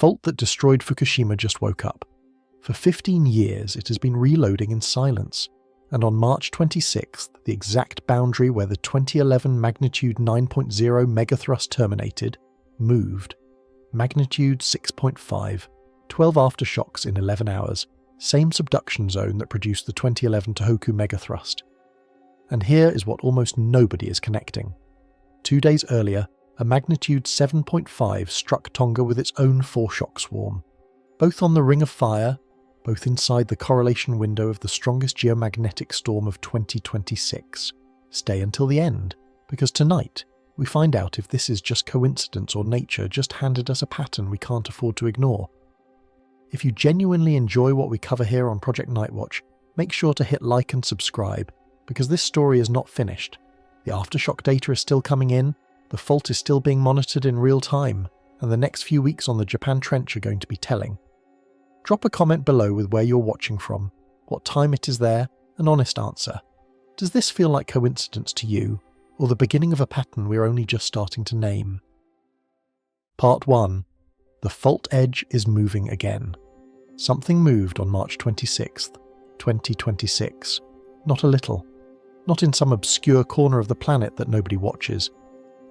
fault that destroyed Fukushima just woke up. For 15 years, it has been reloading in silence, and on March 26th, the exact boundary where the 2011 magnitude 9.0 megathrust terminated, moved. Magnitude 6.5, 12 aftershocks in 11 hours, same subduction zone that produced the 2011 Tōhoku megathrust. And here is what almost nobody is connecting. 2 days earlier, a magnitude 7.5 struck Tonga with its own foreshock swarm, both on the Ring of Fire, both inside the correlation window of the strongest geomagnetic storm of 2026. Stay until the end, because tonight we find out if this is just coincidence or nature just handed us a pattern we can't afford to ignore. If you genuinely enjoy what we cover here on Project Nightwatch, make sure to hit like and subscribe, because this story is not finished. The aftershock data is still coming in, the fault is still being monitored in real time, and the next few weeks on the Japan Trench are going to be telling. Drop a comment below with where you're watching from, what time it is there, an honest answer. Does this feel like coincidence to you, or the beginning of a pattern we're only just starting to name? Part 1. The fault edge is moving again. Something moved on March 26th, 2026. Not a little. Not in some obscure corner of the planet that nobody watches.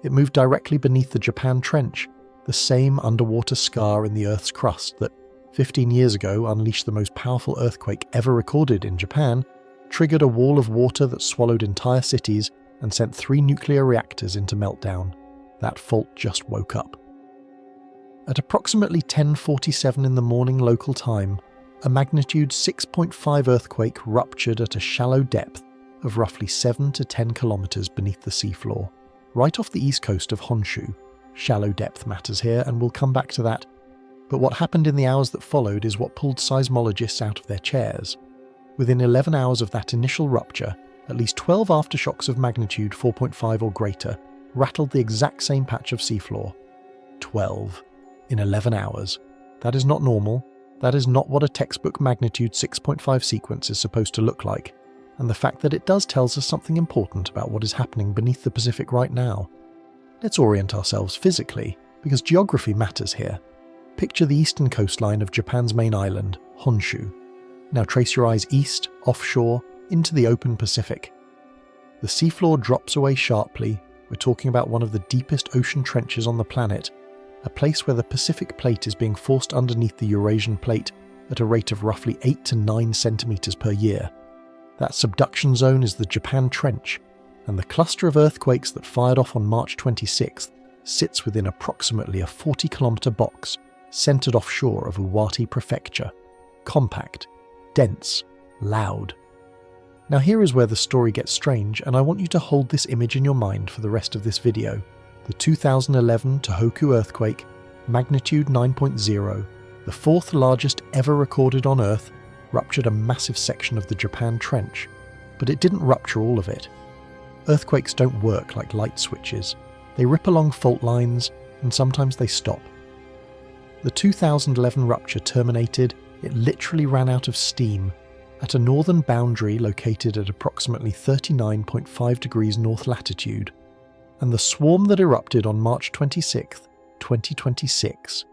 It moved directly beneath the Japan Trench, the same underwater scar in the Earth's crust that 15 years ago unleashed the most powerful earthquake ever recorded in Japan, triggered a wall of water that swallowed entire cities and sent 3 nuclear reactors into meltdown. That fault just woke up. At approximately 10:47 in the morning local time, a magnitude 6.5 earthquake ruptured at a shallow depth of roughly 7 to 10 kilometers beneath the seafloor, right off the east coast of Honshu. Shallow depth matters here, and we'll come back to that. But what happened in the hours that followed is what pulled seismologists out of their chairs. Within 11 hours of that initial rupture, at least 12 aftershocks of magnitude 4.5 or greater rattled the exact same patch of seafloor. 12. In 11 hours. That is not normal. That is not what a textbook magnitude 6.5 sequence is supposed to look like. And the fact that it does tells us something important about what is happening beneath the Pacific right now. Let's orient ourselves physically, because geography matters here. Picture the eastern coastline of Japan's main island, Honshu. Now trace your eyes east, offshore, into the open Pacific. The seafloor drops away sharply. We're talking about one of the deepest ocean trenches on the planet, a place where the Pacific plate is being forced underneath the Eurasian plate at a rate of roughly 8 to 9 centimeters per year. That subduction zone is the Japan Trench, and the cluster of earthquakes that fired off on March 26th sits within approximately a 40-kilometer box centered offshore of Uwati Prefecture. Compact, dense, loud. Now here is where the story gets strange, and I want you to hold this image in your mind for the rest of this video. The 2011 Tōhoku earthquake, magnitude 9.0, the 4th largest ever recorded on Earth, ruptured a massive section of the Japan Trench. But it didn't rupture all of it. Earthquakes don't work like light switches. They rip along fault lines, and sometimes they stop. The 2011 rupture terminated, it literally ran out of steam, at a northern boundary located at approximately 39.5 degrees north latitude. And the swarm that erupted on March 26th, 2026,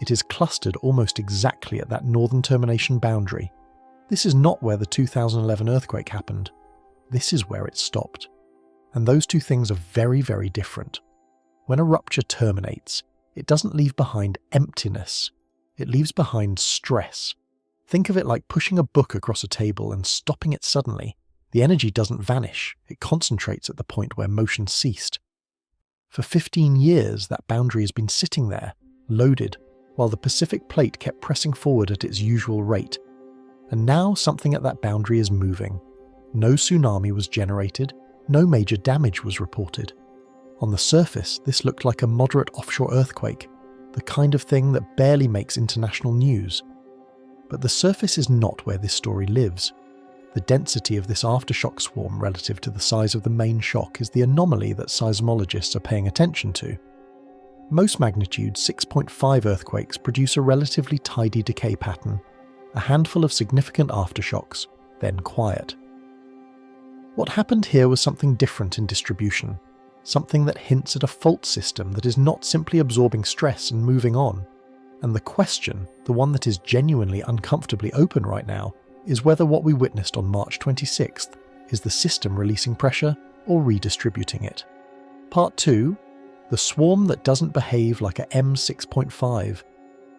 it is clustered almost exactly at that northern termination boundary. This is not where the 2011 earthquake happened. This is where it stopped. And those two things are very, very different. When a rupture terminates, it doesn't leave behind emptiness. It leaves behind stress. Think of it like pushing a book across a table and stopping it suddenly. The energy doesn't vanish. It concentrates at the point where motion ceased. For 15 years, that boundary has been sitting there, loaded, while the Pacific plate kept pressing forward at its usual rate. And now something at that boundary is moving. No tsunami was generated, no major damage was reported. On the surface, this looked like a moderate offshore earthquake, the kind of thing that barely makes international news. But the surface is not where this story lives. The density of this aftershock swarm relative to the size of the main shock is the anomaly that seismologists are paying attention to. Most magnitude 6.5 earthquakes produce a relatively tidy decay pattern, a handful of significant aftershocks, then quiet. What happened here was something different in distribution, something that hints at a fault system that is not simply absorbing stress and moving on. And the question, the one that is genuinely uncomfortably open right now, is whether what we witnessed on March 26th is the system releasing pressure or redistributing it. Part 2. The swarm that doesn't behave like a M6.5.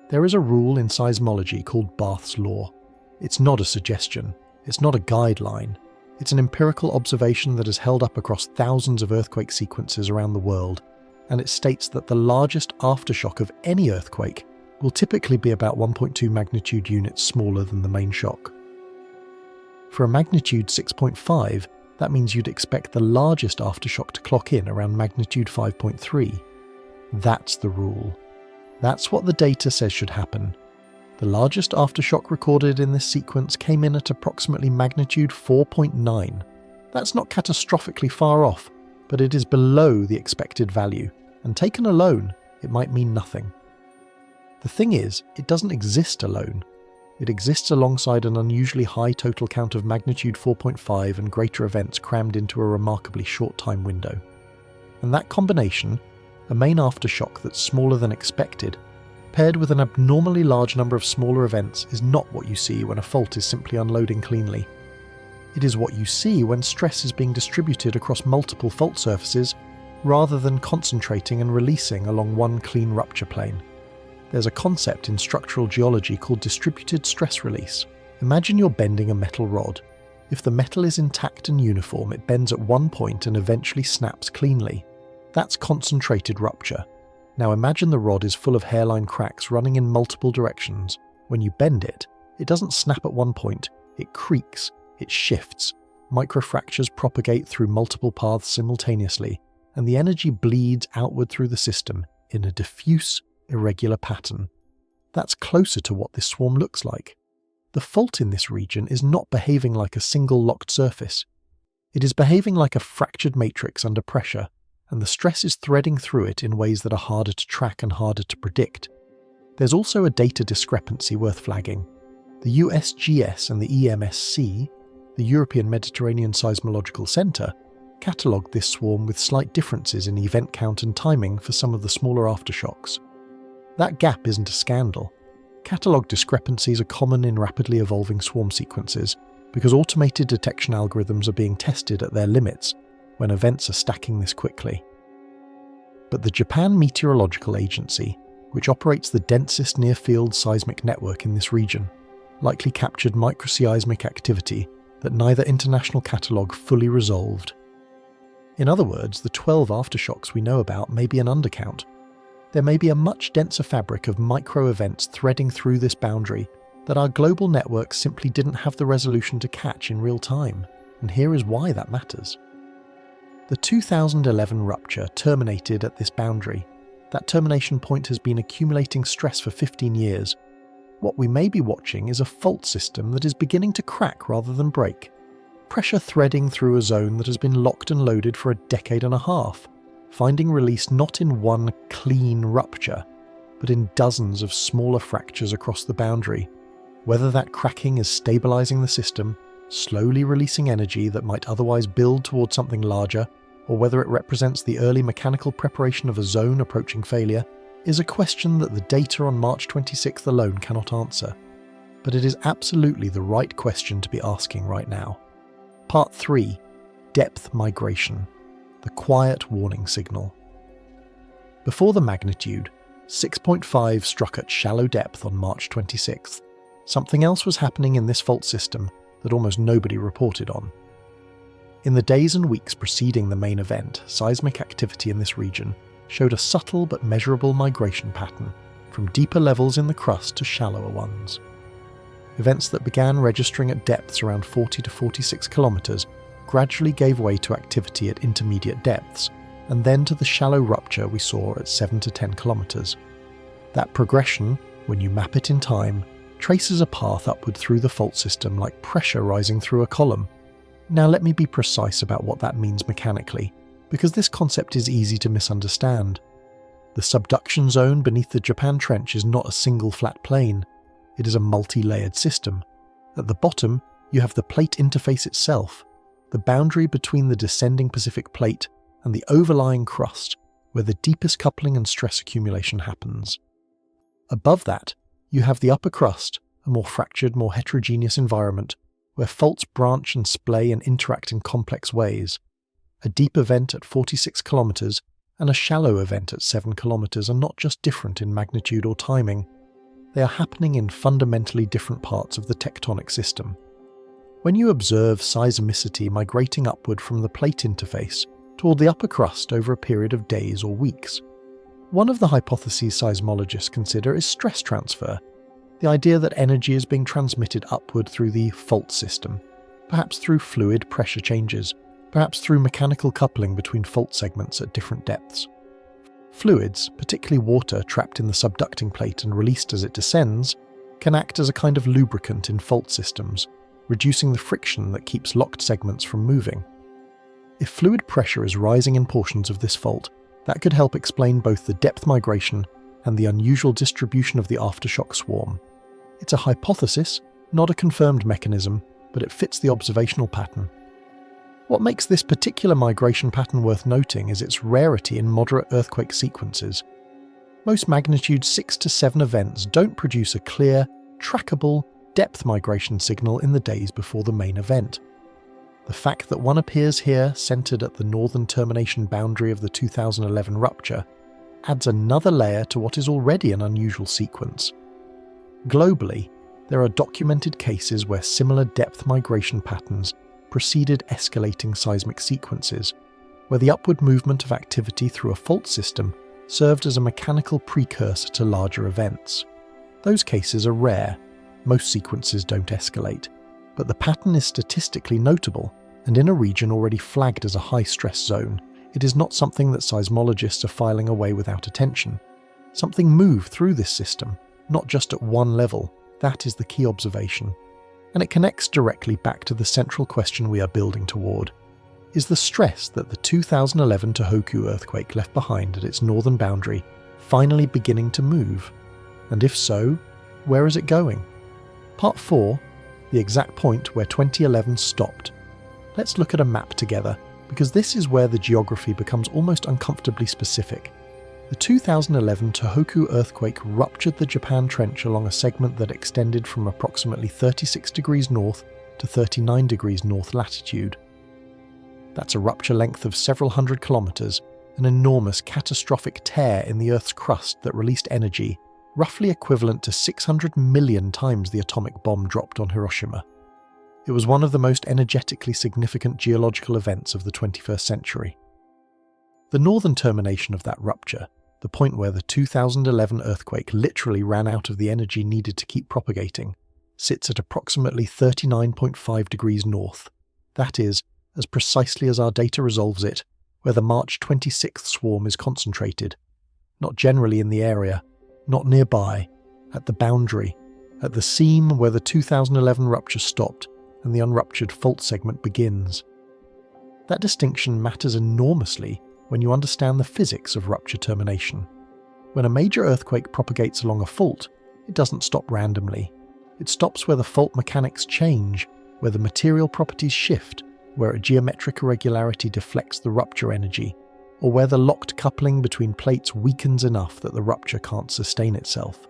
There is a rule in seismology called Barth's law. It's not a suggestion. It's not a guideline. It's an empirical observation that has held up across thousands of earthquake sequences around the world, and it states that the largest aftershock of any earthquake will typically be about 1.2 magnitude units smaller than the main shock. For a magnitude 6.5, that means you'd expect the largest aftershock to clock in around magnitude 5.3. That's the rule. That's what the data says should happen. The largest aftershock recorded in this sequence came in at approximately magnitude 4.9. That's not catastrophically far off, but it is below the expected value, and taken alone, it might mean nothing. The thing is, it doesn't exist alone. It exists alongside an unusually high total count of magnitude 4.5 and greater events crammed into a remarkably short time window. And that combination, a main aftershock that's smaller than expected, paired with an abnormally large number of smaller events, is not what you see when a fault is simply unloading cleanly. It is what you see when stress is being distributed across multiple fault surfaces rather than concentrating and releasing along one clean rupture plane. There's a concept in structural geology called distributed stress release. Imagine you're bending a metal rod. If the metal is intact and uniform, it bends at one point and eventually snaps cleanly. That's concentrated rupture. Now imagine the rod is full of hairline cracks running in multiple directions. When you bend it, it doesn't snap at one point, it creaks, it shifts, microfractures propagate through multiple paths simultaneously, and the energy bleeds outward through the system in a diffuse, irregular pattern. That's closer to what this swarm looks like. The fault in this region is not behaving like a single locked surface. It is behaving like a fractured matrix under pressure, and the stress is threading through it in ways that are harder to track and harder to predict. There's also a data discrepancy worth flagging. The USGS and the EMSC, the European Mediterranean Seismological Centre, catalogued this swarm with slight differences in event count and timing for some of the smaller aftershocks. That gap isn't a scandal. Catalogue discrepancies are common in rapidly evolving swarm sequences because automated detection algorithms are being tested at their limits when events are stacking this quickly. But the Japan Meteorological Agency, which operates the densest near-field seismic network in this region, likely captured microseismic activity that neither international catalogue fully resolved. In other words, the 12 aftershocks we know about may be an undercount. There may be a much denser fabric of micro-events threading through this boundary that our global network simply didn't have the resolution to catch in real time, and here is why that matters. The 2011 rupture terminated at this boundary. That termination point has been accumulating stress for 15 years. What we may be watching is a fault system that is beginning to crack rather than break. Pressure threading through a zone that has been locked and loaded for a decade and a half, finding release not in one clean rupture, but in dozens of smaller fractures across the boundary. Whether that cracking is stabilizing the system, slowly releasing energy that might otherwise build towards something larger, or whether it represents the early mechanical preparation of a zone approaching failure, is a question that the data on March 26th alone cannot answer. But it is absolutely the right question to be asking right now. Part 3. Depth migration. The quiet warning signal. Before the magnitude, 6.5 struck at shallow depth on March 26th. Something else was happening in this fault system that almost nobody reported on. In the days and weeks preceding the main event, seismic activity in this region showed a subtle but measurable migration pattern from deeper levels in the crust to shallower ones. Events that began registering at depths around 40 to 46 kilometers gradually gave way to activity at intermediate depths, and then to the shallow rupture we saw at 7 to 10 kilometers. That progression, when you map it in time, traces a path upward through the fault system like pressure rising through a column. Now let me be precise about what that means mechanically, because this concept is easy to misunderstand. The subduction zone beneath the Japan Trench is not a single flat plane. It is a multi-layered system. At the bottom, you have the plate interface itself, the boundary between the descending Pacific plate and the overlying crust, where the deepest coupling and stress accumulation happens. Above that, you have the upper crust, a more fractured, more heterogeneous environment, where faults branch and splay and interact in complex ways. A deep event at 46 kilometers and a shallow event at 7 kilometers are not just different in magnitude or timing, they are happening in fundamentally different parts of the tectonic system. When you observe seismicity migrating upward from the plate interface toward the upper crust over a period of days or weeks, one of the hypotheses seismologists consider is stress transfer, the idea that energy is being transmitted upward through the fault system, perhaps through fluid pressure changes, perhaps through mechanical coupling between fault segments at different depths. Fluids, particularly water trapped in the subducting plate and released as it descends, can act as a kind of lubricant in fault systems, reducing the friction that keeps locked segments from moving. If fluid pressure is rising in portions of this fault, that could help explain both the depth migration and the unusual distribution of the aftershock swarm. It's a hypothesis, not a confirmed mechanism, but it fits the observational pattern. What makes this particular migration pattern worth noting is its rarity in moderate earthquake sequences. Most magnitude 6 to 7 events don't produce a clear, trackable, depth migration signal in the days before the main event. The fact that one appears here, centered at the northern termination boundary of the 2011 rupture, adds another layer to what is already an unusual sequence. Globally, there are documented cases where similar depth migration patterns preceded escalating seismic sequences, where the upward movement of activity through a fault system served as a mechanical precursor to larger events. Those cases are rare. Most sequences don't escalate, but the pattern is statistically notable, and in a region already flagged as a high-stress zone, it is not something that seismologists are filing away without attention. Something moved through this system, not just at one level. That is the key observation. And it connects directly back to the central question we are building toward. Is the stress that the 2011 Tōhoku earthquake left behind at its northern boundary finally beginning to move? And if so, where is it going? Part 4, the exact point where 2011 stopped. Let's look at a map together, because this is where the geography becomes almost uncomfortably specific. The 2011 Tōhoku earthquake ruptured the Japan Trench along a segment that extended from approximately 36 degrees north to 39 degrees north latitude. That's a rupture length of several hundred kilometers, an enormous catastrophic tear in the Earth's crust that released energy, roughly equivalent to 600 million times the atomic bomb dropped on Hiroshima. It was one of the most energetically significant geological events of the 21st century. The northern termination of that rupture, the point where the 2011 earthquake literally ran out of the energy needed to keep propagating, sits at approximately 39.5 degrees north. That is, as precisely as our data resolves it, where the March 26th swarm is concentrated. Not generally in the area, not nearby, at the boundary, at the seam where the 2011 rupture stopped and the unruptured fault segment begins. That distinction matters enormously when you understand the physics of rupture termination. When a major earthquake propagates along a fault, it doesn't stop randomly. It stops where the fault mechanics change, where the material properties shift, where a geometric irregularity deflects the rupture energy, or where the locked coupling between plates weakens enough that the rupture can't sustain itself.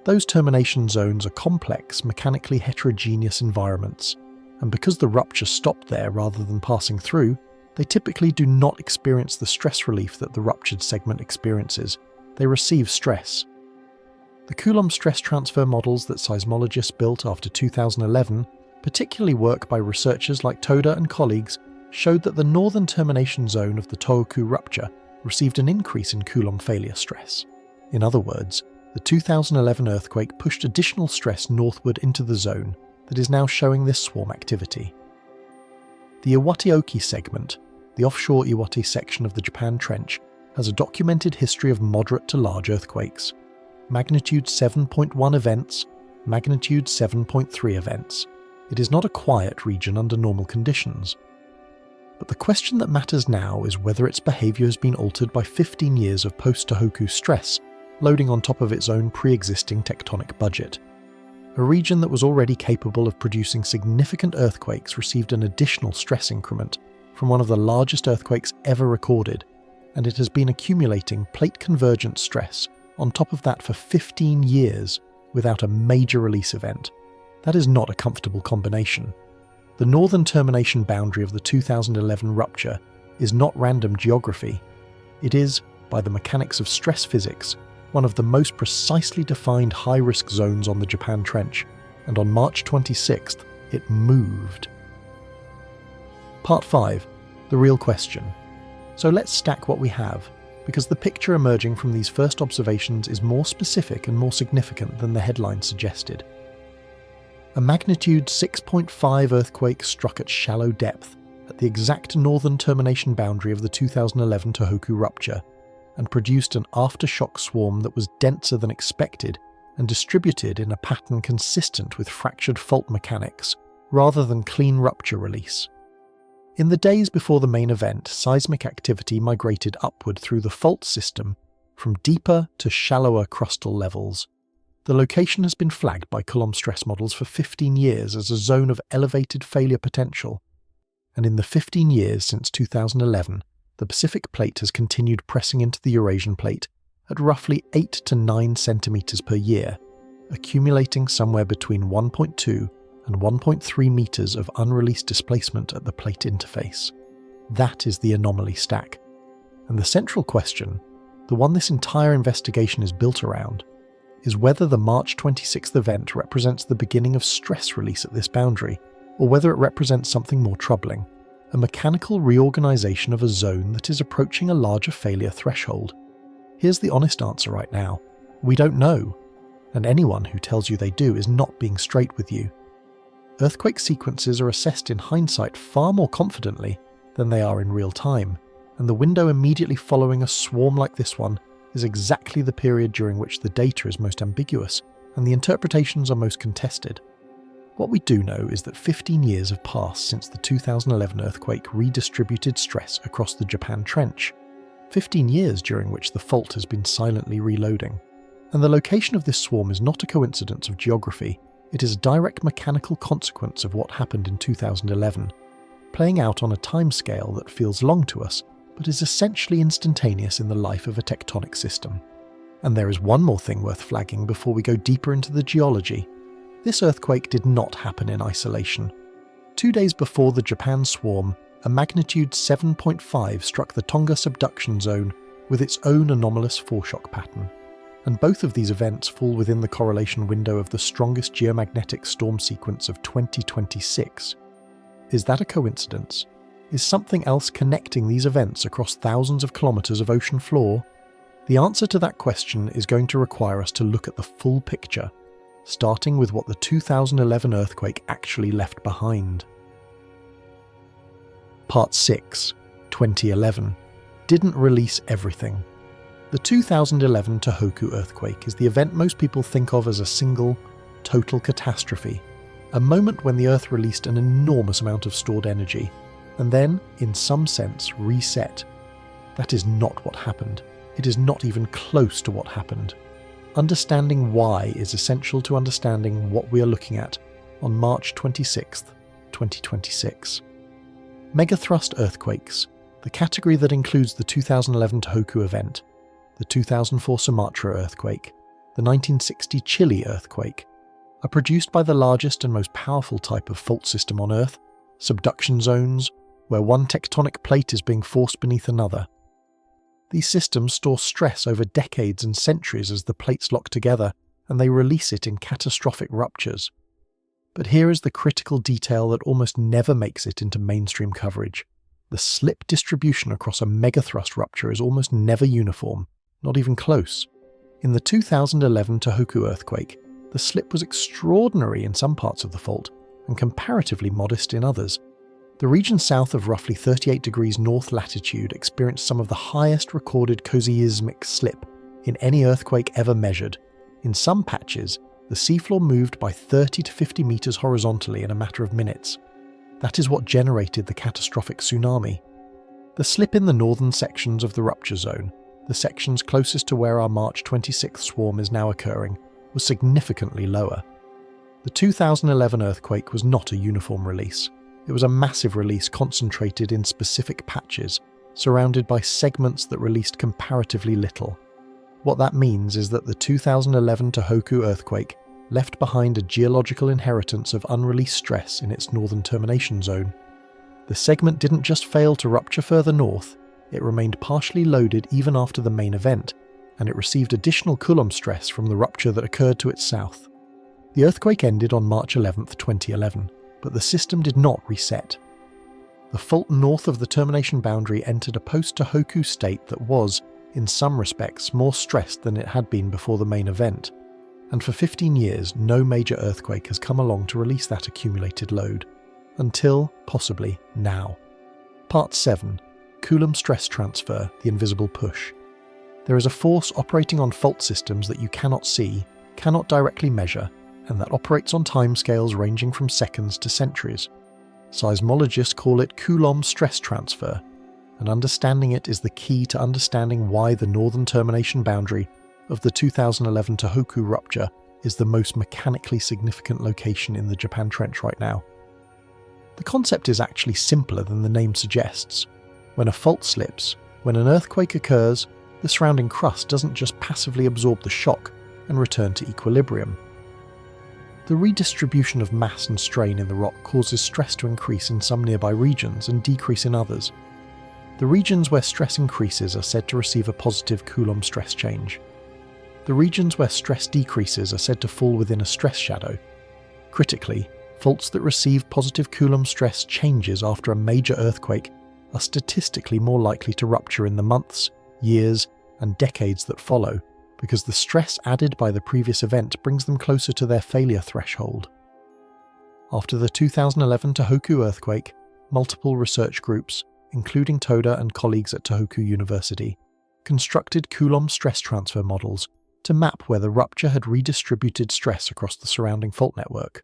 Those termination zones are complex, mechanically heterogeneous environments, and because the rupture stopped there rather than passing through, they typically do not experience the stress relief that the ruptured segment experiences. They receive stress. The Coulomb stress transfer models that seismologists built after 2011, particularly work by researchers like Toda and colleagues, showed that the northern termination zone of the Tōhoku rupture received an increase in Coulomb failure stress. In other words, the 2011 earthquake pushed additional stress northward into the zone that is now showing this swarm activity. The Iwate-oki segment, the offshore Iwate section of the Japan Trench, has a documented history of moderate to large earthquakes. Magnitude 7.1 events, magnitude 7.3 events. It is not a quiet region under normal conditions. But the question that matters now is whether its behaviour has been altered by 15 years of post-Tōhoku stress, loading on top of its own pre-existing tectonic budget. A region that was already capable of producing significant earthquakes received an additional stress increment from one of the largest earthquakes ever recorded, and it has been accumulating plate convergent stress On top of that, for 15 years without a major release event. That is not a comfortable combination. The northern termination boundary of the 2011 rupture is not random geography. It is, by the mechanics of stress physics, one of the most precisely defined high-risk zones on the Japan Trench, and on March 26th, it moved. Part 5. The real question. So let's stack what we have, because the picture emerging from these first observations is more specific and more significant than the headline suggested. A magnitude 6.5 earthquake struck at shallow depth at the exact northern termination boundary of the 2011 Tōhoku rupture, and produced an aftershock swarm that was denser than expected and distributed in a pattern consistent with fractured fault mechanics, rather than clean rupture release. In the days before the main event, seismic activity migrated upward through the fault system from deeper to shallower crustal levels. The location has been flagged by Coulomb stress models for 15 years as a zone of elevated failure potential, and in the 15 years since 2011, the Pacific plate has continued pressing into the Eurasian plate at roughly 8 to 9 centimeters per year, accumulating somewhere between 1.2 and 1.3 meters of unreleased displacement at the plate interface. That is the anomaly stack. And the central question, the one this entire investigation is built around, is whether the March 26th event represents the beginning of stress release at this boundary, or whether it represents something more troubling, a mechanical reorganization of a zone that is approaching a larger failure threshold. Here's the honest answer right now. We don't know, and anyone who tells you they do is not being straight with you. Earthquake sequences are assessed in hindsight far more confidently than they are in real time, and the window immediately following a swarm like this one is exactly the period during which the data is most ambiguous and the interpretations are most contested. What we do know is that 15 years have passed since the 2011 earthquake redistributed stress across the Japan Trench, 15 years during which the fault has been silently reloading. And the location of this swarm is not a coincidence of geography. It is a direct mechanical consequence of what happened in 2011, playing out on a timescale that feels long to us, but is essentially instantaneous in the life of a tectonic system. And there is one more thing worth flagging before we go deeper into the geology. This earthquake did not happen in isolation. 2 days before the Japan swarm, a magnitude 7.5 struck the Tonga subduction zone with its own anomalous foreshock pattern. And both of these events fall within the correlation window of the strongest geomagnetic storm sequence of 2026. Is that a coincidence? Is something else connecting these events across thousands of kilometers of ocean floor? The answer to that question is going to require us to look at the full picture, starting with what the 2011 earthquake actually left behind. Part 6, 2011, didn't release everything. The 2011 Tōhoku earthquake is the event most people think of as a single, total catastrophe, a moment when the Earth released an enormous amount of stored energy, and then, in some sense, reset. That is not what happened. It is not even close to what happened. Understanding why is essential to understanding what we are looking at on March 26, 2026. Megathrust earthquakes, the category that includes the 2011 Tōhoku event, the 2004 Sumatra earthquake, the 1960 Chile earthquake, are produced by the largest and most powerful type of fault system on Earth, subduction zones, where one tectonic plate is being forced beneath another. These systems store stress over decades and centuries as the plates lock together, and they release it in catastrophic ruptures. But here is the critical detail that almost never makes it into mainstream coverage. The slip distribution across a megathrust rupture is almost never uniform, not even close. In the 2011 Tōhoku earthquake, the slip was extraordinary in some parts of the fault and comparatively modest in others. The region south of roughly 38 degrees north latitude experienced some of the highest recorded koseismic slip in any earthquake ever measured. In some patches, the seafloor moved by 30 to 50 meters horizontally in a matter of minutes. That is what generated the catastrophic tsunami. The slip in the northern sections of the rupture zone, the sections closest to where our March 26th swarm is now occurring, was significantly lower. The 2011 earthquake was not a uniform release. It was a massive release concentrated in specific patches, surrounded by segments that released comparatively little. What that means is that the 2011 Tōhoku earthquake left behind a geological inheritance of unreleased stress in its northern termination zone. The segment didn't just fail to rupture further north, it remained partially loaded even after the main event, and it received additional Coulomb stress from the rupture that occurred to its south. The earthquake ended on March 11, 2011, but the system did not reset. The fault north of the termination boundary entered a post-Tōhoku state that was, in some respects, more stressed than it had been before the main event, and for 15 years no major earthquake has come along to release that accumulated load. Until, possibly, now. Part 7. Coulomb stress transfer, the invisible push. There is a force operating on fault systems that you cannot see, cannot directly measure, and that operates on timescales ranging from seconds to centuries. Seismologists call it Coulomb stress transfer, and understanding it is the key to understanding why the northern termination boundary of the 2011 Tōhoku rupture is the most mechanically significant location in the Japan Trench right now. The concept is actually simpler than the name suggests. When a fault slips, when an earthquake occurs, the surrounding crust doesn't just passively absorb the shock and return to equilibrium. The redistribution of mass and strain in the rock causes stress to increase in some nearby regions and decrease in others. The regions where stress increases are said to receive a positive Coulomb stress change. The regions where stress decreases are said to fall within a stress shadow. Critically, faults that receive positive Coulomb stress changes after a major earthquake are statistically more likely to rupture in the months, years, and decades that follow, because the stress added by the previous event brings them closer to their failure threshold. After the 2011 Tōhoku earthquake, multiple research groups, including Toda and colleagues at Tōhoku University, constructed Coulomb stress transfer models to map where the rupture had redistributed stress across the surrounding fault network.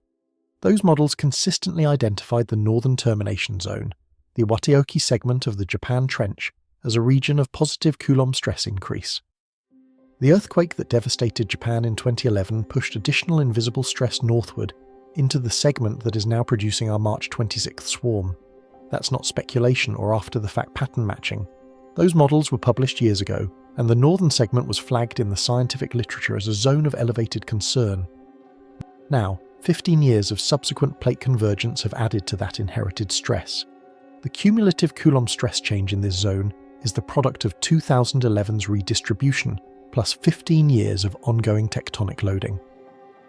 Those models consistently identified the northern termination zone, the Iwataoki segment of the Japan Trench, as a region of positive Coulomb stress increase. The earthquake that devastated Japan in 2011 pushed additional invisible stress northward into the segment that is now producing our March 26th swarm. That's not speculation or after-the-fact pattern matching. Those models were published years ago, and the northern segment was flagged in the scientific literature as a zone of elevated concern. Now, 15 years of subsequent plate convergence have added to that inherited stress. The cumulative Coulomb stress change in this zone is the product of 2011's redistribution, plus 15 years of ongoing tectonic loading.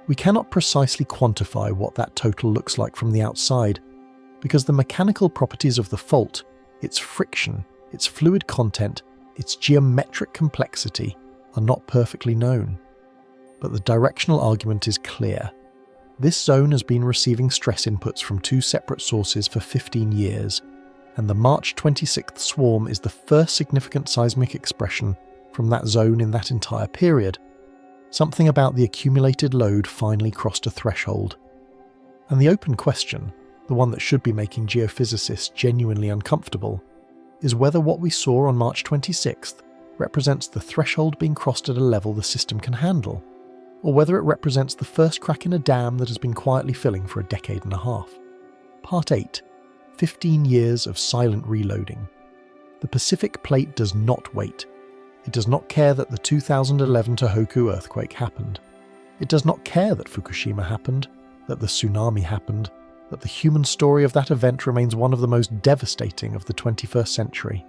We cannot precisely quantify what that total looks like from the outside, because the mechanical properties of the fault, its friction, its fluid content, its geometric complexity, are not perfectly known. But the directional argument is clear. This zone has been receiving stress inputs from two separate sources for 15 years, and the March 26th swarm is the first significant seismic expression from that zone in that entire period. Something about the accumulated load finally crossed a threshold. And the open question, the one that should be making geophysicists genuinely uncomfortable, is whether what we saw on March 26th represents the threshold being crossed at a level the system can handle, or whether it represents the first crack in a dam that has been quietly filling for a decade and a half. Part 8. 15 years of silent reloading. The Pacific Plate does not wait. It does not care that the 2011 Tōhoku earthquake happened. It does not care that Fukushima happened, that the tsunami happened, that the human story of that event remains one of the most devastating of the 21st century.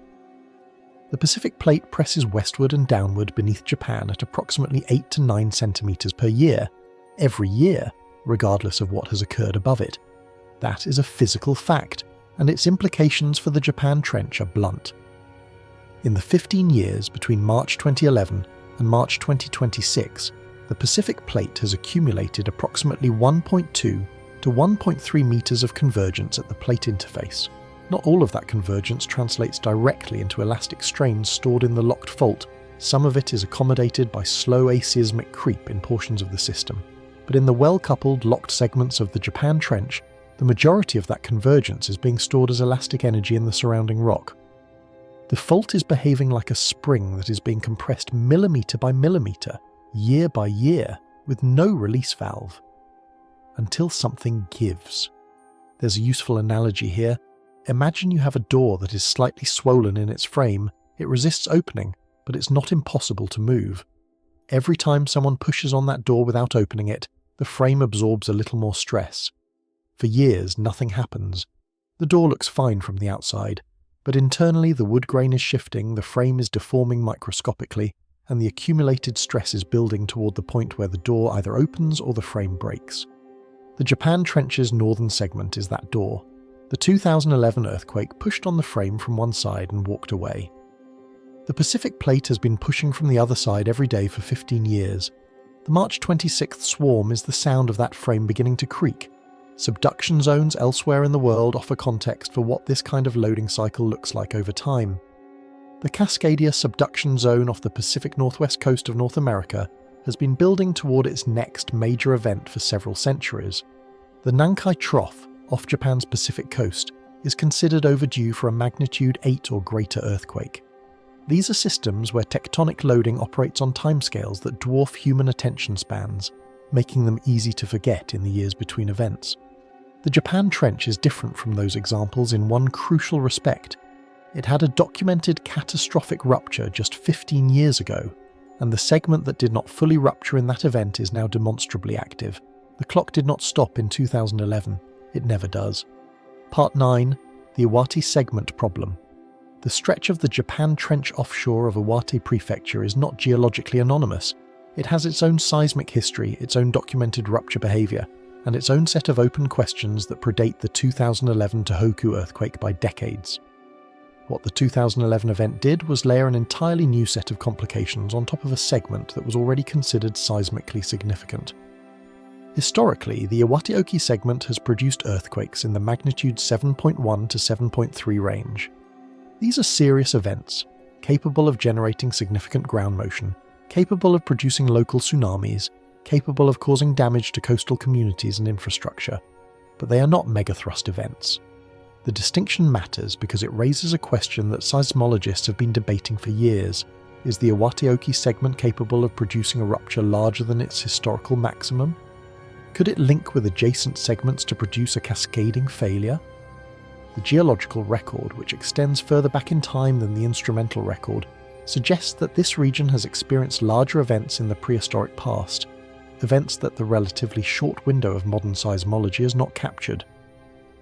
The Pacific Plate presses westward and downward beneath Japan at approximately 8 to 9 centimeters per year, every year, regardless of what has occurred above it. That is a physical fact, and its implications for the Japan Trench are blunt. In the 15 years between March 2011 and March 2026, the Pacific Plate has accumulated approximately 1.2 to 1.3 meters of convergence at the plate interface. Not all of that convergence translates directly into elastic strains stored in the locked fault. Some of it is accommodated by slow aseismic creep in portions of the system. But in the well-coupled, locked segments of the Japan Trench, the majority of that convergence is being stored as elastic energy in the surrounding rock. The fault is behaving like a spring that is being compressed millimeter by millimeter, year by year, with no release valve. Until something gives. There's a useful analogy here. Imagine you have a door that is slightly swollen in its frame. It resists opening, but it's not impossible to move. Every time someone pushes on that door without opening it, the frame absorbs a little more stress. For years, nothing happens. The door looks fine from the outside, but internally the wood grain is shifting, the frame is deforming microscopically, and the accumulated stress is building toward the point where the door either opens or the frame breaks. The Japan Trench's northern segment is that door. The 2011 earthquake pushed on the frame from one side and walked away. The Pacific Plate has been pushing from the other side every day for 15 years. The March 26th swarm is the sound of that frame beginning to creak. Subduction zones elsewhere in the world offer context for what this kind of loading cycle looks like over time. The Cascadia subduction zone off the Pacific Northwest coast of North America has been building toward its next major event for several centuries. The Nankai Trough, off Japan's Pacific coast, is considered overdue for a magnitude 8 or greater earthquake. These are systems where tectonic loading operates on timescales that dwarf human attention spans, making them easy to forget in the years between events. The Japan Trench is different from those examples in one crucial respect. It had a documented catastrophic rupture just 15 years ago, and the segment that did not fully rupture in that event is now demonstrably active. The clock did not stop in 2011. It never does. Part 9. The Iwate Segment Problem. The stretch of the Japan Trench offshore of Iwate Prefecture is not geologically anonymous. It has its own seismic history, its own documented rupture behaviour, and its own set of open questions that predate the 2011 Tōhoku earthquake by decades. What the 2011 event did was layer an entirely new set of complications on top of a segment that was already considered seismically significant. Historically, the Iwate-oki segment has produced earthquakes in the magnitude 7.1 to 7.3 range. These are serious events, capable of generating significant ground motion, capable of producing local tsunamis, capable of causing damage to coastal communities and infrastructure, but they are not megathrust events. The distinction matters because it raises a question that seismologists have been debating for years. Is the Iwate-oki segment capable of producing a rupture larger than its historical maximum? Could it link with adjacent segments to produce a cascading failure? The geological record, which extends further back in time than the instrumental record, suggests that this region has experienced larger events in the prehistoric past, events that the relatively short window of modern seismology has not captured.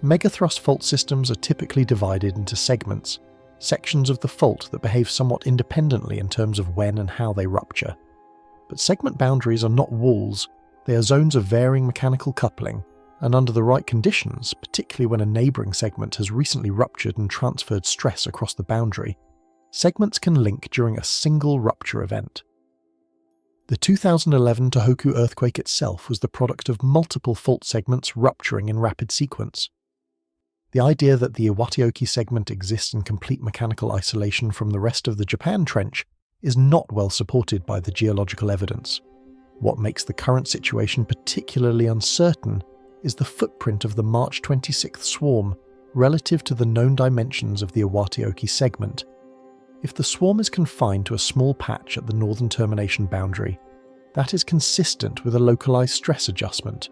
Megathrust fault systems are typically divided into segments, sections of the fault that behave somewhat independently in terms of when and how they rupture. But segment boundaries are not walls, they are zones of varying mechanical coupling, and under the right conditions, particularly when a neighbouring segment has recently ruptured and transferred stress across the boundary, segments can link during a single rupture event. The 2011 Tōhoku earthquake itself was the product of multiple fault segments rupturing in rapid sequence. The idea that the Iwate-oki segment exists in complete mechanical isolation from the rest of the Japan Trench is not well supported by the geological evidence. What makes the current situation particularly uncertain is the footprint of the March 26th swarm relative to the known dimensions of the Iwate-oki segment. If the swarm is confined to a small patch at the northern termination boundary, that is consistent with a localized stress adjustment.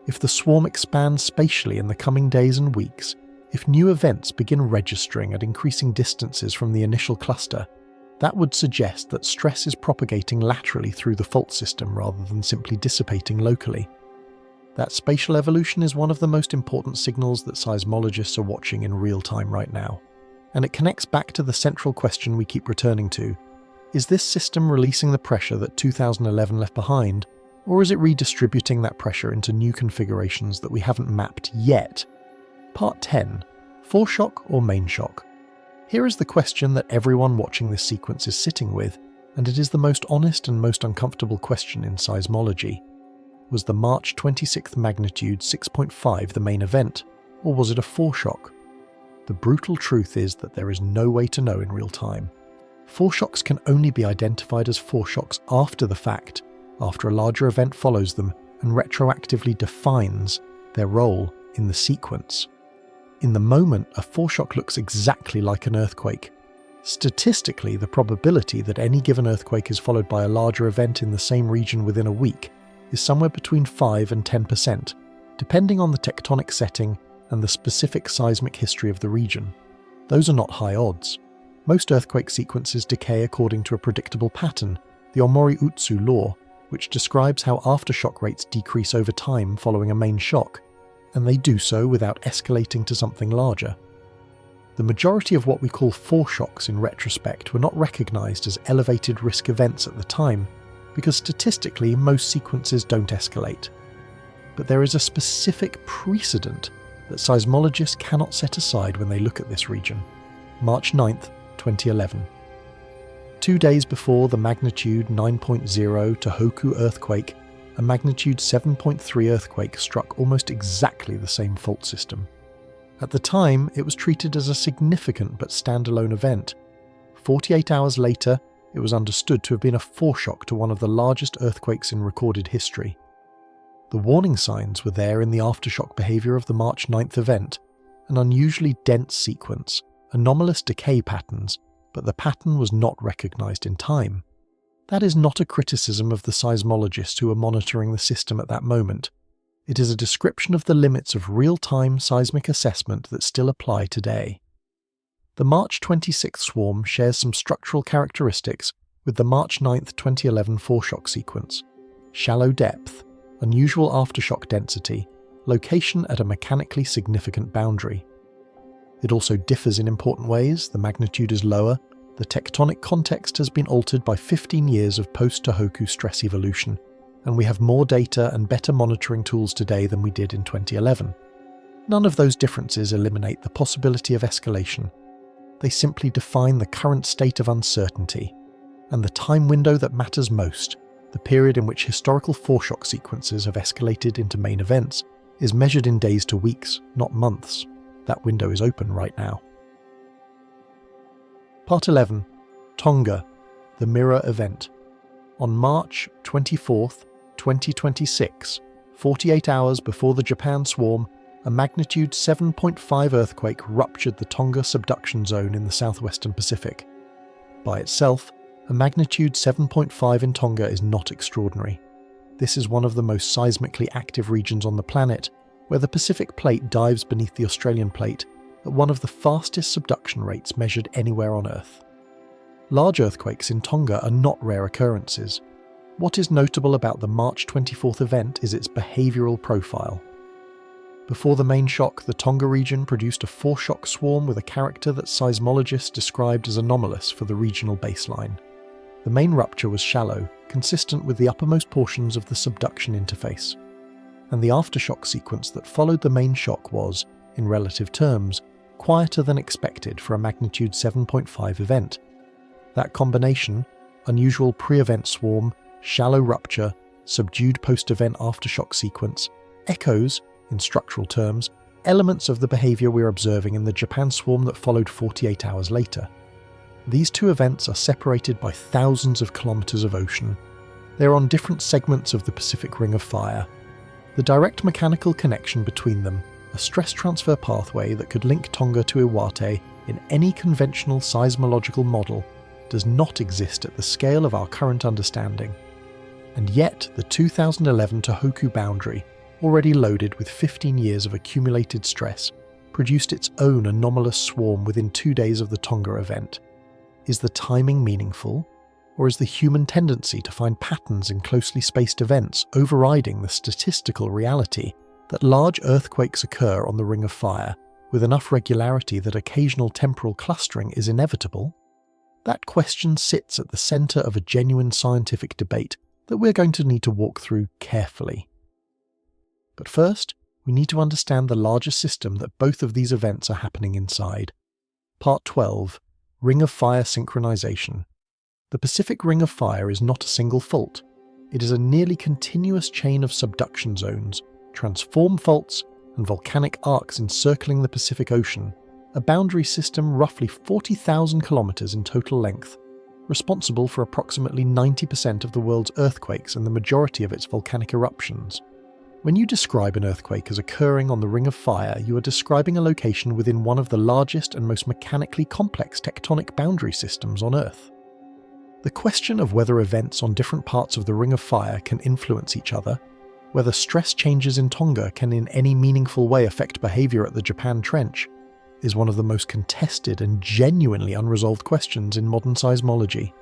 If the swarm expands spatially in the coming days and weeks, if new events begin registering at increasing distances from the initial cluster, that would suggest that stress is propagating laterally through the fault system rather than simply dissipating locally. That spatial evolution is one of the most important signals that seismologists are watching in real time right now. And it connects back to the central question we keep returning to. Is this system releasing the pressure that 2011 left behind, or is it redistributing that pressure into new configurations that we haven't mapped yet? Part 10. Foreshock or main shock? Here is the question that everyone watching this sequence is sitting with, and it is the most honest and most uncomfortable question in seismology. Was the March 26th magnitude 6.5 the main event, or was it a foreshock? The brutal truth is that there is no way to know in real time. Foreshocks can only be identified as foreshocks after the fact, after a larger event follows them and retroactively defines their role in the sequence. In the moment, a foreshock looks exactly like an earthquake. Statistically, the probability that any given earthquake is followed by a larger event in the same region within a week is somewhere between 5 and 10%, depending on the tectonic setting and the specific seismic history of the region. Those are not high odds. Most earthquake sequences decay according to a predictable pattern, the Omori-Utsu law, which describes how aftershock rates decrease over time following a main shock, and they do so without escalating to something larger. The majority of what we call foreshocks in retrospect were not recognised as elevated risk events at the time, because statistically most sequences don't escalate. But there is a specific precedent that seismologists cannot set aside when they look at this region. March 9th, 2011. 2 days before the magnitude 9.0 Tōhoku earthquake, a magnitude 7.3 earthquake struck almost exactly the same fault system. At the time, it was treated as a significant but standalone event. 48 hours later, it was understood to have been a foreshock to one of the largest earthquakes in recorded history. The warning signs were there in the aftershock behaviour of the March 9th event, an unusually dense sequence, anomalous decay patterns, but the pattern was not recognised in time. That is not a criticism of the seismologists who were monitoring the system at that moment. It is a description of the limits of real-time seismic assessment that still apply today. The March 26th swarm shares some structural characteristics with the March 9th 2011 foreshock sequence: shallow depth, unusual aftershock density, location at a mechanically significant boundary. It also differs in important ways. The magnitude is lower, the tectonic context has been altered by 15 years of post-Tōhoku stress evolution, and we have more data and better monitoring tools today than we did in 2011. None of those differences eliminate the possibility of escalation. They simply define the current state of uncertainty, and the time window that matters most, the period in which historical foreshock sequences have escalated into main events, is measured in days to weeks, not months. That window is open right now. Part 11. Tonga, the mirror event. On March 24th, 2026, 48 hours before the Japan swarm, a magnitude 7.5 earthquake ruptured the Tonga subduction zone in the southwestern Pacific. By itself, a magnitude 7.5 in Tonga is not extraordinary. This is one of the most seismically active regions on the planet, where the Pacific plate dives beneath the Australian plate at one of the fastest subduction rates measured anywhere on Earth. Large earthquakes in Tonga are not rare occurrences. What is notable about the March 24th event is its behavioural profile. Before the main shock, the Tonga region produced a foreshock swarm with a character that seismologists described as anomalous for the regional baseline. The main rupture was shallow, consistent with the uppermost portions of the subduction interface. And the aftershock sequence that followed the main shock was, in relative terms, quieter than expected for a magnitude 7.5 event. That combination, unusual pre-event swarm, shallow rupture, subdued post-event aftershock sequence, echoes, in structural terms, elements of the behaviour we're observing in the Japan swarm that followed 48 hours later. These two events are separated by thousands of kilometres of ocean. They're on different segments of the Pacific Ring of Fire. The direct mechanical connection between them, a stress transfer pathway that could link Tonga to Iwate in any conventional seismological model, does not exist at the scale of our current understanding. And yet, the 2011 Tōhoku boundary, already loaded with 15 years of accumulated stress, produced its own anomalous swarm within 2 days of the Tonga event. Is the timing meaningful, or is the human tendency to find patterns in closely spaced events overriding the statistical reality that large earthquakes occur on the Ring of Fire with enough regularity that occasional temporal clustering is inevitable? That question sits at the centre of a genuine scientific debate that we're going to need to walk through carefully. But first, we need to understand the larger system that both of these events are happening inside. Part 12. Ring of Fire Synchronization. The Pacific Ring of Fire is not a single fault. It is a nearly continuous chain of subduction zones, transform faults, and volcanic arcs encircling the Pacific Ocean, a boundary system roughly 40,000 kilometers in total length, responsible for approximately 90% of the world's earthquakes and the majority of its volcanic eruptions. When you describe an earthquake as occurring on the Ring of Fire, you are describing a location within one of the largest and most mechanically complex tectonic boundary systems on Earth. The question of whether events on different parts of the Ring of Fire can influence each other, whether stress changes in Tonga can in any meaningful way affect behaviour at the Japan Trench, is one of the most contested and genuinely unresolved questions in modern seismology.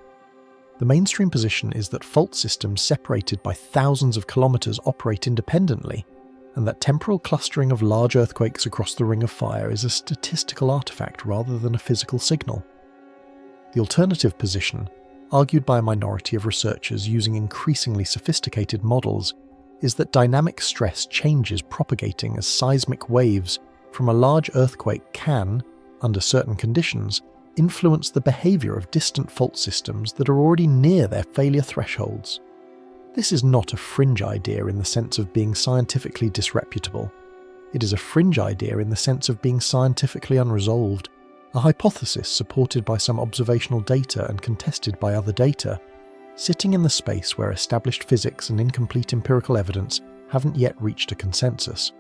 The mainstream position is that fault systems separated by thousands of kilometers operate independently, and that temporal clustering of large earthquakes across the Ring of Fire is a statistical artifact rather than a physical signal. The alternative position, argued by a minority of researchers using increasingly sophisticated models, is that dynamic stress changes propagating as seismic waves from a large earthquake can, under certain conditions, influence the behavior of distant fault systems that are already near their failure thresholds. This is not a fringe idea in the sense of being scientifically disreputable. It is a fringe idea in the sense of being scientifically unresolved, a hypothesis supported by some observational data and contested by other data, sitting in the space where established physics and incomplete empirical evidence haven't yet reached a consensus.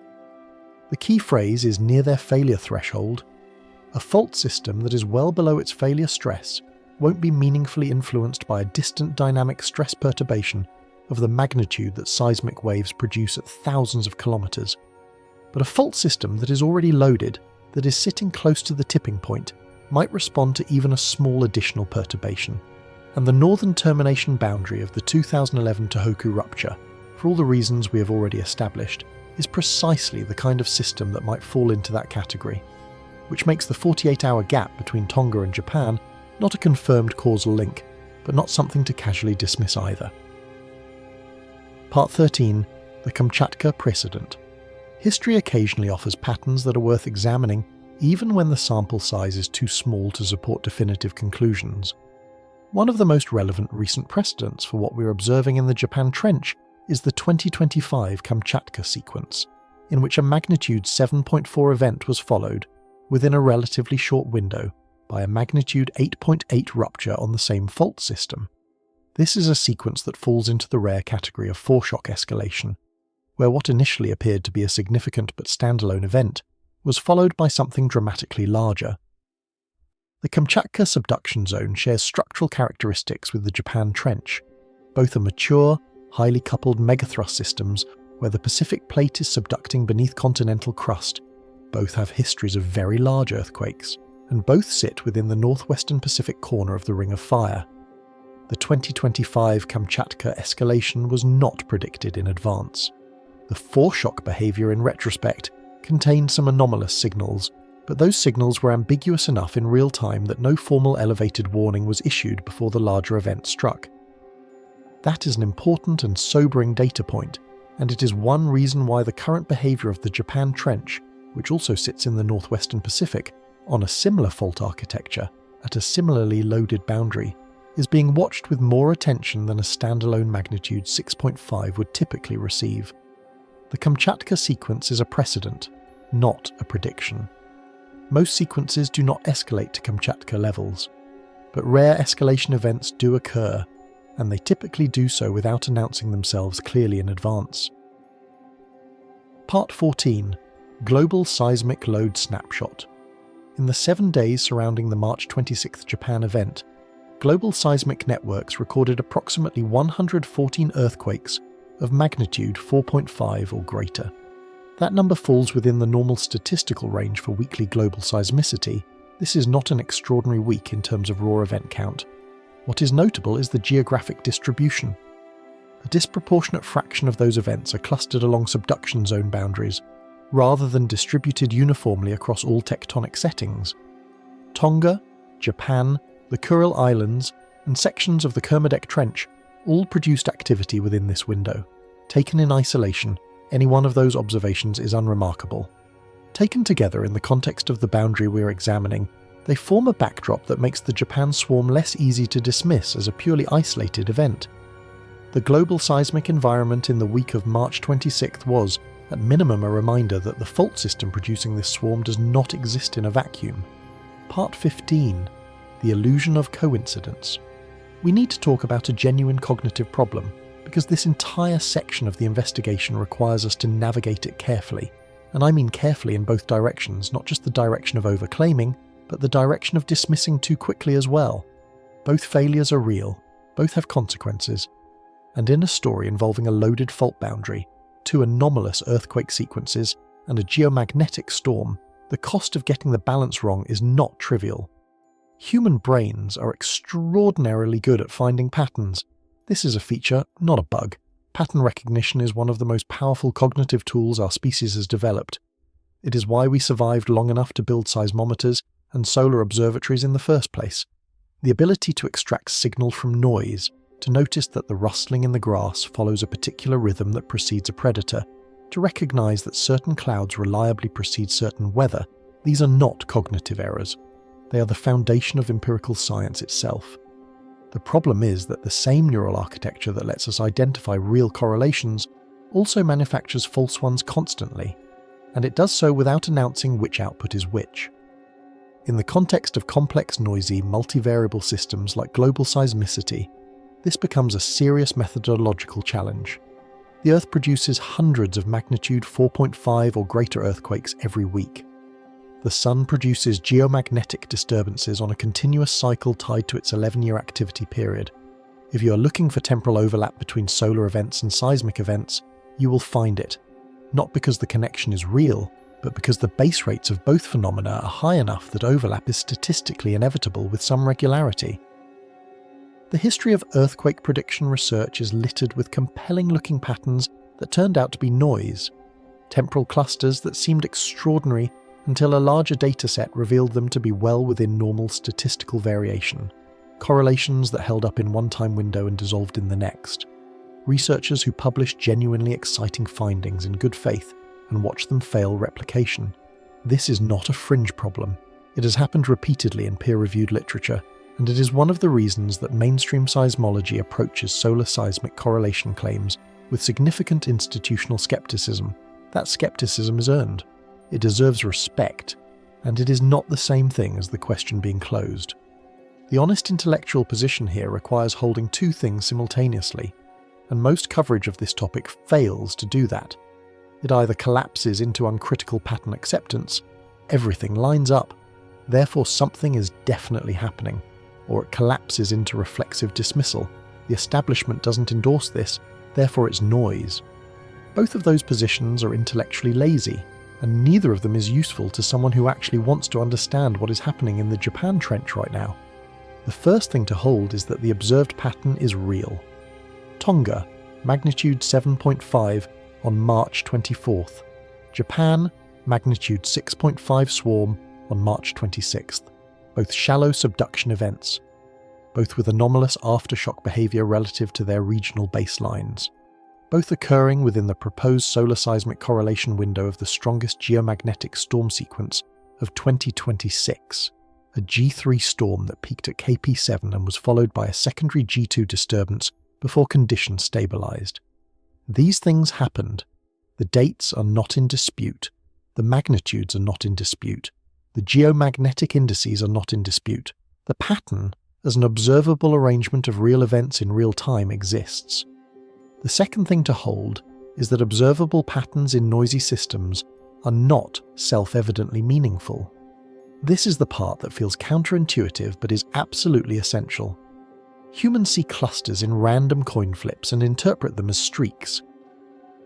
The key phrase is near their failure threshold. A fault system that is well below its failure stress won't be meaningfully influenced by a distant dynamic stress perturbation of the magnitude that seismic waves produce at thousands of kilometers. But a fault system that is already loaded, that is sitting close to the tipping point, might respond to even a small additional perturbation. And the northern termination boundary of the 2011 Tōhoku rupture, for all the reasons we have already established, is precisely the kind of system that might fall into that category, which makes the 48-hour gap between Tonga and Japan not a confirmed causal link, but not something to casually dismiss either. Part 13. The Kamchatka Precedent. History occasionally offers patterns that are worth examining, even when the sample size is too small to support definitive conclusions. One of the most relevant recent precedents for what we're observing in the Japan Trench is the 2025 Kamchatka sequence, in which a magnitude 7.4 event was followed, within a relatively short window, by a magnitude 8.8 rupture on the same fault system. This is a sequence that falls into the rare category of foreshock escalation, where what initially appeared to be a significant but standalone event was followed by something dramatically larger. The Kamchatka subduction zone shares structural characteristics with the Japan Trench. Both are mature, highly coupled megathrust systems where the Pacific plate is subducting beneath continental crust. Both have histories of very large earthquakes, and both sit within the northwestern Pacific corner of the Ring of Fire. The 2025 Kamchatka escalation was not predicted in advance. The foreshock behavior in retrospect contained some anomalous signals, but those signals were ambiguous enough in real time that no formal elevated warning was issued before the larger event struck. That is an important and sobering data point, and it is one reason why the current behavior of the Japan Trench, which also sits in the northwestern Pacific, on a similar fault architecture, at a similarly loaded boundary, is being watched with more attention than a standalone magnitude 6.5 would typically receive. The Kamchatka sequence is a precedent, not a prediction. Most sequences do not escalate to Kamchatka levels, but rare escalation events do occur, and they typically do so without announcing themselves clearly in advance. Part 14. Global Seismic Load Snapshot. In the 7 days surrounding the March 26 Japan event, global seismic networks recorded approximately 114 earthquakes of magnitude 4.5 or greater. That number falls within the normal statistical range for weekly global seismicity. This is not an extraordinary week in terms of raw event count. What is notable is the geographic distribution. A disproportionate fraction of those events are clustered along subduction zone boundaries, rather than distributed uniformly across all tectonic settings. Tonga, Japan, the Kuril Islands, and sections of the Kermadec Trench all produced activity within this window. Taken in isolation, any one of those observations is unremarkable. Taken together in the context of the boundary we're examining, they form a backdrop that makes the Japan swarm less easy to dismiss as a purely isolated event. The global seismic environment in the week of March 26th was, at minimum, a reminder that the fault system producing this swarm does not exist in a vacuum. Part 15. The illusion of coincidence. We need to talk about a genuine cognitive problem, because this entire section of the investigation requires us to navigate it carefully. And I mean carefully in both directions, not just the direction of overclaiming, but the direction of dismissing too quickly as well. Both failures are real, both have consequences, and in a story involving a loaded fault boundary, 2 anomalous earthquake sequences, and a geomagnetic storm, the cost of getting the balance wrong is not trivial. Human brains are extraordinarily good at finding patterns. This is a feature, not a bug. Pattern recognition is one of the most powerful cognitive tools our species has developed. It is why we survived long enough to build seismometers and solar observatories in the first place. The ability to extract signal from noise, to notice that the rustling in the grass follows a particular rhythm that precedes a predator, to recognize that certain clouds reliably precede certain weather, these are not cognitive errors. They are the foundation of empirical science itself. The problem is that the same neural architecture that lets us identify real correlations also manufactures false ones constantly, and it does so without announcing which output is which. In the context of complex, noisy, multivariable systems like global seismicity, this becomes a serious methodological challenge. The Earth produces hundreds of magnitude 4.5 or greater earthquakes every week. The Sun produces geomagnetic disturbances on a continuous cycle tied to its 11-year activity period. If you are looking for temporal overlap between solar events and seismic events, you will find it, not because the connection is real, but because the base rates of both phenomena are high enough that overlap is statistically inevitable with some regularity. The history of earthquake prediction research is littered with compelling-looking patterns that turned out to be noise, temporal clusters that seemed extraordinary until a larger dataset revealed them to be well within normal statistical variation, correlations that held up in one time window and dissolved in the next. Researchers who published genuinely exciting findings in good faith and watched them fail replication. This is not a fringe problem. It has happened repeatedly in peer-reviewed literature, and it is one of the reasons that mainstream seismology approaches solar seismic correlation claims with significant institutional skepticism. That skepticism is earned. It deserves respect, and it is not the same thing as the question being closed. The honest intellectual position here requires holding two things simultaneously, and most coverage of this topic fails to do that. It either collapses into uncritical pattern acceptance, everything lines up, therefore something is definitely happening, or it collapses into reflexive dismissal, the establishment doesn't endorse this, therefore it's noise. Both of those positions are intellectually lazy, and neither of them is useful to someone who actually wants to understand what is happening in the Japan Trench right now. The first thing to hold is that the observed pattern is real. Tonga, magnitude 7.5 on March 24th. Japan, magnitude 6.5 swarm on March 26th. Both shallow subduction events, both with anomalous aftershock behavior relative to their regional baselines. Both occurring within the proposed solar seismic correlation window of the strongest geomagnetic storm sequence of 2026, a G3 storm that peaked at KP7 and was followed by a secondary G2 disturbance before conditions stabilized. These things happened. The dates are not in dispute. The magnitudes are not in dispute. The geomagnetic indices are not in dispute. The pattern, as an observable arrangement of real events in real time, exists. The second thing to hold is that observable patterns in noisy systems are not self-evidently meaningful. This is the part that feels counterintuitive but is absolutely essential. Humans see clusters in random coin flips and interpret them as streaks.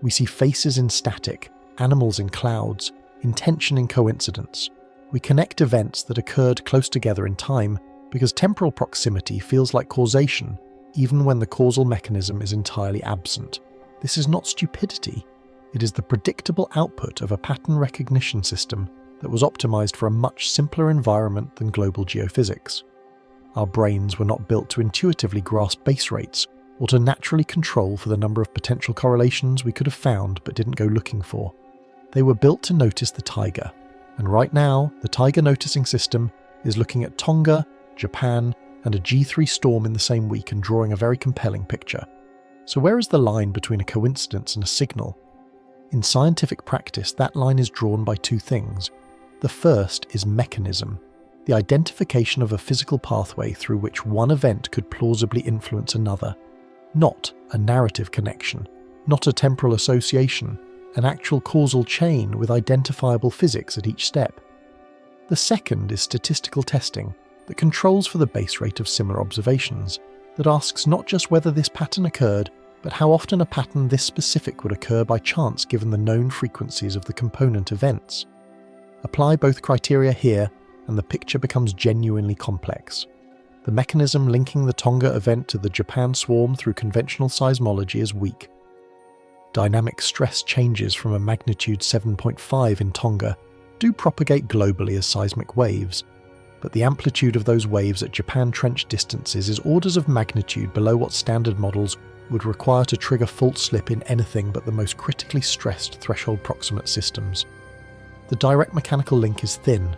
We see faces in static, animals in clouds, intention in coincidence. We connect events that occurred close together in time because temporal proximity feels like causation, even when the causal mechanism is entirely absent. This is not stupidity. It is the predictable output of a pattern recognition system that was optimized for a much simpler environment than global geophysics. Our brains were not built to intuitively grasp base rates or to naturally control for the number of potential correlations we could have found but didn't go looking for. They were built to notice the taiga, and right now the taiga noticing system is looking at Tonga, Japan, and a G3 storm in the same week and drawing a very compelling picture. So where is the line between a coincidence and a signal? In scientific practice, that line is drawn by two things. The first is mechanism, the identification of a physical pathway through which one event could plausibly influence another. Not a narrative connection, not a temporal association, an actual causal chain with identifiable physics at each step. The second is statistical testing, that controls for the base rate of similar observations, that asks not just whether this pattern occurred, but how often a pattern this specific would occur by chance given the known frequencies of the component events. Apply both criteria here, and the picture becomes genuinely complex. The mechanism linking the Tonga event to the Japan swarm through conventional seismology is weak. Dynamic stress changes from a magnitude 7.5 in Tonga do propagate globally as seismic waves, but the amplitude of those waves at Japan trench distances is orders of magnitude below what standard models would require to trigger fault slip in anything but the most critically stressed threshold proximate systems. The direct mechanical link is thin.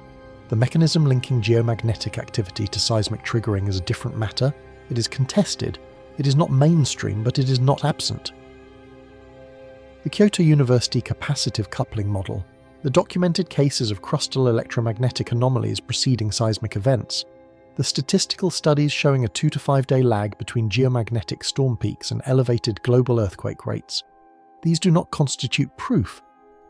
The mechanism linking geomagnetic activity to seismic triggering is a different matter. It is contested. It is not mainstream, but it is not absent. The Kyoto University capacitive coupling model, the documented cases of crustal electromagnetic anomalies preceding seismic events, the statistical studies showing a 2 to 5 day lag between geomagnetic storm peaks and elevated global earthquake rates. These do not constitute proof,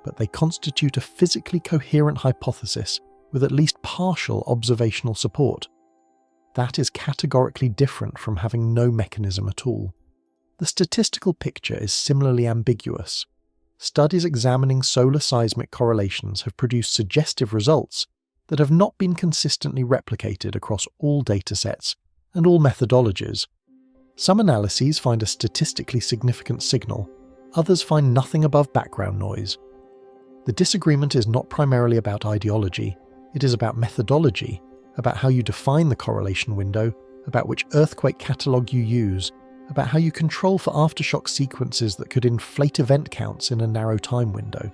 but they constitute a physically coherent hypothesis with at least partial observational support. That is categorically different from having no mechanism at all. The statistical picture is similarly ambiguous. Studies examining solar seismic correlations have produced suggestive results that have not been consistently replicated across all datasets and all methodologies. Some analyses find a statistically significant signal, others find nothing above background noise. The disagreement is not primarily about ideology, it is about methodology, about how you define the correlation window, about which earthquake catalogue you use, about how you control for aftershock sequences that could inflate event counts in a narrow time window.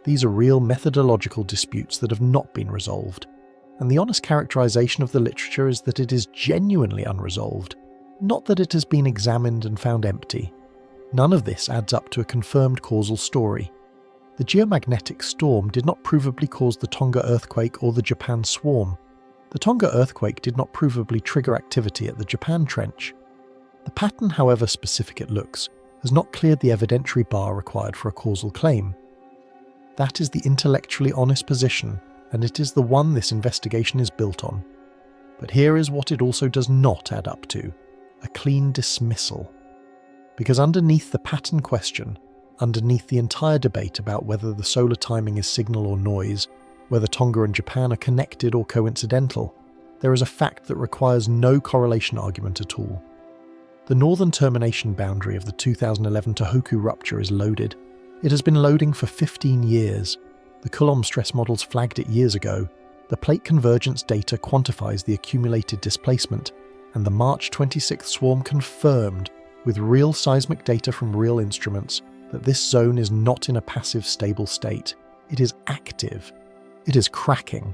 These are real methodological disputes that have not been resolved, and the honest characterization of the literature is that it is genuinely unresolved, not that it has been examined and found empty. None of this adds up to a confirmed causal story. The geomagnetic storm did not provably cause the Tonga earthquake or the Japan swarm. The Tonga earthquake did not provably trigger activity at the Japan trench. The pattern, however specific it looks, has not cleared the evidentiary bar required for a causal claim. That is the intellectually honest position, and it is the one this investigation is built on. But here is what it also does not add up to: a clean dismissal. Because underneath the pattern question, underneath the entire debate about whether the solar timing is signal or noise, whether Tonga and Japan are connected or coincidental, there is a fact that requires no correlation argument at all. The northern termination boundary of the 2011 Tōhoku rupture is loaded. It has been loading for 15 years. The Coulomb stress models flagged it years ago. The plate convergence data quantifies the accumulated displacement, and the March 26th swarm confirmed, with real seismic data from real instruments, that this zone is not in a passive stable state. It is active. It is cracking.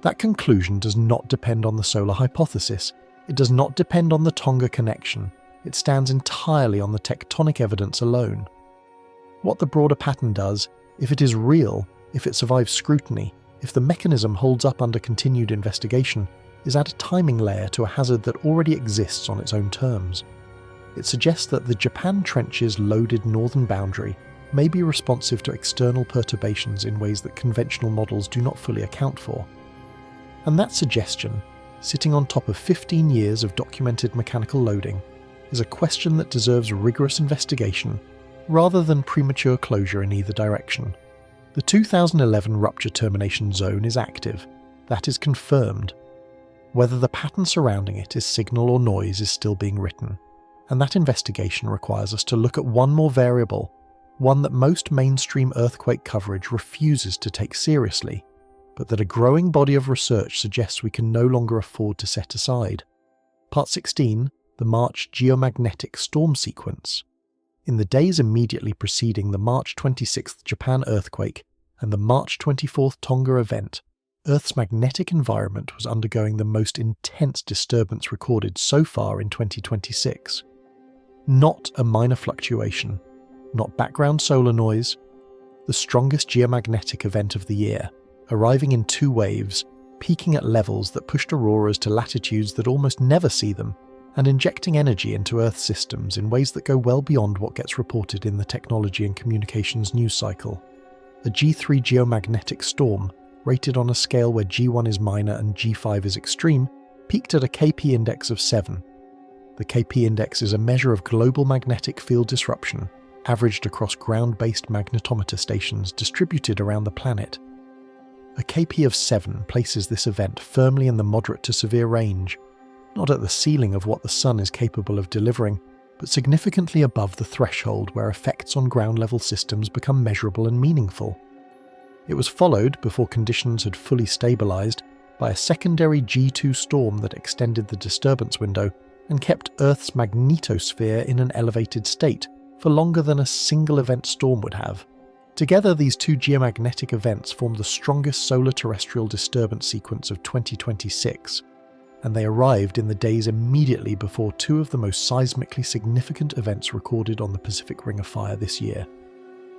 That conclusion does not depend on the solar hypothesis. It does not depend on the Tonga connection. It stands entirely on the tectonic evidence alone. What the broader pattern does, if it is real, if it survives scrutiny, if the mechanism holds up under continued investigation, is add a timing layer to a hazard that already exists on its own terms. It suggests that the Japan trench's loaded northern boundary may be responsive to external perturbations in ways that conventional models do not fully account for. And that suggestion, sitting on top of 15 years of documented mechanical loading, is a question that deserves rigorous investigation rather than premature closure in either direction. The 2011 rupture termination zone is active. That is confirmed. Whether the pattern surrounding it is signal or noise is still being written, and that investigation requires us to look at one more variable, one that most mainstream earthquake coverage refuses to take seriously, but that a growing body of research suggests we can no longer afford to set aside. Part 16, the March geomagnetic storm sequence. In the days immediately preceding the March 26th Japan earthquake and the March 24th Tonga event, Earth's magnetic environment was undergoing the most intense disturbance recorded so far in 2026. Not a minor fluctuation, not background solar noise, the strongest geomagnetic event of the year, arriving in 2 waves, peaking at levels that pushed auroras to latitudes that almost never see them, and injecting energy into Earth systems in ways that go well beyond what gets reported in the technology and communications news cycle. A G3 geomagnetic storm, rated on a scale where G1 is minor and G5 is extreme, peaked at a KP index of 7. The KP index is a measure of global magnetic field disruption, averaged across ground-based magnetometer stations distributed around the planet. A KP of 7 places this event firmly in the moderate to severe range, not at the ceiling of what the Sun is capable of delivering, but significantly above the threshold where effects on ground-level systems become measurable and meaningful. It was followed, before conditions had fully stabilised, by a secondary G2 storm that extended the disturbance window and kept Earth's magnetosphere in an elevated state for longer than a single-event storm would have. Together, these two geomagnetic events formed the strongest solar terrestrial disturbance sequence of 2026, and they arrived in the days immediately before two of the most seismically significant events recorded on the Pacific Ring of Fire this year.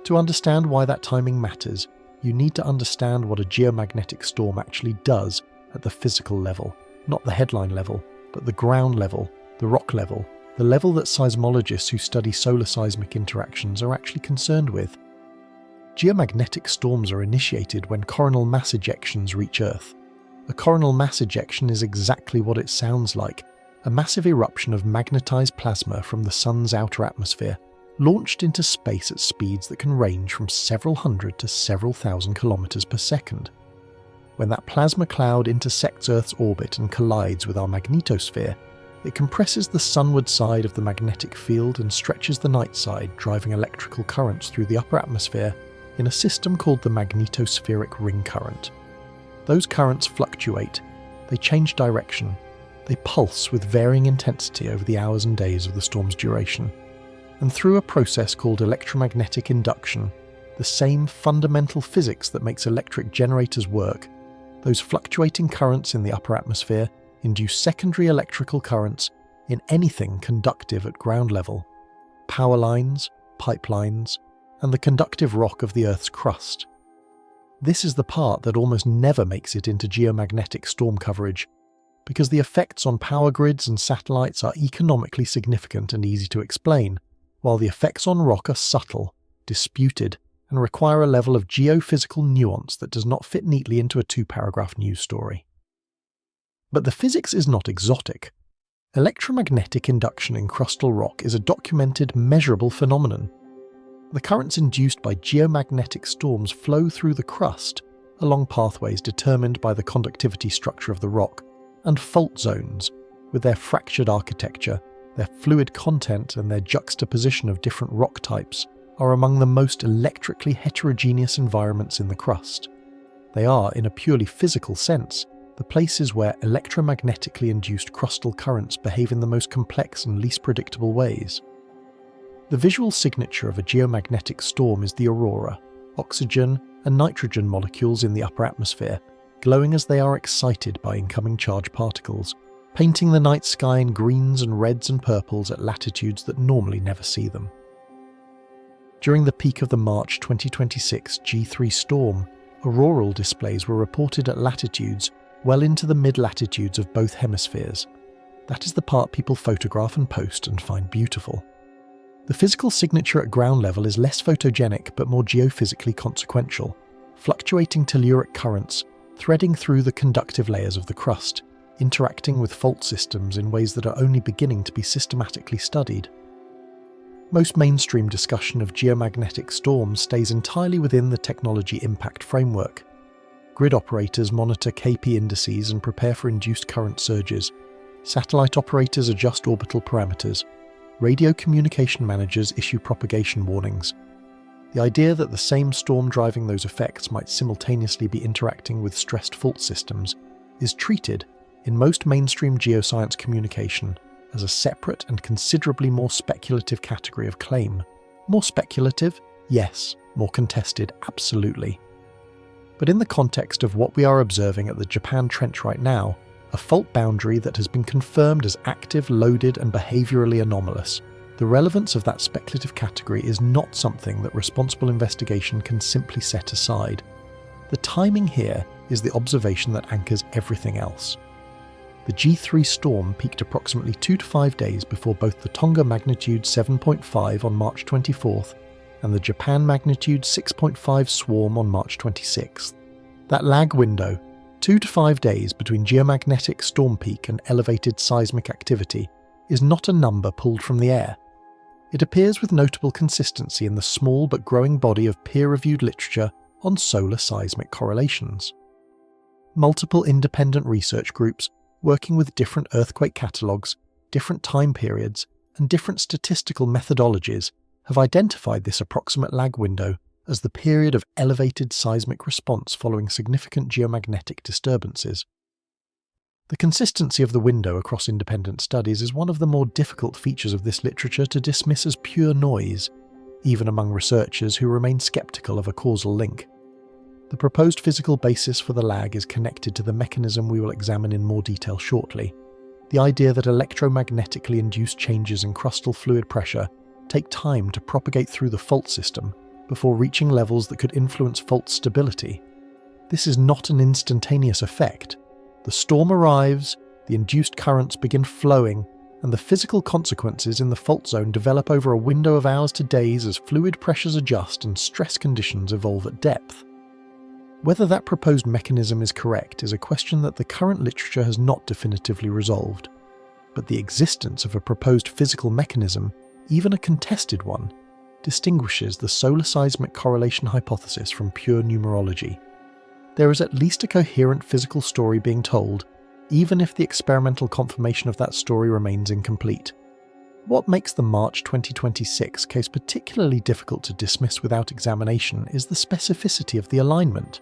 To understand why that timing matters, you need to understand what a geomagnetic storm actually does at the physical level, not the headline level, but the ground level, the rock level, the level that seismologists who study solar seismic interactions are actually concerned with. Geomagnetic storms are initiated when coronal mass ejections reach Earth. A coronal mass ejection is exactly what it sounds like, a massive eruption of magnetized plasma from the Sun's outer atmosphere, launched into space at speeds that can range from several hundred to several thousand kilometers per second. When that plasma cloud intersects Earth's orbit and collides with our magnetosphere, it compresses the sunward side of the magnetic field and stretches the night side, driving electrical currents through the upper atmosphere in a system called the magnetospheric ring current. Those currents fluctuate, they change direction, they pulse with varying intensity over the hours and days of the storm's duration. And through a process called electromagnetic induction, the same fundamental physics that makes electric generators work, those fluctuating currents in the upper atmosphere induce secondary electrical currents in anything conductive at ground level: power lines, pipelines, and the conductive rock of the Earth's crust. This is the part that almost never makes it into geomagnetic storm coverage, because the effects on power grids and satellites are economically significant and easy to explain, while the effects on rock are subtle, disputed, and require a level of geophysical nuance that does not fit neatly into a two-paragraph news story. But the physics is not exotic. Electromagnetic induction in crustal rock is a documented, measurable phenomenon. The currents induced by geomagnetic storms flow through the crust, along pathways determined by the conductivity structure of the rock, and fault zones, with their fractured architecture, their fluid content, and their juxtaposition of different rock types, are among the most electrically heterogeneous environments in the crust. They are, in a purely physical sense, the places where electromagnetically induced crustal currents behave in the most complex and least predictable ways. The visual signature of a geomagnetic storm is the aurora, oxygen and nitrogen molecules in the upper atmosphere, glowing as they are excited by incoming charged particles, painting the night sky in greens and reds and purples at latitudes that normally never see them. During the peak of the March 2026 G3 storm, auroral displays were reported at latitudes well into the mid-latitudes of both hemispheres. That is the part people photograph and post and find beautiful. The physical signature at ground level is less photogenic but more geophysically consequential, fluctuating telluric currents threading through the conductive layers of the crust, interacting with fault systems in ways that are only beginning to be systematically studied. Most mainstream discussion of geomagnetic storms stays entirely within the technology impact framework. Grid operators monitor KP indices and prepare for induced current surges. Satellite operators adjust orbital parameters. Radio communication managers issue propagation warnings. The idea that the same storm driving those effects might simultaneously be interacting with stressed fault systems is treated, in most mainstream geoscience communication, as a separate and considerably more speculative category of claim. More speculative? Yes. More contested? Absolutely. But in the context of what we are observing at the Japan Trench right now, a fault boundary that has been confirmed as active, loaded, and behaviourally anomalous, the relevance of that speculative category is not something that responsible investigation can simply set aside. The timing here is the observation that anchors everything else. The G3 storm peaked approximately 2 to 5 days before both the Tonga magnitude 7.5 on March 24th and the Japan magnitude 6.5 swarm on March 26th. That lag window, 2 to 5 days between geomagnetic storm peak and elevated seismic activity, is not a number pulled from the air. It appears with notable consistency in the small but growing body of peer-reviewed literature on solar seismic correlations. Multiple independent research groups working with different earthquake catalogues, different time periods, and different statistical methodologies have identified this approximate lag window as the period of elevated seismic response following significant geomagnetic disturbances. The consistency of the window across independent studies is one of the more difficult features of this literature to dismiss as pure noise, even among researchers who remain skeptical of a causal link. The proposed physical basis for the lag is connected to the mechanism we will examine in more detail shortly. The idea that electromagnetically induced changes in crustal fluid pressure take time to propagate through the fault system before reaching levels that could influence fault stability. This is not an instantaneous effect. The storm arrives, the induced currents begin flowing, and the physical consequences in the fault zone develop over a window of hours to days as fluid pressures adjust and stress conditions evolve at depth. Whether that proposed mechanism is correct is a question that the current literature has not definitively resolved, but the existence of a proposed physical mechanism, even a contested one, distinguishes the solar seismic correlation hypothesis from pure numerology. There is at least a coherent physical story being told, even if the experimental confirmation of that story remains incomplete. What makes the March 2026 case particularly difficult to dismiss without examination is the specificity of the alignment.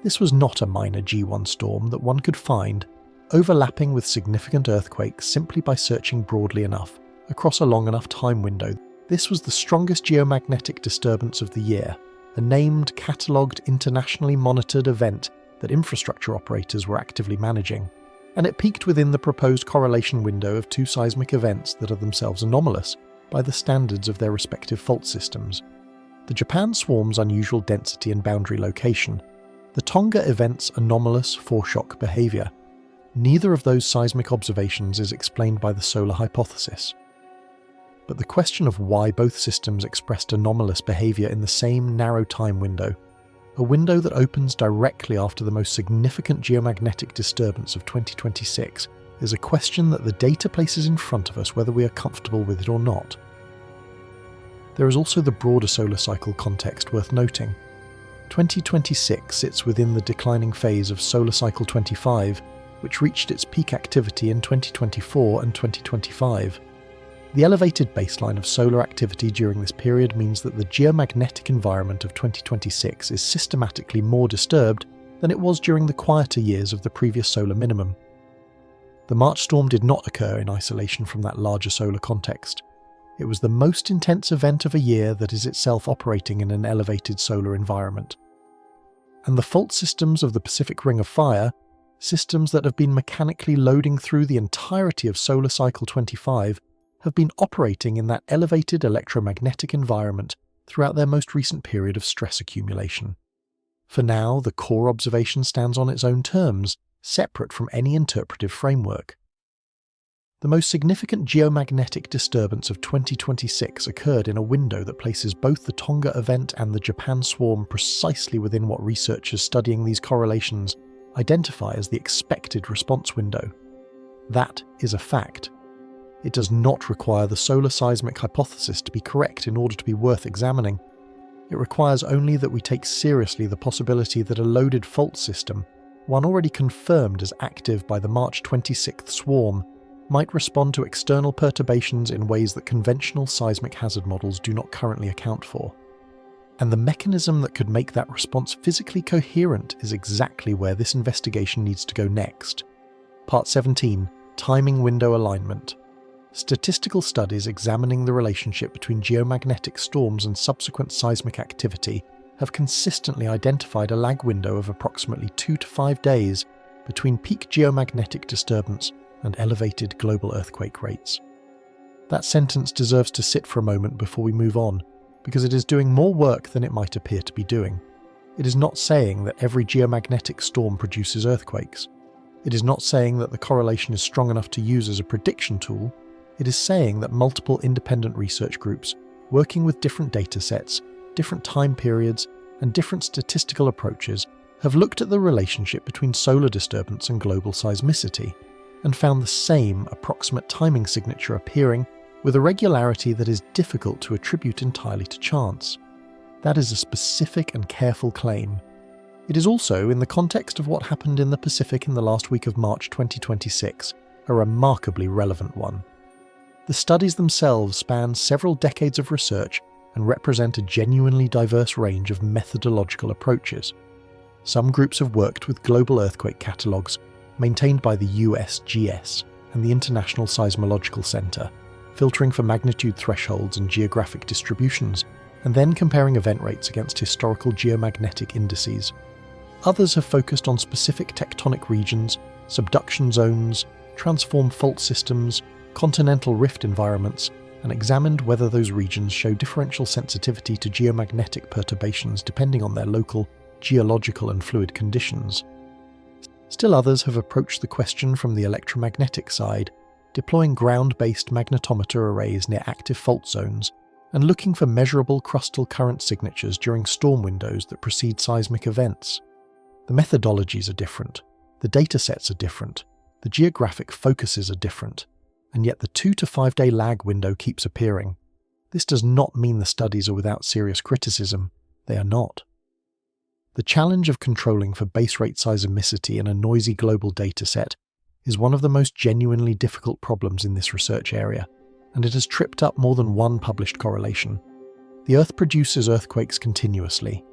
This was not a minor G1 storm that one could find, overlapping with significant earthquakes simply by searching broadly enough, across a long enough time window. This was the strongest geomagnetic disturbance of the year, a named, catalogued, internationally monitored event that infrastructure operators were actively managing, and it peaked within the proposed correlation window of two seismic events that are themselves anomalous by the standards of their respective fault systems. The Japan swarm's unusual density and boundary location, the Tonga event's anomalous foreshock behaviour. Neither of those seismic observations is explained by the solar hypothesis. But the question of why both systems expressed anomalous behaviour in the same narrow time window, a window that opens directly after the most significant geomagnetic disturbance of 2026, is a question that the data places in front of us whether we are comfortable with it or not. There is also the broader solar cycle context worth noting. 2026 sits within the declining phase of solar cycle 25, which reached its peak activity in 2024 and 2025. The elevated baseline of solar activity during this period means that the geomagnetic environment of 2026 is systematically more disturbed than it was during the quieter years of the previous solar minimum. The March storm did not occur in isolation from that larger solar context. It was the most intense event of a year that is itself operating in an elevated solar environment. And the fault systems of the Pacific Ring of Fire, systems that have been mechanically loading through the entirety of solar cycle 25, have been operating in that elevated electromagnetic environment throughout their most recent period of stress accumulation. For now, the core observation stands on its own terms, separate from any interpretive framework. The most significant geomagnetic disturbance of 2026 occurred in a window that places both the Tonga event and the Japan swarm precisely within what researchers studying these correlations identify as the expected response window. That is a fact. It does not require the solar seismic hypothesis to be correct in order to be worth examining. It requires only that we take seriously the possibility that a loaded fault system, one already confirmed as active by the March 26th swarm, might respond to external perturbations in ways that conventional seismic hazard models do not currently account for. And the mechanism that could make that response physically coherent is exactly where this investigation needs to go next. Part 17. Timing window alignment. Statistical studies examining the relationship between geomagnetic storms and subsequent seismic activity have consistently identified a lag window of approximately 2 to 5 days between peak geomagnetic disturbance and elevated global earthquake rates. That sentence deserves to sit for a moment before we move on, because it is doing more work than it might appear to be doing. It is not saying that every geomagnetic storm produces earthquakes. It is not saying that the correlation is strong enough to use as a prediction tool. It is saying that multiple independent research groups, working with different data sets, different time periods, and different statistical approaches, have looked at the relationship between solar disturbance and global seismicity, and found the same approximate timing signature appearing with a regularity that is difficult to attribute entirely to chance. That is a specific and careful claim. It is also, in the context of what happened in the Pacific in the last week of March 2026, a remarkably relevant one. The studies themselves span several decades of research and represent a genuinely diverse range of methodological approaches. Some groups have worked with global earthquake catalogues maintained by the USGS and the International Seismological Center, filtering for magnitude thresholds and geographic distributions, and then comparing event rates against historical geomagnetic indices. Others have focused on specific tectonic regions, subduction zones, transform fault systems, continental rift environments, and examined whether those regions show differential sensitivity to geomagnetic perturbations depending on their local geological and fluid conditions. Still others have approached the question from the electromagnetic side, deploying ground-based magnetometer arrays near active fault zones and looking for measurable crustal current signatures during storm windows that precede seismic events. The methodologies are different, the datasets are different, the geographic focuses are different, and yet the 2 to 5 day lag window keeps appearing. This does not mean the studies are without serious criticism. They are not. The challenge of controlling for base rate seismicity in a noisy global dataset is one of the most genuinely difficult problems in this research area, and it has tripped up more than one published correlation. The Earth produces earthquakes continuously.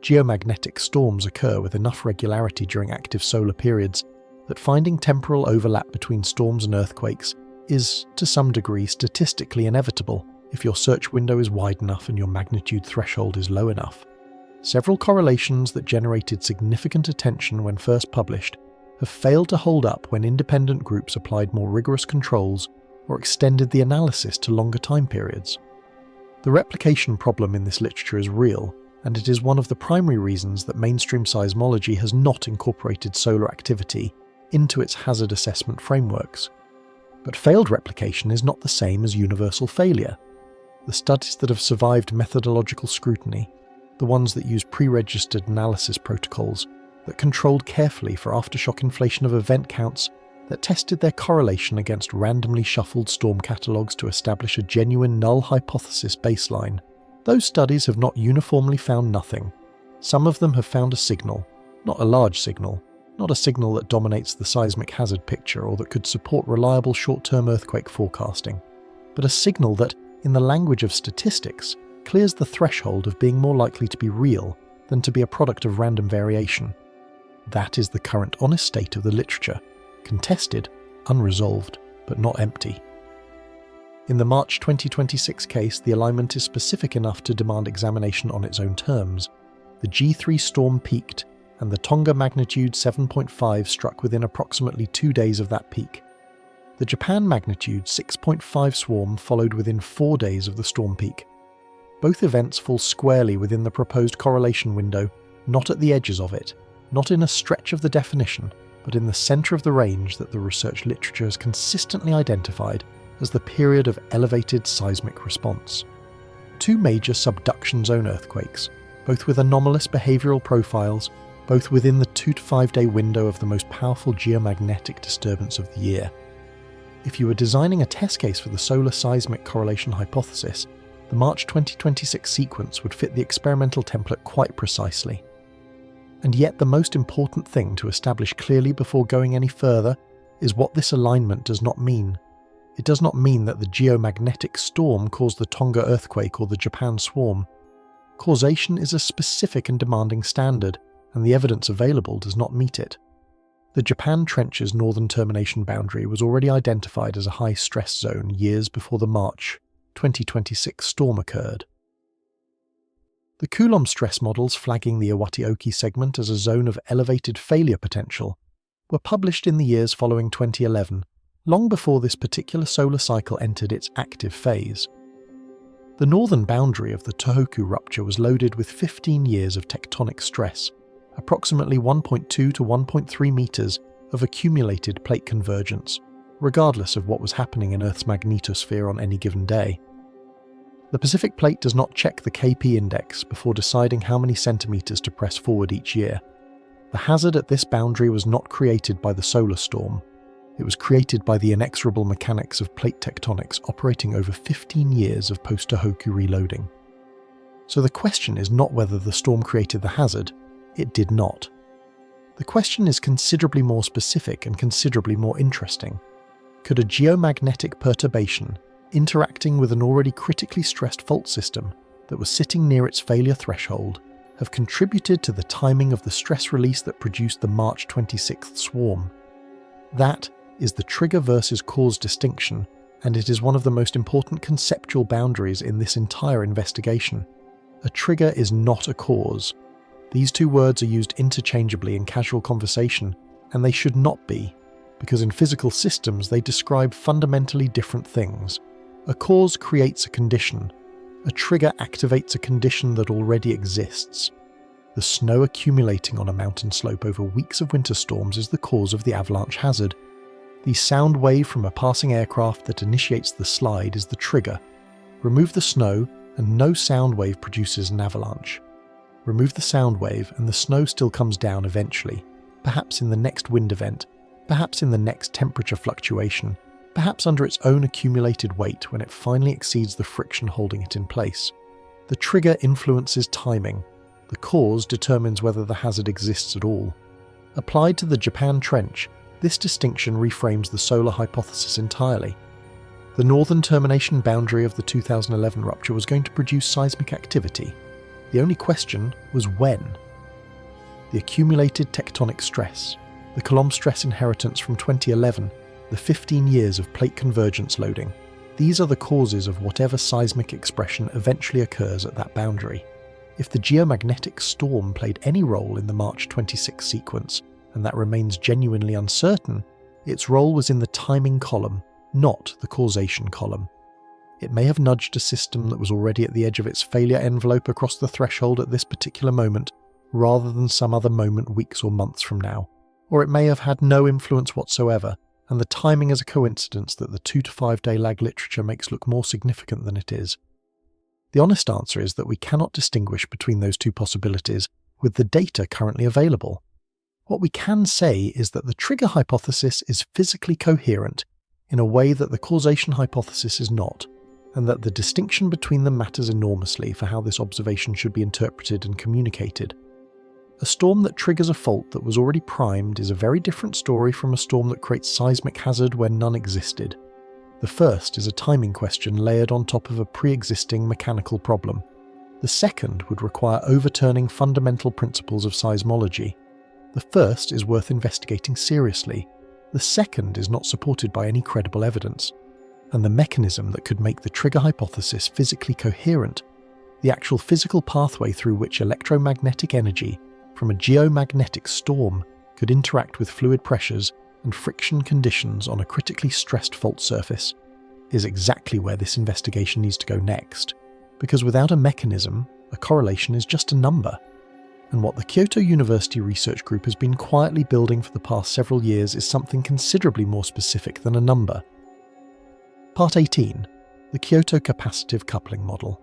Geomagnetic storms occur with enough regularity during active solar periods that finding temporal overlap between storms and earthquakes is, to some degree, statistically inevitable if your search window is wide enough and your magnitude threshold is low enough. Several correlations that generated significant attention when first published have failed to hold up when independent groups applied more rigorous controls or extended the analysis to longer time periods. The replication problem in this literature is real, and it is one of the primary reasons that mainstream seismology has not incorporated solar activity into its hazard assessment frameworks. But failed replication is not the same as universal failure. The studies that have survived methodological scrutiny, the ones that use pre-registered analysis protocols, that controlled carefully for aftershock inflation of event counts, that tested their correlation against randomly shuffled storm catalogues to establish a genuine null hypothesis baseline, those studies have not uniformly found nothing. Some of them have found a signal, not a large signal, not a signal that dominates the seismic hazard picture or that could support reliable short-term earthquake forecasting, but a signal that, in the language of statistics, clears the threshold of being more likely to be real than to be a product of random variation. That is the current honest state of the literature, contested, unresolved, but not empty. In the March 2026 case, the alignment is specific enough to demand examination on its own terms. The G3 storm peaked, and the Tonga magnitude 7.5 struck within approximately 2 days of that peak. The Japan magnitude 6.5 swarm followed within 4 days of the storm peak. Both events fall squarely within the proposed correlation window, not at the edges of it, not in a stretch of the definition, but in the centre of the range that the research literature has consistently identified as the period of elevated seismic response. 2 major subduction zone earthquakes, both with anomalous behavioural profiles, both within the 2 to 5 day window of the most powerful geomagnetic disturbance of the year. If you were designing a test case for the solar seismic correlation hypothesis, the March 2026 sequence would fit the experimental template quite precisely. And yet the most important thing to establish clearly before going any further is what this alignment does not mean. It does not mean that the geomagnetic storm caused the Tonga earthquake or the Japan swarm. Causation is a specific and demanding standard, and the evidence available does not meet it. The Japan Trench's northern termination boundary was already identified as a high-stress zone years before the March 2026 storm occurred. The Coulomb stress models flagging the Iwate-Oki segment as a zone of elevated failure potential were published in the years following 2011, long before this particular solar cycle entered its active phase. The northern boundary of the Tōhoku rupture was loaded with 15 years of tectonic stress, approximately 1.2 to 1.3 meters of accumulated plate convergence, regardless of what was happening in Earth's magnetosphere on any given day. The Pacific Plate does not check the KP index before deciding how many centimeters to press forward each year. The hazard at this boundary was not created by the solar storm. It was created by the inexorable mechanics of plate tectonics operating over 15 years of post-Tōhoku reloading. So the question is not whether the storm created the hazard, It did not. The question is considerably more specific and considerably more interesting. Could a geomagnetic perturbation, interacting with an already critically stressed fault system that was sitting near its failure threshold, have contributed to the timing of the stress release that produced the March 26th swarm? That is the trigger versus cause distinction, and it is one of the most important conceptual boundaries in this entire investigation. A trigger is not a cause. These two words are used interchangeably in casual conversation, and they should not be, because in physical systems they describe fundamentally different things. A cause creates a condition. A trigger activates a condition that already exists. The snow accumulating on a mountain slope over weeks of winter storms is the cause of the avalanche hazard. The sound wave from a passing aircraft that initiates the slide is the trigger. Remove the snow, and no sound wave produces an avalanche. Remove the sound wave and the snow still comes down eventually, perhaps in the next wind event, perhaps in the next temperature fluctuation, perhaps under its own accumulated weight when it finally exceeds the friction holding it in place. The trigger influences timing. The cause determines whether the hazard exists at all. Applied to the Japan Trench, this distinction reframes the solar hypothesis entirely. The northern termination boundary of the 2011 rupture was going to produce seismic activity. The only question was when. The accumulated tectonic stress, the Coulomb stress inheritance from 2011, the 15 years of plate convergence loading, these are the causes of whatever seismic expression eventually occurs at that boundary. If the geomagnetic storm played any role in the March 26 sequence, and that remains genuinely uncertain, its role was in the timing column, not the causation column. It may have nudged a system that was already at the edge of its failure envelope across the threshold at this particular moment, rather than some other moment weeks or months from now. Or it may have had no influence whatsoever, and the timing is a coincidence that the 2 to 5 day lag literature makes look more significant than it is. The honest answer is that we cannot distinguish between those two possibilities with the data currently available. What we can say is that the trigger hypothesis is physically coherent in a way that the causation hypothesis is not, and that the distinction between them matters enormously for how this observation should be interpreted and communicated. A storm that triggers a fault that was already primed is a very different story from a storm that creates seismic hazard where none existed. The first is a timing question layered on top of a pre-existing mechanical problem. The second would require overturning fundamental principles of seismology. The first is worth investigating seriously. The second is not supported by any credible evidence. And the mechanism that could make the trigger hypothesis physically coherent, the actual physical pathway through which electromagnetic energy from a geomagnetic storm could interact with fluid pressures and friction conditions on a critically stressed fault surface, is exactly where this investigation needs to go next. Because without a mechanism, a correlation is just a number. And what the Kyoto University Research Group has been quietly building for the past several years is something considerably more specific than a number. Part 18. The Kyoto Capacitive Coupling Model.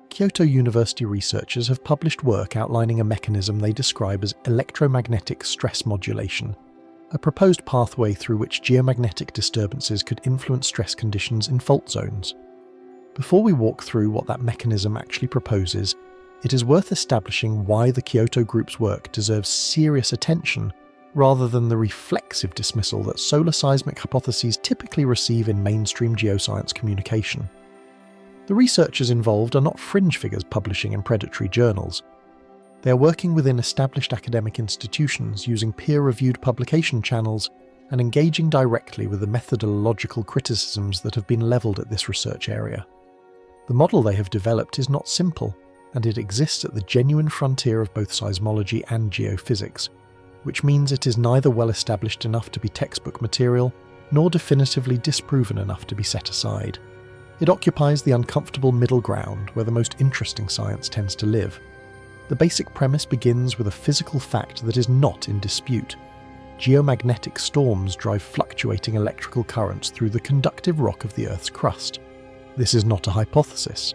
Kyoto University researchers have published work outlining a mechanism they describe as electromagnetic stress modulation, a proposed pathway through which geomagnetic disturbances could influence stress conditions in fault zones. Before we walk through what that mechanism actually proposes, it is worth establishing why the Kyoto Group's work deserves serious attention rather than the reflexive dismissal that solar seismic hypotheses typically receive in mainstream geoscience communication. The researchers involved are not fringe figures publishing in predatory journals. They are working within established academic institutions using peer-reviewed publication channels and engaging directly with the methodological criticisms that have been levelled at this research area. The model they have developed is not simple, and it exists at the genuine frontier of both seismology and geophysics, which means it is neither well established enough to be textbook material, nor definitively disproven enough to be set aside. It occupies the uncomfortable middle ground where the most interesting science tends to live. The basic premise begins with a physical fact that is not in dispute. Geomagnetic storms drive fluctuating electrical currents through the conductive rock of the Earth's crust. This is not a hypothesis.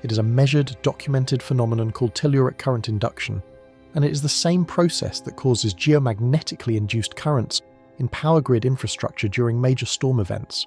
It is a measured, documented phenomenon called telluric current induction, and it is the same process that causes geomagnetically induced currents in power grid infrastructure during major storm events.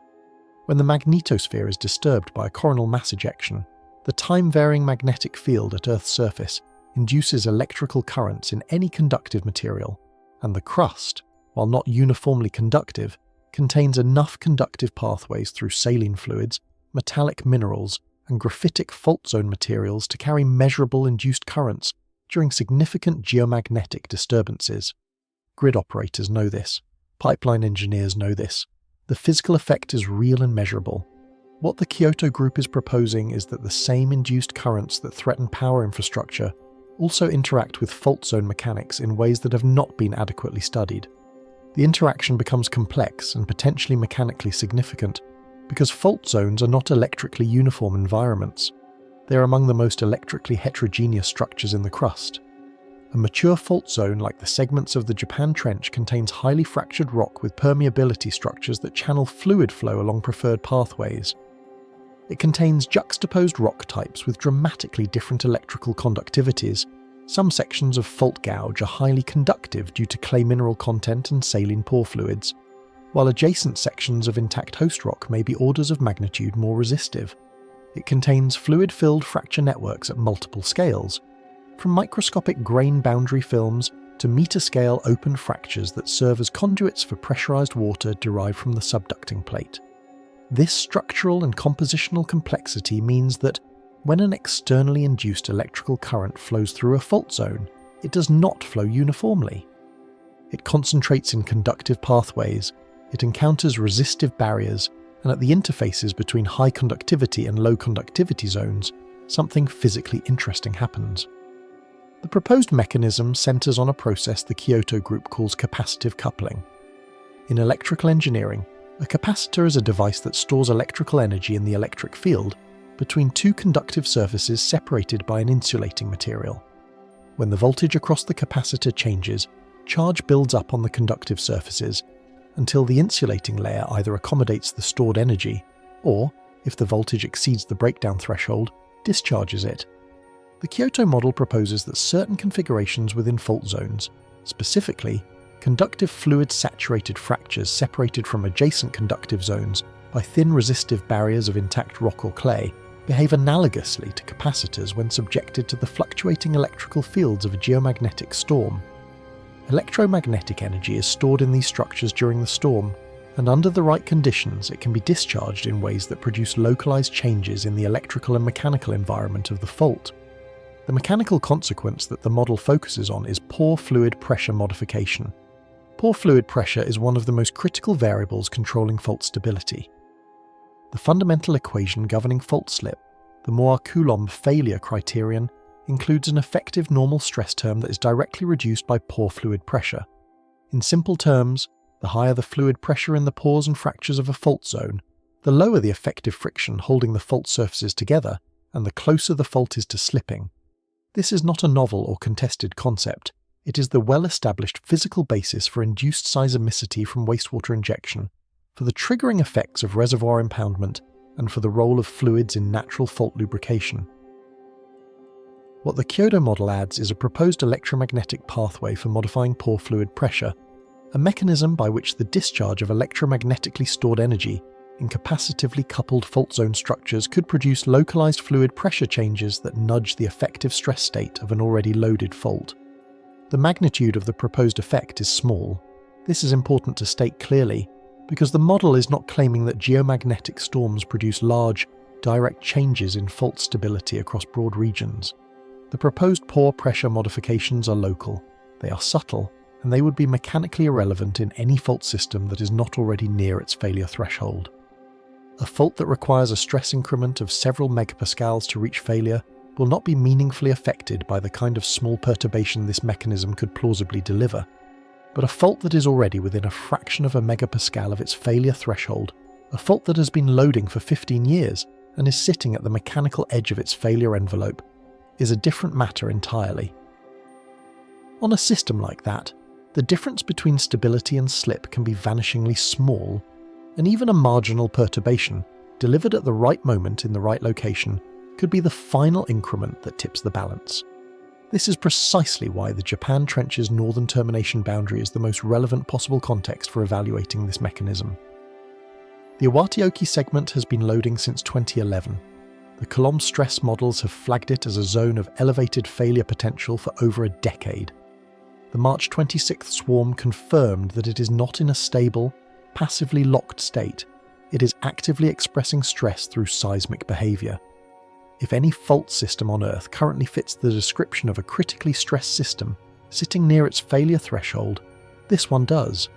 When the magnetosphere is disturbed by a coronal mass ejection, the time-varying magnetic field at Earth's surface induces electrical currents in any conductive material, and the crust, while not uniformly conductive, contains enough conductive pathways through saline fluids, metallic minerals, and graphitic fault zone materials to carry measurable induced currents during significant geomagnetic disturbances. Grid operators know this. Pipeline engineers know this. The physical effect is real and measurable. What the Kyoto Group is proposing is that the same induced currents that threaten power infrastructure also interact with fault zone mechanics in ways that have not been adequately studied. The interaction becomes complex and potentially mechanically significant because fault zones are not electrically uniform environments. They are among the most electrically heterogeneous structures in the crust. A mature fault zone like the segments of the Japan Trench contains highly fractured rock with permeability structures that channel fluid flow along preferred pathways. It contains juxtaposed rock types with dramatically different electrical conductivities. Some sections of fault gouge are highly conductive due to clay mineral content and saline pore fluids, while adjacent sections of intact host rock may be orders of magnitude more resistive. It contains fluid-filled fracture networks at multiple scales, from microscopic grain boundary films to meter-scale open fractures that serve as conduits for pressurized water derived from the subducting plate. This structural and compositional complexity means that when an externally induced electrical current flows through a fault zone, it does not flow uniformly. It concentrates in conductive pathways, it encounters resistive barriers, and at the interfaces between high conductivity and low conductivity zones, something physically interesting happens. The proposed mechanism centers on a process the Kyoto Group calls capacitive coupling. In electrical engineering, a capacitor is a device that stores electrical energy in the electric field between two conductive surfaces separated by an insulating material. When the voltage across the capacitor changes, charge builds up on the conductive surfaces until the insulating layer either accommodates the stored energy or, if the voltage exceeds the breakdown threshold, discharges it. The Kyoto model proposes that certain configurations within fault zones, specifically conductive fluid-saturated fractures separated from adjacent conductive zones by thin resistive barriers of intact rock or clay, behave analogously to capacitors when subjected to the fluctuating electrical fields of a geomagnetic storm. Electromagnetic energy is stored in these structures during the storm, and under the right conditions it can be discharged in ways that produce localized changes in the electrical and mechanical environment of the fault. The mechanical consequence that the model focuses on is pore fluid pressure modification. Pore fluid pressure is one of the most critical variables controlling fault stability. The fundamental equation governing fault slip, the Mohr-Coulomb failure criterion, includes an effective normal stress term that is directly reduced by pore fluid pressure. In simple terms, the higher the fluid pressure in the pores and fractures of a fault zone, the lower the effective friction holding the fault surfaces together, and the closer the fault is to slipping. This is not a novel or contested concept. It is the well-established physical basis for induced seismicity from wastewater injection, for the triggering effects of reservoir impoundment, and for the role of fluids in natural fault lubrication. What the Kyoto model adds is a proposed electromagnetic pathway for modifying pore fluid pressure, a mechanism by which the discharge of electromagnetically stored energy in capacitively coupled fault zone structures could produce localized fluid pressure changes that nudge the effective stress state of an already loaded fault. The magnitude of the proposed effect is small. This is important to state clearly, because the model is not claiming that geomagnetic storms produce large, direct changes in fault stability across broad regions. The proposed pore pressure modifications are local, they are subtle, and they would be mechanically irrelevant in any fault system that is not already near its failure threshold. A fault that requires a stress increment of several megapascals to reach failure will not be meaningfully affected by the kind of small perturbation this mechanism could plausibly deliver. But a fault that is already within a fraction of a megapascal of its failure threshold, a fault that has been loading for 15 years and is sitting at the mechanical edge of its failure envelope, is a different matter entirely. On a system like that, the difference between stability and slip can be vanishingly small, and even a marginal perturbation, delivered at the right moment in the right location, could be the final increment that tips the balance. This is precisely why the Japan Trench's northern termination boundary is the most relevant possible context for evaluating this mechanism. The Iwate-Oki segment has been loading since 2011. The Coulomb stress models have flagged it as a zone of elevated failure potential for over a decade. The March 26th swarm confirmed that it is not in a stable, passively locked state. It is actively expressing stress through seismic behavior. If any fault system on Earth currently fits the description of a critically stressed system sitting near its failure threshold, this one does.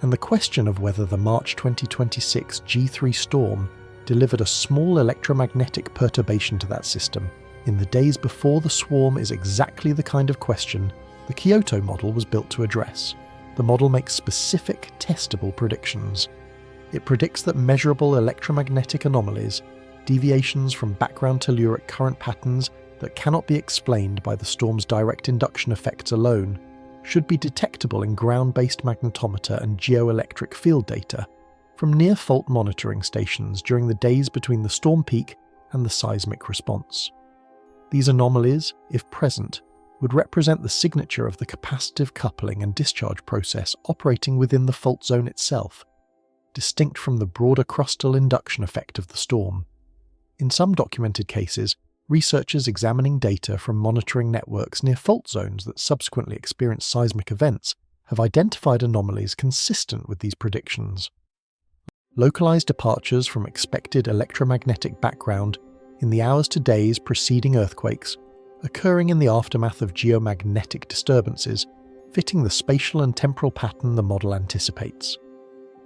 And the question of whether the March 2026 G3 storm delivered a small electromagnetic perturbation to that system in the days before the swarm is exactly the kind of question the Kyoto model was built to address. The model makes specific, testable predictions. It predicts that measurable electromagnetic anomalies, deviations from background telluric current patterns that cannot be explained by the storm's direct induction effects alone, should be detectable in ground-based magnetometer and geoelectric field data from near-fault monitoring stations during the days between the storm peak and the seismic response. These anomalies, if present, would represent the signature of the capacitive coupling and discharge process operating within the fault zone itself, distinct from the broader crustal induction effect of the storm. In some documented cases, researchers examining data from monitoring networks near fault zones that subsequently experienced seismic events have identified anomalies consistent with these predictions. Localized departures from expected electromagnetic background in the hours to days preceding earthquakes, occurring in the aftermath of geomagnetic disturbances, fitting the spatial and temporal pattern the model anticipates.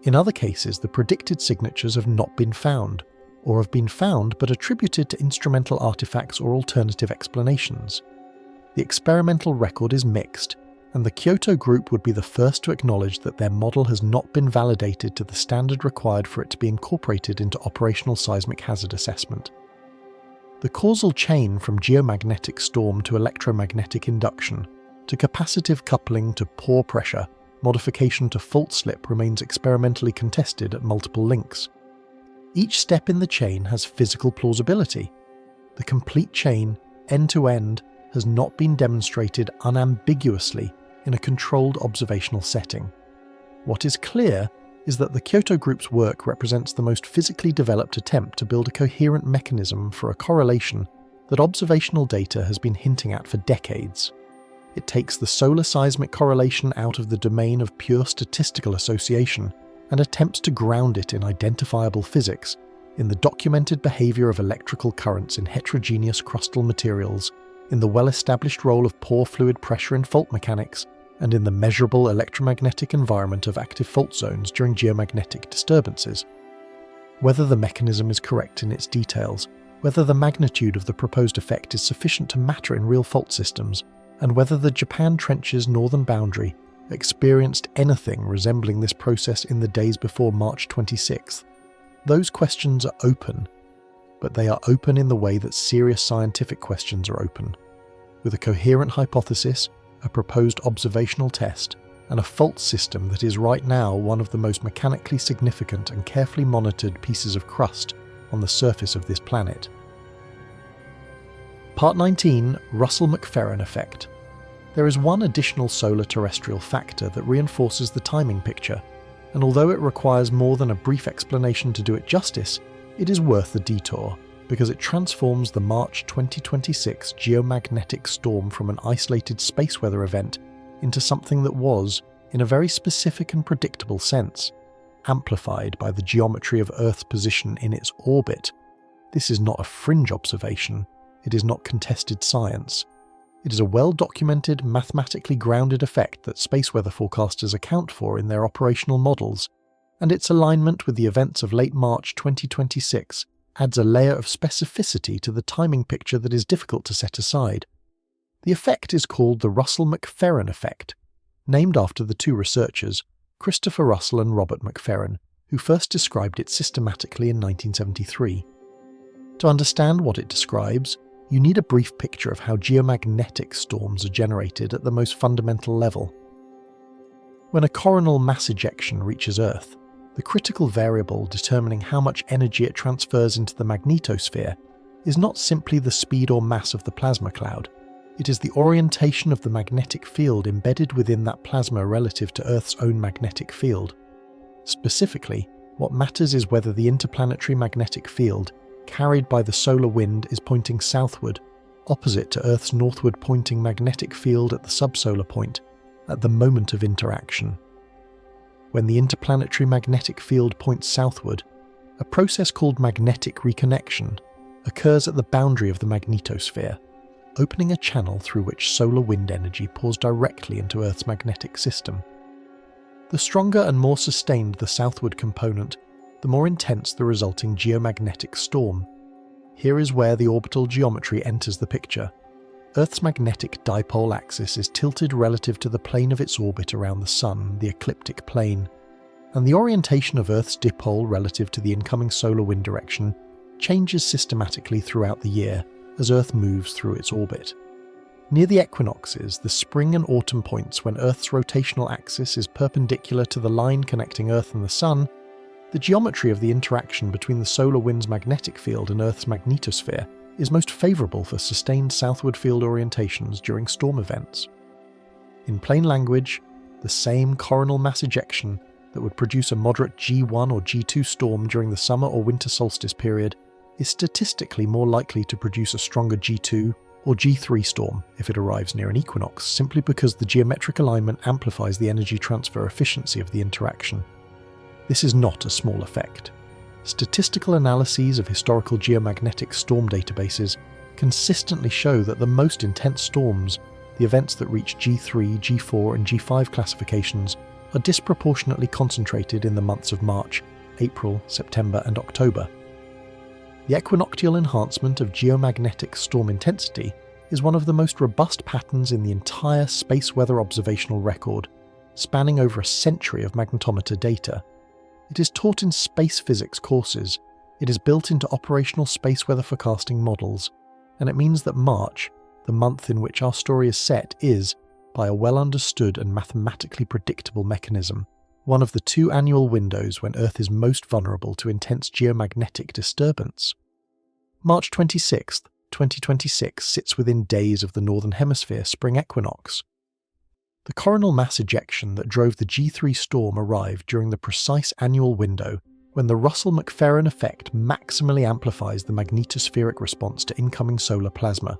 In other cases, the predicted signatures have not been found, or have been found but attributed to instrumental artifacts or alternative explanations. The experimental record is mixed, and the Kyoto group would be the first to acknowledge that their model has not been validated to the standard required for it to be incorporated into operational seismic hazard assessment. The causal chain from geomagnetic storm to electromagnetic induction, to capacitive coupling to pore pressure, modification to fault slip remains experimentally contested at multiple links. Each step in the chain has physical plausibility. The complete chain, end to end, has not been demonstrated unambiguously in a controlled observational setting. What is clear is that the Kyoto group's work represents the most physically developed attempt to build a coherent mechanism for a correlation that observational data has been hinting at for decades. It takes the solar seismic correlation out of the domain of pure statistical association and attempts to ground it in identifiable physics, in the documented behavior of electrical currents in heterogeneous crustal materials, in the well-established role of pore fluid pressure in fault mechanics, and in the measurable electromagnetic environment of active fault zones during geomagnetic disturbances. Whether the mechanism is correct in its details, whether the magnitude of the proposed effect is sufficient to matter in real fault systems, and whether the Japan Trench's northern boundary experienced anything resembling this process in the days before March 26th, those questions are open, but they are open in the way that serious scientific questions are open, with a coherent hypothesis, a proposed observational test, and a fault system that is right now one of the most mechanically significant and carefully monitored pieces of crust on the surface of this planet. Part 19, Russell-McFerran effect. There is one additional solar terrestrial factor that reinforces the timing picture, and although it requires more than a brief explanation to do it justice, it is worth the detour, because it transforms the March 2026 geomagnetic storm from an isolated space weather event into something that was, in a very specific and predictable sense, amplified by the geometry of Earth's position in its orbit. This is not a fringe observation, it is not contested science. It is a well-documented, mathematically grounded effect that space weather forecasters account for in their operational models, and its alignment with the events of late March 2026 adds a layer of specificity to the timing picture that is difficult to set aside. The effect is called the Russell-McFerran effect, named after the two researchers, Christopher Russell and Robert McFerran, who first described it systematically in 1973. To understand what it describes, you need a brief picture of how geomagnetic storms are generated at the most fundamental level. When a coronal mass ejection reaches Earth, the critical variable determining how much energy it transfers into the magnetosphere is not simply the speed or mass of the plasma cloud, it is the orientation of the magnetic field embedded within that plasma relative to Earth's own magnetic field. Specifically, what matters is whether the interplanetary magnetic field carried by the solar wind is pointing southward, opposite to Earth's northward pointing magnetic field at the subsolar point, at the moment of interaction. When the interplanetary magnetic field points southward, a process called magnetic reconnection occurs at the boundary of the magnetosphere, opening a channel through which solar wind energy pours directly into Earth's magnetic system. The stronger and more sustained the southward component, the more intense the resulting geomagnetic storm. Here is where the orbital geometry enters the picture. Earth's magnetic dipole axis is tilted relative to the plane of its orbit around the Sun, the ecliptic plane, and the orientation of Earth's dipole relative to the incoming solar wind direction changes systematically throughout the year as Earth moves through its orbit. Near the equinoxes, the spring and autumn points when Earth's rotational axis is perpendicular to the line connecting Earth and the Sun, the geometry of the interaction between the solar wind's magnetic field and Earth's magnetosphere is most favourable for sustained southward field orientations during storm events. In plain language, the same coronal mass ejection that would produce a moderate G1 or G2 storm during the summer or winter solstice period is statistically more likely to produce a stronger G2 or G3 storm if it arrives near an equinox, simply because the geometric alignment amplifies the energy transfer efficiency of the interaction. This is not a small effect. Statistical analyses of historical geomagnetic storm databases consistently show that the most intense storms, the events that reach G3, G4 and G5 classifications, are disproportionately concentrated in the months of March, April, September and October. The equinoctial enhancement of geomagnetic storm intensity is one of the most robust patterns in the entire space weather observational record, spanning over a century of magnetometer data. It is taught in space physics courses, it is built into operational space weather forecasting models, and it means that March, the month in which our story is set, is, by a well-understood and mathematically predictable mechanism, one of the two annual windows when Earth is most vulnerable to intense geomagnetic disturbance. March 26, 2026 sits within days of the Northern Hemisphere spring equinox. The coronal mass ejection that drove the G3 storm arrived during the precise annual window when the Russell-McPherron effect maximally amplifies the magnetospheric response to incoming solar plasma.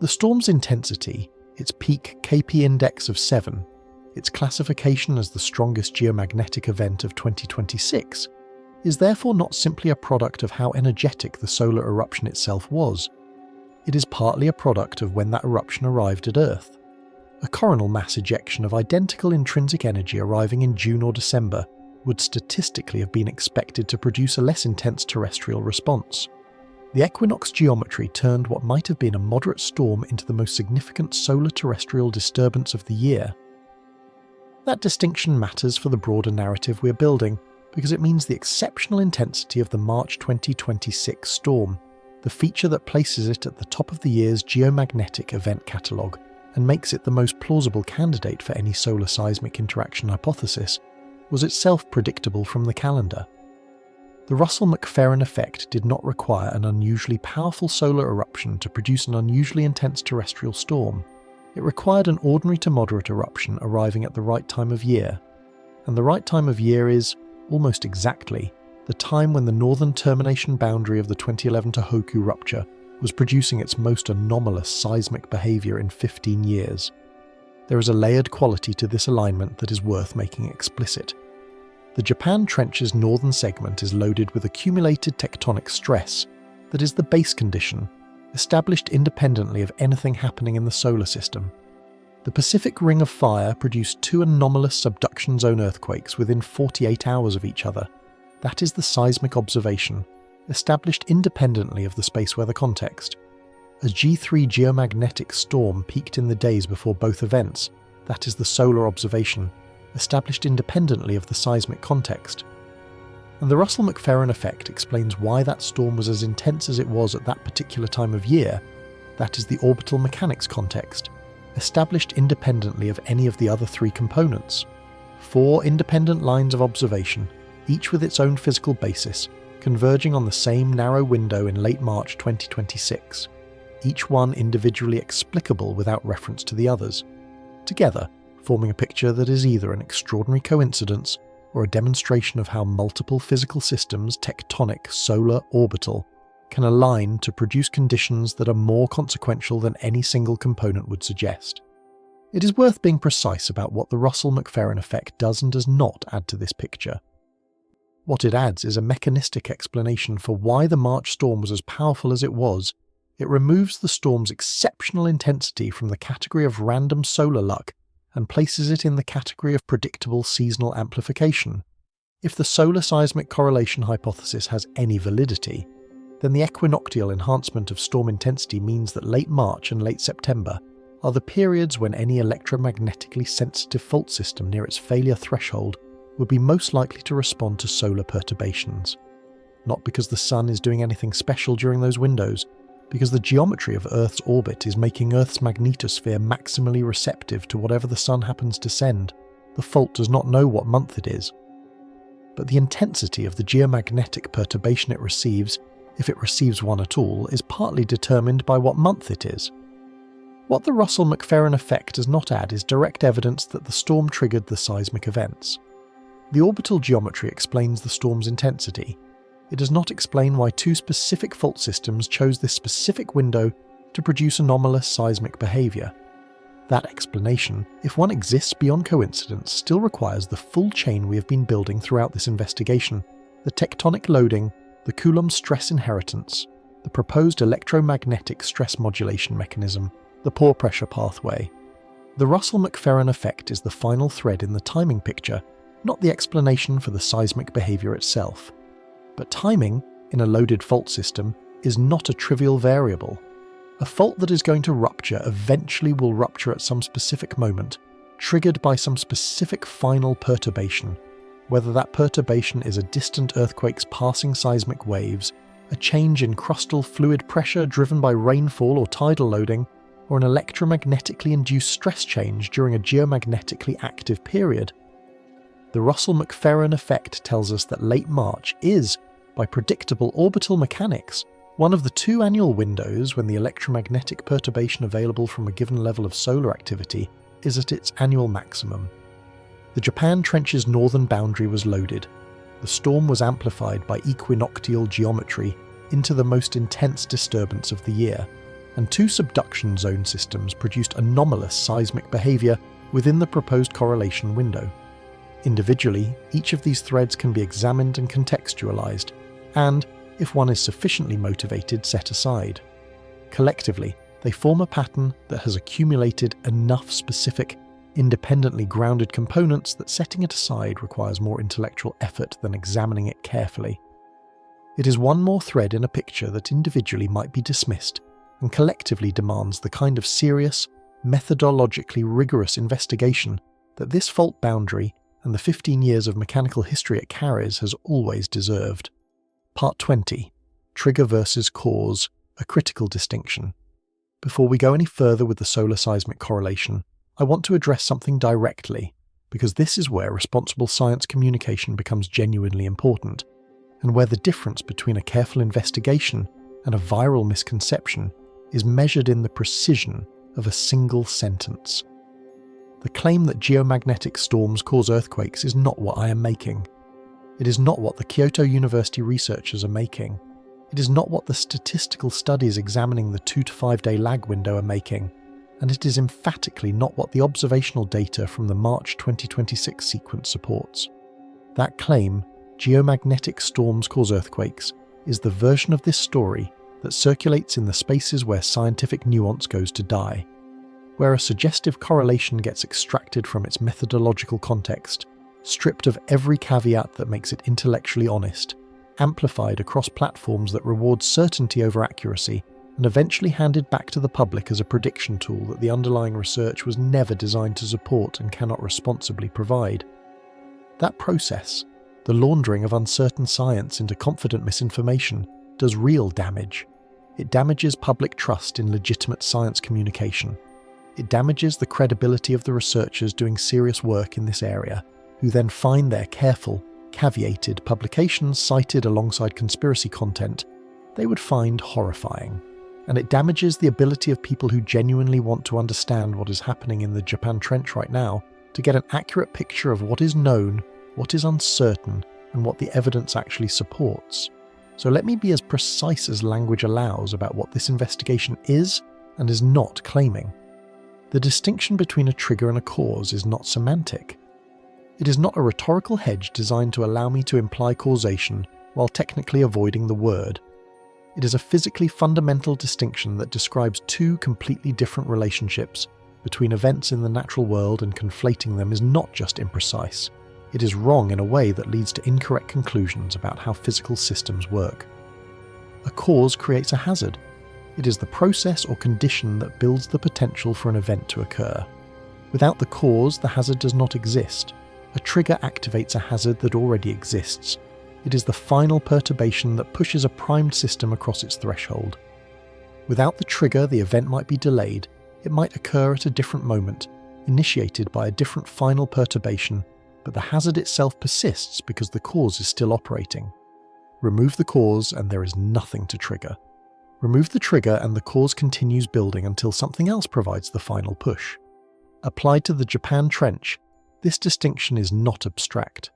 The storm's intensity, its peak KP index of 7, its classification as the strongest geomagnetic event of 2026, is therefore not simply a product of how energetic the solar eruption itself was. It is partly a product of when that eruption arrived at Earth. A coronal mass ejection of identical intrinsic energy arriving in June or December would statistically have been expected to produce a less intense terrestrial response. The equinox geometry turned what might have been a moderate storm into the most significant solar terrestrial disturbance of the year. That distinction matters for the broader narrative we're building, because it means the exceptional intensity of the March 2026 storm, the feature that places it at the top of the year's geomagnetic event catalogue and makes it the most plausible candidate for any solar seismic interaction hypothesis, was itself predictable from the calendar. The Russell-McPherron effect did not require an unusually powerful solar eruption to produce an unusually intense terrestrial storm. It required an ordinary to moderate eruption arriving at the right time of year. And the right time of year is, almost exactly, the time when the northern termination boundary of the 2011 Tōhoku rupture was producing its most anomalous seismic behaviour in 15 years. There is a layered quality to this alignment that is worth making explicit. The Japan Trench's northern segment is loaded with accumulated tectonic stress that is the base condition, established independently of anything happening in the solar system. The Pacific Ring of Fire produced two anomalous subduction zone earthquakes within 48 hours of each other. That is the seismic observation, established independently of the space weather context. A G3 geomagnetic storm peaked in the days before both events. That is the solar observation, established independently of the seismic context. And the Russell-McPherron effect explains why that storm was as intense as it was at that particular time of year. That is the orbital mechanics context, established independently of any of the other three components. 4 independent lines of observation, each with its own physical basis, converging on the same narrow window in late March 2026, each one individually explicable without reference to the others, together forming a picture that is either an extraordinary coincidence or a demonstration of how multiple physical systems, tectonic, solar, orbital, can align to produce conditions that are more consequential than any single component would suggest. It is worth being precise about what the Russell-McPherron effect does and does not add to this picture. What it adds is a mechanistic explanation for why the March storm was as powerful as it was. It removes the storm's exceptional intensity from the category of random solar luck and places it in the category of predictable seasonal amplification. If the solar seismic correlation hypothesis has any validity, then the equinoctial enhancement of storm intensity means that late March and late September are the periods when any electromagnetically sensitive fault system near its failure threshold would be most likely to respond to solar perturbations. Not because the Sun is doing anything special during those windows, because the geometry of Earth's orbit is making Earth's magnetosphere maximally receptive to whatever the Sun happens to send. The fault does not know what month it is. But the intensity of the geomagnetic perturbation it receives, if it receives one at all, is partly determined by what month it is. What the Russell-McPherron effect does not add is direct evidence that the storm triggered the seismic events. The orbital geometry explains the storm's intensity. It does not explain why two specific fault systems chose this specific window to produce anomalous seismic behavior. That explanation, if one exists beyond coincidence, still requires the full chain we have been building throughout this investigation: the tectonic loading, the Coulomb stress inheritance, the proposed electromagnetic stress modulation mechanism, the pore pressure pathway. The Russell-McPherron effect is the final thread in the timing picture, not the explanation for the seismic behavior itself. But timing, in a loaded fault system, is not a trivial variable. A fault that is going to rupture eventually will rupture at some specific moment, triggered by some specific final perturbation, whether that perturbation is a distant earthquake's passing seismic waves, a change in crustal fluid pressure driven by rainfall or tidal loading, or an electromagnetically induced stress change during a geomagnetically active period. The Russell-McPherron effect tells us that late March is, by predictable orbital mechanics, one of the two annual windows when the electromagnetic perturbation available from a given level of solar activity is at its annual maximum. The Japan Trench's northern boundary was loaded. The storm was amplified by equinoctial geometry into the most intense disturbance of the year, and two subduction zone systems produced anomalous seismic behavior within the proposed correlation window. Individually, each of these threads can be examined and contextualized, and, if one is sufficiently motivated, set aside. Collectively, they form a pattern that has accumulated enough specific, independently grounded components that setting it aside requires more intellectual effort than examining it carefully. It is one more thread in a picture that individually might be dismissed, and collectively demands the kind of serious, methodologically rigorous investigation that this fault boundary and the 15 years of mechanical history it carries has always deserved. Part 20. Trigger versus cause, a critical distinction. Before we go any further with the solar seismic correlation, I want to address something directly, because this is where responsible science communication becomes genuinely important, and where the difference between a careful investigation and a viral misconception is measured in the precision of a single sentence. The claim that geomagnetic storms cause earthquakes is not what I am making. It is not what the Kyoto University researchers are making. It is not what the statistical studies examining the 2 to 5 day lag window are making. And it is emphatically not what the observational data from the March 2026 sequence supports. That claim, geomagnetic storms cause earthquakes, is the version of this story that circulates in the spaces where scientific nuance goes to die, where a suggestive correlation gets extracted from its methodological context, stripped of every caveat that makes it intellectually honest, amplified across platforms that reward certainty over accuracy, and eventually handed back to the public as a prediction tool that the underlying research was never designed to support and cannot responsibly provide. That process, the laundering of uncertain science into confident misinformation, does real damage. It damages public trust in legitimate science communication. It damages the credibility of the researchers doing serious work in this area, who then find their careful, caveated publications cited alongside conspiracy content they would find horrifying. And it damages the ability of people who genuinely want to understand what is happening in the Japan Trench right now to get an accurate picture of what is known, what is uncertain, and what the evidence actually supports. So let me be as precise as language allows about what this investigation is and is not claiming. The distinction between a trigger and a cause is not semantic. It is not a rhetorical hedge designed to allow me to imply causation while technically avoiding the word. It is a physically fundamental distinction that describes two completely different relationships between events in the natural world, and conflating them is not just imprecise. It is wrong in a way that leads to incorrect conclusions about how physical systems work. A cause creates a hazard. It is the process or condition that builds the potential for an event to occur. Without the cause, the hazard does not exist. A trigger activates a hazard that already exists. It is the final perturbation that pushes a primed system across its threshold. Without the trigger, the event might be delayed. It might occur at a different moment, initiated by a different final perturbation, but the hazard itself persists because the cause is still operating. Remove the cause and there is nothing to trigger. Remove the trigger and the cause continues building until something else provides the final push. Applied to the Japan Trench, this distinction is not abstract.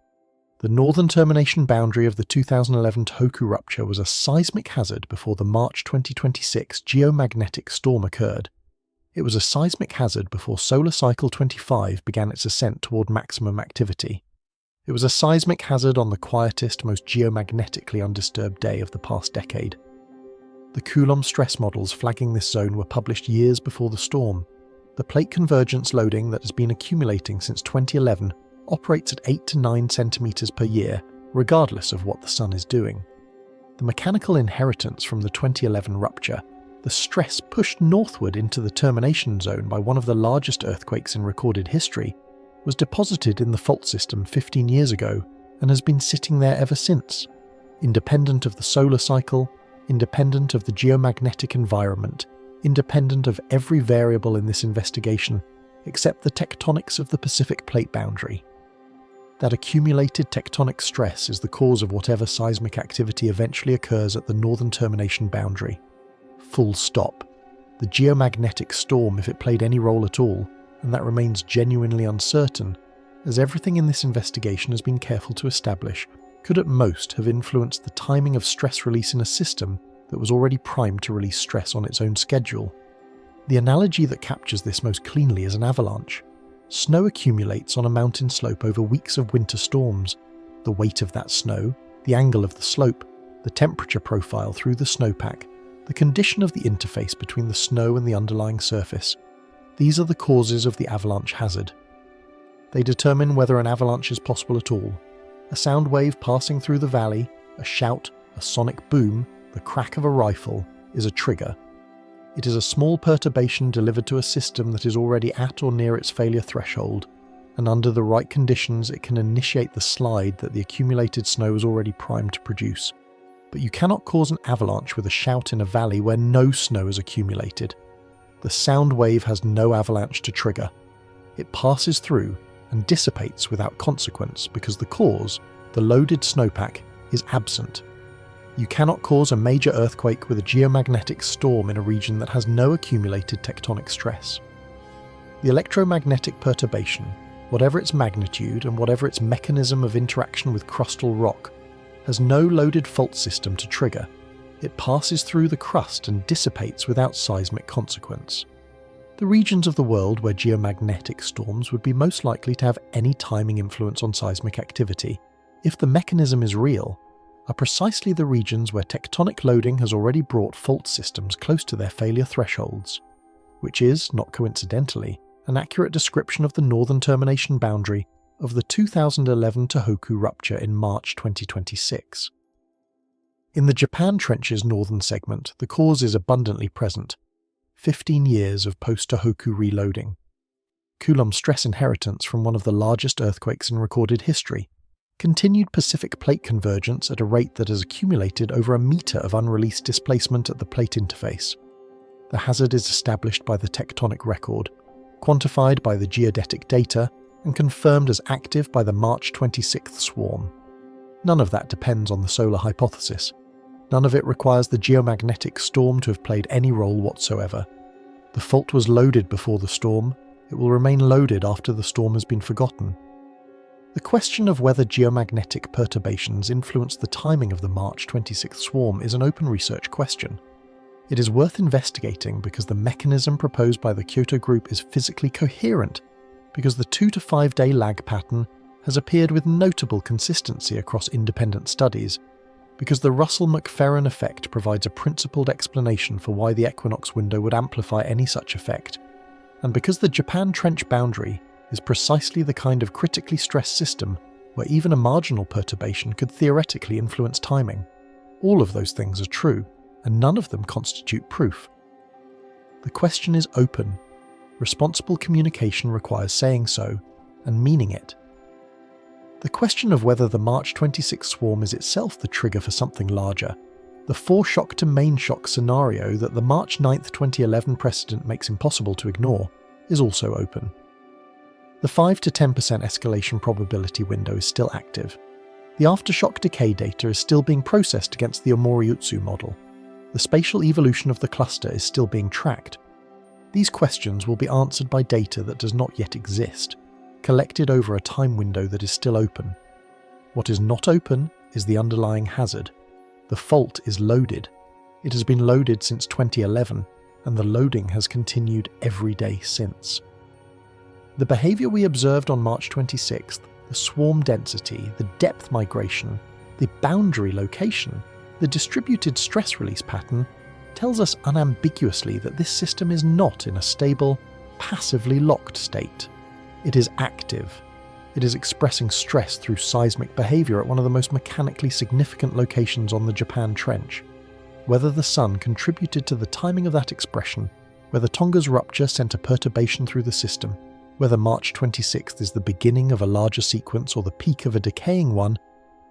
The northern termination boundary of the 2011 Tōhoku rupture was a seismic hazard before the March 2026 geomagnetic storm occurred. It was a seismic hazard before solar cycle 25 began its ascent toward maximum activity. It was a seismic hazard on the quietest, most geomagnetically undisturbed day of the past decade. The Coulomb stress models flagging this zone were published years before the storm. The plate convergence loading that has been accumulating since 2011 operates at 8 to 9 centimeters per year, regardless of what the sun is doing. The mechanical inheritance from the 2011 rupture, the stress pushed northward into the termination zone by one of the largest earthquakes in recorded history, was deposited in the fault system 15 years ago and has been sitting there ever since, independent of the solar cycle, independent of the geomagnetic environment, independent of every variable in this investigation except the tectonics of the Pacific plate boundary. That accumulated tectonic stress is the cause of whatever seismic activity eventually occurs at the northern termination boundary. Full stop. The geomagnetic storm, if it played any role at all, and that remains genuinely uncertain, as everything in this investigation has been careful to establish, could at most have influenced the timing of stress release in a system that was already primed to release stress on its own schedule. The analogy that captures this most cleanly is an avalanche. Snow accumulates on a mountain slope over weeks of winter storms. The weight of that snow, the angle of the slope, the temperature profile through the snowpack, the condition of the interface between the snow and the underlying surface. These are the causes of the avalanche hazard. They determine whether an avalanche is possible at all. A sound wave passing through the valley, a shout, a sonic boom, the crack of a rifle, is a trigger. It is a small perturbation delivered to a system that is already at or near its failure threshold, and under the right conditions it can initiate the slide that the accumulated snow is already primed to produce. But you cannot cause an avalanche with a shout in a valley where no snow is accumulated. The sound wave has no avalanche to trigger. It passes through and dissipates without consequence because the cause, the loaded snowpack, is absent. You cannot cause a major earthquake with a geomagnetic storm in a region that has no accumulated tectonic stress. The electromagnetic perturbation, whatever its magnitude and whatever its mechanism of interaction with crustal rock, has no loaded fault system to trigger. It passes through the crust and dissipates without seismic consequence. The regions of the world where geomagnetic storms would be most likely to have any timing influence on seismic activity, if the mechanism is real, are precisely the regions where tectonic loading has already brought fault systems close to their failure thresholds, which is, not coincidentally, an accurate description of the northern termination boundary of the 2011 Tōhoku rupture in March 2026. In the Japan Trench's northern segment, the cause is abundantly present. 15 years of post-Tōhoku reloading. Coulomb stress inheritance from one of the largest earthquakes in recorded history. Continued Pacific plate convergence at a rate that has accumulated over a meter of unreleased displacement at the plate interface. The hazard is established by the tectonic record, quantified by the geodetic data, and confirmed as active by the March 26th swarm. None of that depends on the solar hypothesis. None of it requires the geomagnetic storm to have played any role whatsoever. The fault was loaded before the storm. It will remain loaded after the storm has been forgotten. The question of whether geomagnetic perturbations influence the timing of the March 26th swarm is an open research question. It is worth investigating because the mechanism proposed by the Kyoto Group is physically coherent, because the 2 to 5 day lag pattern has appeared with notable consistency across independent studies, because the Russell-McFerran effect provides a principled explanation for why the equinox window would amplify any such effect, and because the Japan Trench boundary is precisely the kind of critically stressed system where even a marginal perturbation could theoretically influence timing. All of those things are true, and none of them constitute proof. The question is open. Responsible communication requires saying so, and meaning it. The question of whether the March 26 swarm is itself the trigger for something larger, the foreshock to main shock scenario that the March 9, 2011 precedent makes impossible to ignore, is also open. The 5 to 10% escalation probability window is still active. The aftershock decay data is still being processed against the Omori-Utsu model. The spatial evolution of the cluster is still being tracked. These questions will be answered by data that does not yet exist, collected over a time window that is still open. What is not open is the underlying hazard. The fault is loaded. It has been loaded since 2011, and the loading has continued every day since. The behaviour we observed on March 26th, the swarm density, the depth migration, the boundary location, the distributed stress release pattern, tells us unambiguously that this system is not in a stable, passively locked state. It is active. It is expressing stress through seismic behaviour at one of the most mechanically significant locations on the Japan Trench. Whether the sun contributed to the timing of that expression, whether Tonga's rupture sent a perturbation through the system, whether March 26th is the beginning of a larger sequence or the peak of a decaying one,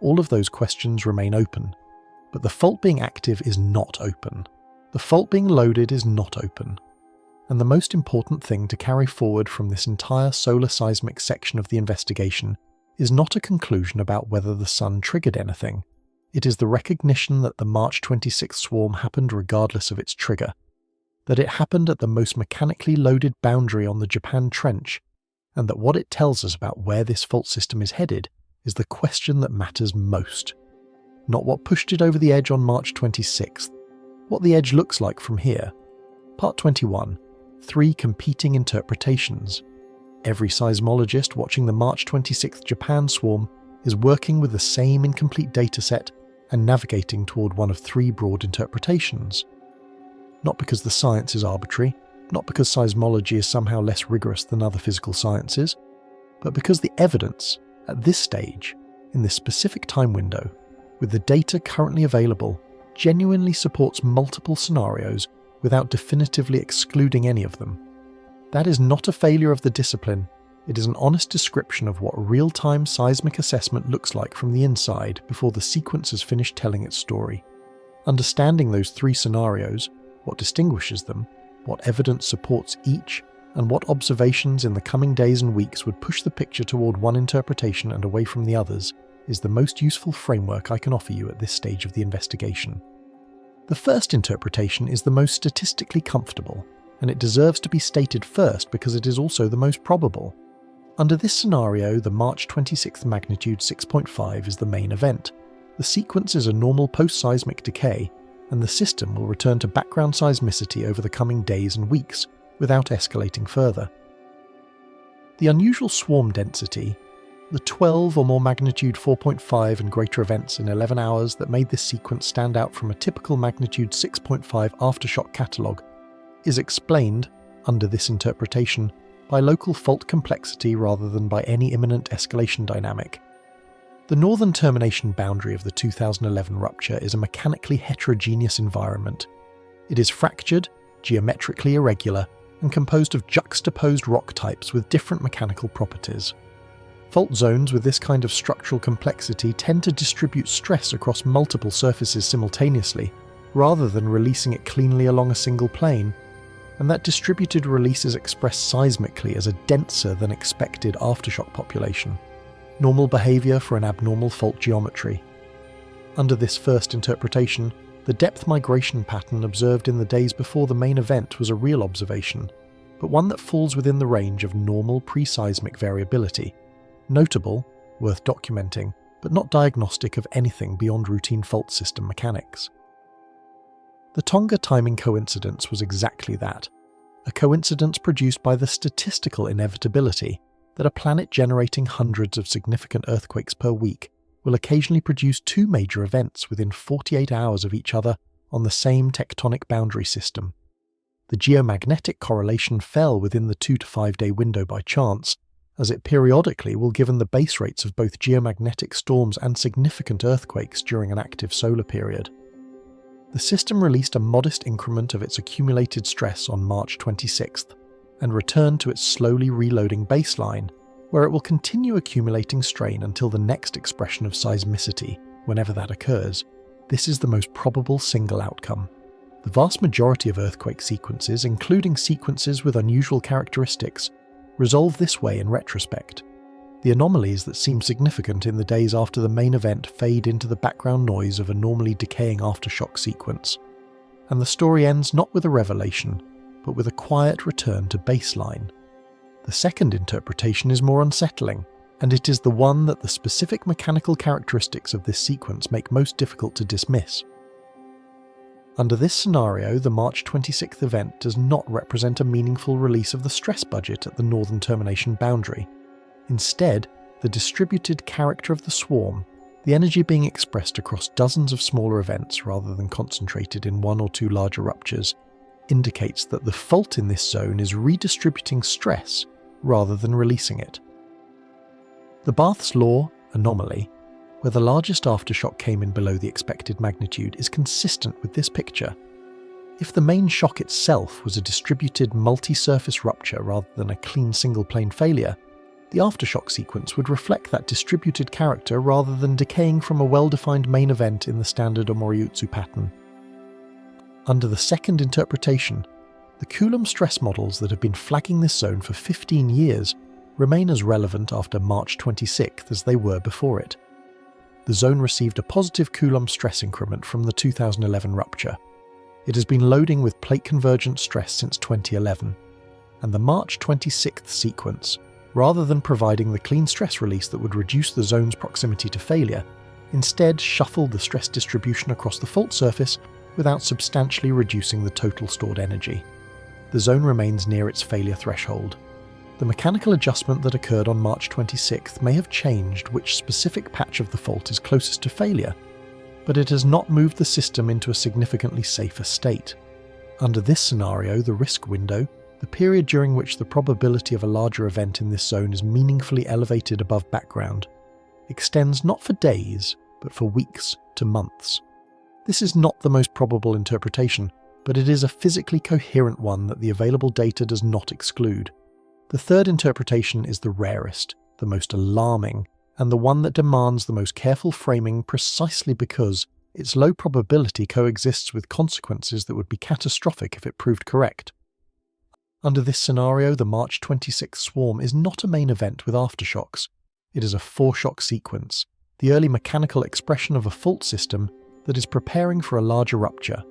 all of those questions remain open. But the fault being active is not open. The fault being loaded is not open. And the most important thing to carry forward from this entire solar seismic section of the investigation is not a conclusion about whether the sun triggered anything. It is the recognition that the March 26th swarm happened regardless of its trigger, that it happened at the most mechanically loaded boundary on the Japan Trench, and that what it tells us about where this fault system is headed is the question that matters most. Not what pushed it over the edge on March 26th, what the edge looks like from here. Part 21. 3 competing interpretations. Every seismologist watching the March 26th Japan swarm is working with the same incomplete dataset and navigating toward one of 3 broad interpretations. Not because the science is arbitrary, not because seismology is somehow less rigorous than other physical sciences, but because the evidence, at this stage, in this specific time window, with the data currently available, genuinely supports multiple scenarios without definitively excluding any of them. That is not a failure of the discipline, it is an honest description of what real-time seismic assessment looks like from the inside before the sequence has finished telling its story. Understanding those 3 scenarios, what distinguishes them, what evidence supports each, and what observations in the coming days and weeks would push the picture toward one interpretation and away from the others, is the most useful framework I can offer you at this stage of the investigation. The first interpretation is the most statistically comfortable, and it deserves to be stated first because it is also the most probable. Under this scenario, the March 26th magnitude 6.5 is the main event. The sequence is a normal post-seismic decay, and the system will return to background seismicity over the coming days and weeks, without escalating further. The unusual swarm density, the 12 or more magnitude 4.5 and greater events in 11 hours that made this sequence stand out from a typical magnitude 6.5 aftershock catalogue, is explained, under this interpretation, by local fault complexity rather than by any imminent escalation dynamic. The northern termination boundary of the 2011 rupture is a mechanically heterogeneous environment. It is fractured, geometrically irregular, and composed of juxtaposed rock types with different mechanical properties. Fault zones with this kind of structural complexity tend to distribute stress across multiple surfaces simultaneously, rather than releasing it cleanly along a single plane, and that distributed release is expressed seismically as a denser than expected aftershock population. Normal behaviour for an abnormal fault geometry. Under this first interpretation, the depth migration pattern observed in the days before the main event was a real observation, but one that falls within the range of normal pre-seismic variability. Notable, worth documenting, but not diagnostic of anything beyond routine fault system mechanics. The Tonga timing coincidence was exactly that, a coincidence produced by the statistical inevitability that a planet generating hundreds of significant earthquakes per week will occasionally produce two major events within 48 hours of each other on the same tectonic boundary system. The geomagnetic correlation fell within the 2 to 5 day window by chance, as it periodically will given the base rates of both geomagnetic storms and significant earthquakes during an active solar period. The system released a modest increment of its accumulated stress on March 26th and returned to its slowly reloading baseline, where it will continue accumulating strain until the next expression of seismicity, whenever that occurs. This is the most probable single outcome. The vast majority of earthquake sequences, including sequences with unusual characteristics, resolve this way in retrospect. The anomalies that seem significant in the days after the main event fade into the background noise of a normally decaying aftershock sequence, and the story ends not with a revelation, but with a quiet return to baseline. The second interpretation is more unsettling, and it is the one that the specific mechanical characteristics of this sequence make most difficult to dismiss. Under this scenario, the March 26th event does not represent a meaningful release of the stress budget at the northern termination boundary. Instead, the distributed character of the swarm, the energy being expressed across dozens of smaller events rather than concentrated in one or two larger ruptures, indicates that the fault in this zone is redistributing stress rather than releasing it. The Bath's law anomaly, where the largest aftershock came in below the expected magnitude, is consistent with this picture. If the main shock itself was a distributed multi-surface rupture rather than a clean single-plane failure, the aftershock sequence would reflect that distributed character rather than decaying from a well-defined main event in the standard Omori-Utsu pattern. Under the second interpretation, the Coulomb stress models that have been flagging this zone for 15 years remain as relevant after March 26th as they were before it. The zone received a positive Coulomb stress increment from the 2011 rupture. It has been loading with plate convergent stress since 2011, and the March 26th sequence, rather than providing the clean stress release that would reduce the zone's proximity to failure, instead shuffled the stress distribution across the fault surface without substantially reducing the total stored energy. The zone remains near its failure threshold. The mechanical adjustment that occurred on March 26th may have changed which specific patch of the fault is closest to failure, but it has not moved the system into a significantly safer state. Under this scenario, the risk window, the period during which the probability of a larger event in this zone is meaningfully elevated above background, extends not for days, but for weeks to months. This is not the most probable interpretation, but it is a physically coherent one that the available data does not exclude. The third interpretation is the rarest, the most alarming, and the one that demands the most careful framing precisely because its low probability coexists with consequences that would be catastrophic if it proved correct. Under this scenario, the March 26th swarm is not a main event with aftershocks. It is a foreshock sequence, the early mechanical expression of a fault system that is preparing for a larger rupture.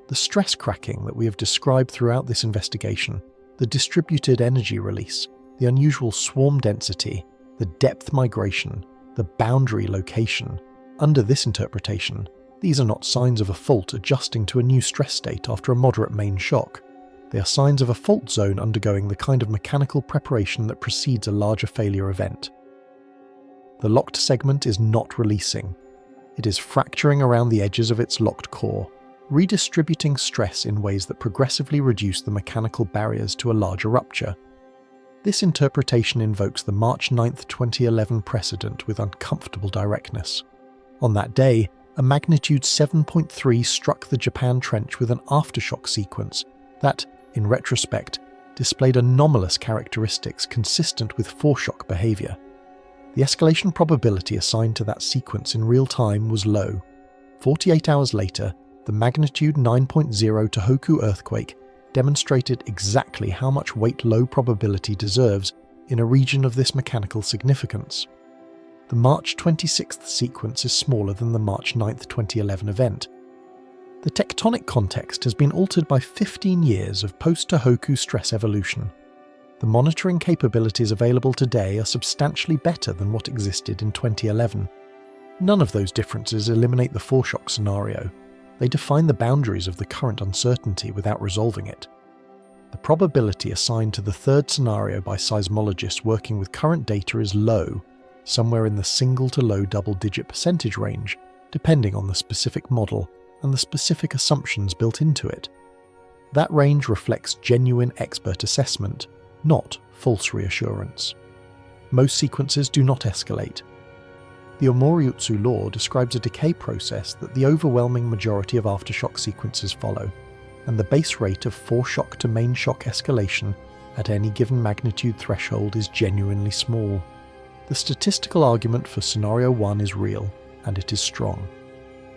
The stress cracking that we have described throughout this investigation, the distributed energy release, the unusual swarm density, the depth migration, the boundary location. Under this interpretation, these are not signs of a fault adjusting to a new stress state after a moderate main shock. They are signs of a fault zone undergoing the kind of mechanical preparation that precedes a larger failure event. The locked segment is not releasing. It is fracturing around the edges of its locked core, redistributing stress in ways that progressively reduce the mechanical barriers to a larger rupture. This interpretation invokes the March 9, 2011 precedent with uncomfortable directness. On that day, a magnitude 7.3 struck the Japan Trench with an aftershock sequence that, in retrospect, displayed anomalous characteristics consistent with foreshock behavior. The escalation probability assigned to that sequence in real time was low. 48 hours later, the magnitude 9.0 Tōhoku earthquake demonstrated exactly how much weight low probability deserves in a region of this mechanical significance. The March 26th sequence is smaller than the March 9, 2011 event. The tectonic context has been altered by 15 years of post-Tōhoku stress evolution. the monitoring capabilities available today are substantially better than what existed in 2011. None of those differences eliminate the foreshock scenario. They define the boundaries of the current uncertainty without resolving it. The probability assigned to the third scenario by seismologists working with current data is low, somewhere in the single to low double-digit percentage range, depending on the specific model and the specific assumptions built into it. That range reflects genuine expert assessment, not false reassurance. Most sequences do not escalate. The Omori-Utsu law describes a decay process that the overwhelming majority of aftershock sequences follow, and the base rate of foreshock to main shock escalation at any given magnitude threshold is genuinely small. The statistical argument for scenario 1 is real, and it is strong.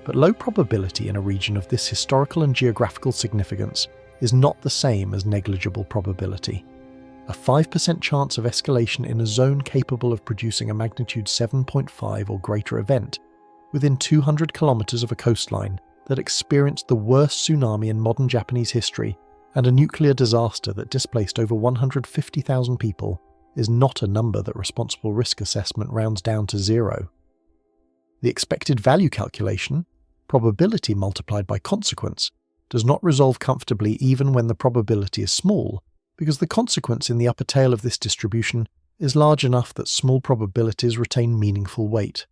But low probability in a region of this historical and geographical significance is not the same as negligible probability. A 5% chance of escalation in a zone capable of producing a magnitude 7.5 or greater event within 200 kilometers of a coastline that experienced the worst tsunami in modern Japanese history and a nuclear disaster that displaced over 150,000 people is not a number that responsible risk assessment rounds down to zero. The expected value calculation, probability multiplied by consequence, does not resolve comfortably even when the probability is small, because the consequence in the upper tail of this distribution is large enough that small probabilities retain meaningful weight.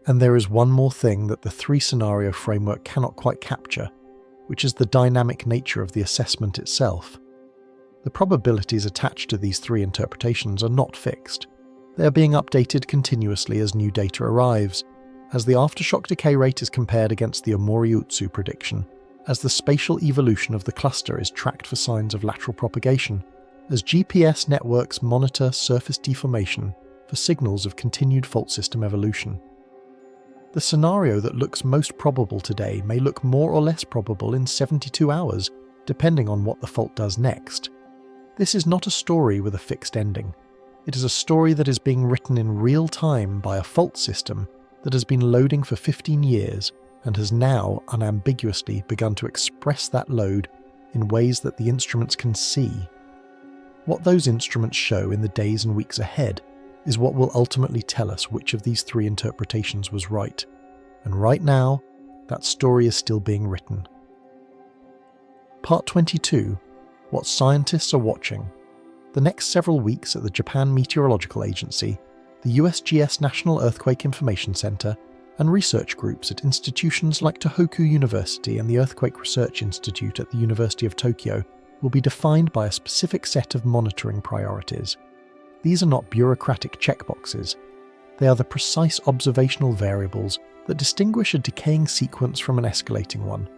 And there is one more thing that the three-scenario framework cannot quite capture, which is the dynamic nature of the assessment itself. The probabilities attached to these three interpretations are not fixed. They are being updated continuously as new data arrives, as the aftershock decay rate is compared against the Omori-Utsu prediction, as the spatial evolution of the cluster is tracked for signs of lateral propagation, as GPS networks monitor surface deformation for signals of continued fault system evolution. The scenario that looks most probable today may look more or less probable in 72 hours, depending on what the fault does next. This is not a story with a fixed ending. It is a story that is being written in real time by a fault system that has been loading for 15 years and has now unambiguously begun to express that load in ways that the instruments can see. What those instruments show in the days and weeks ahead is what will ultimately tell us which of these three interpretations was right. And right now, that story is still being written. Part 22. What scientists are watching. The next several weeks at the Japan Meteorological Agency, the USGS National Earthquake Information Center, and research groups at institutions like Tōhoku University and the Earthquake Research Institute at the University of Tokyo will be defined by a specific set of monitoring priorities. These are not bureaucratic checkboxes. They are the precise observational variables that distinguish a decaying sequence from an escalating one.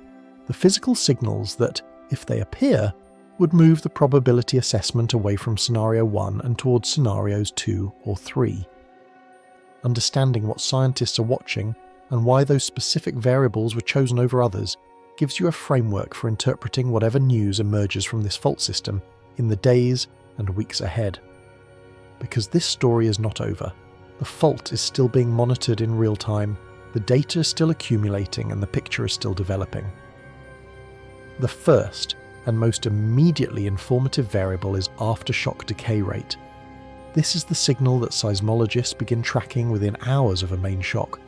The physical signals that, if they appear, would move the probability assessment away from scenario 1 and towards scenarios 2 or 3. Understanding what scientists are watching and why those specific variables were chosen over others gives you a framework for interpreting whatever news emerges from this fault system in the days and weeks ahead. Because this story is not over. The fault is still being monitored in real time, the data is still accumulating, and the picture is still developing. The first and most immediately informative variable is aftershock decay rate. This is the signal that seismologists begin tracking within hours of a main shock,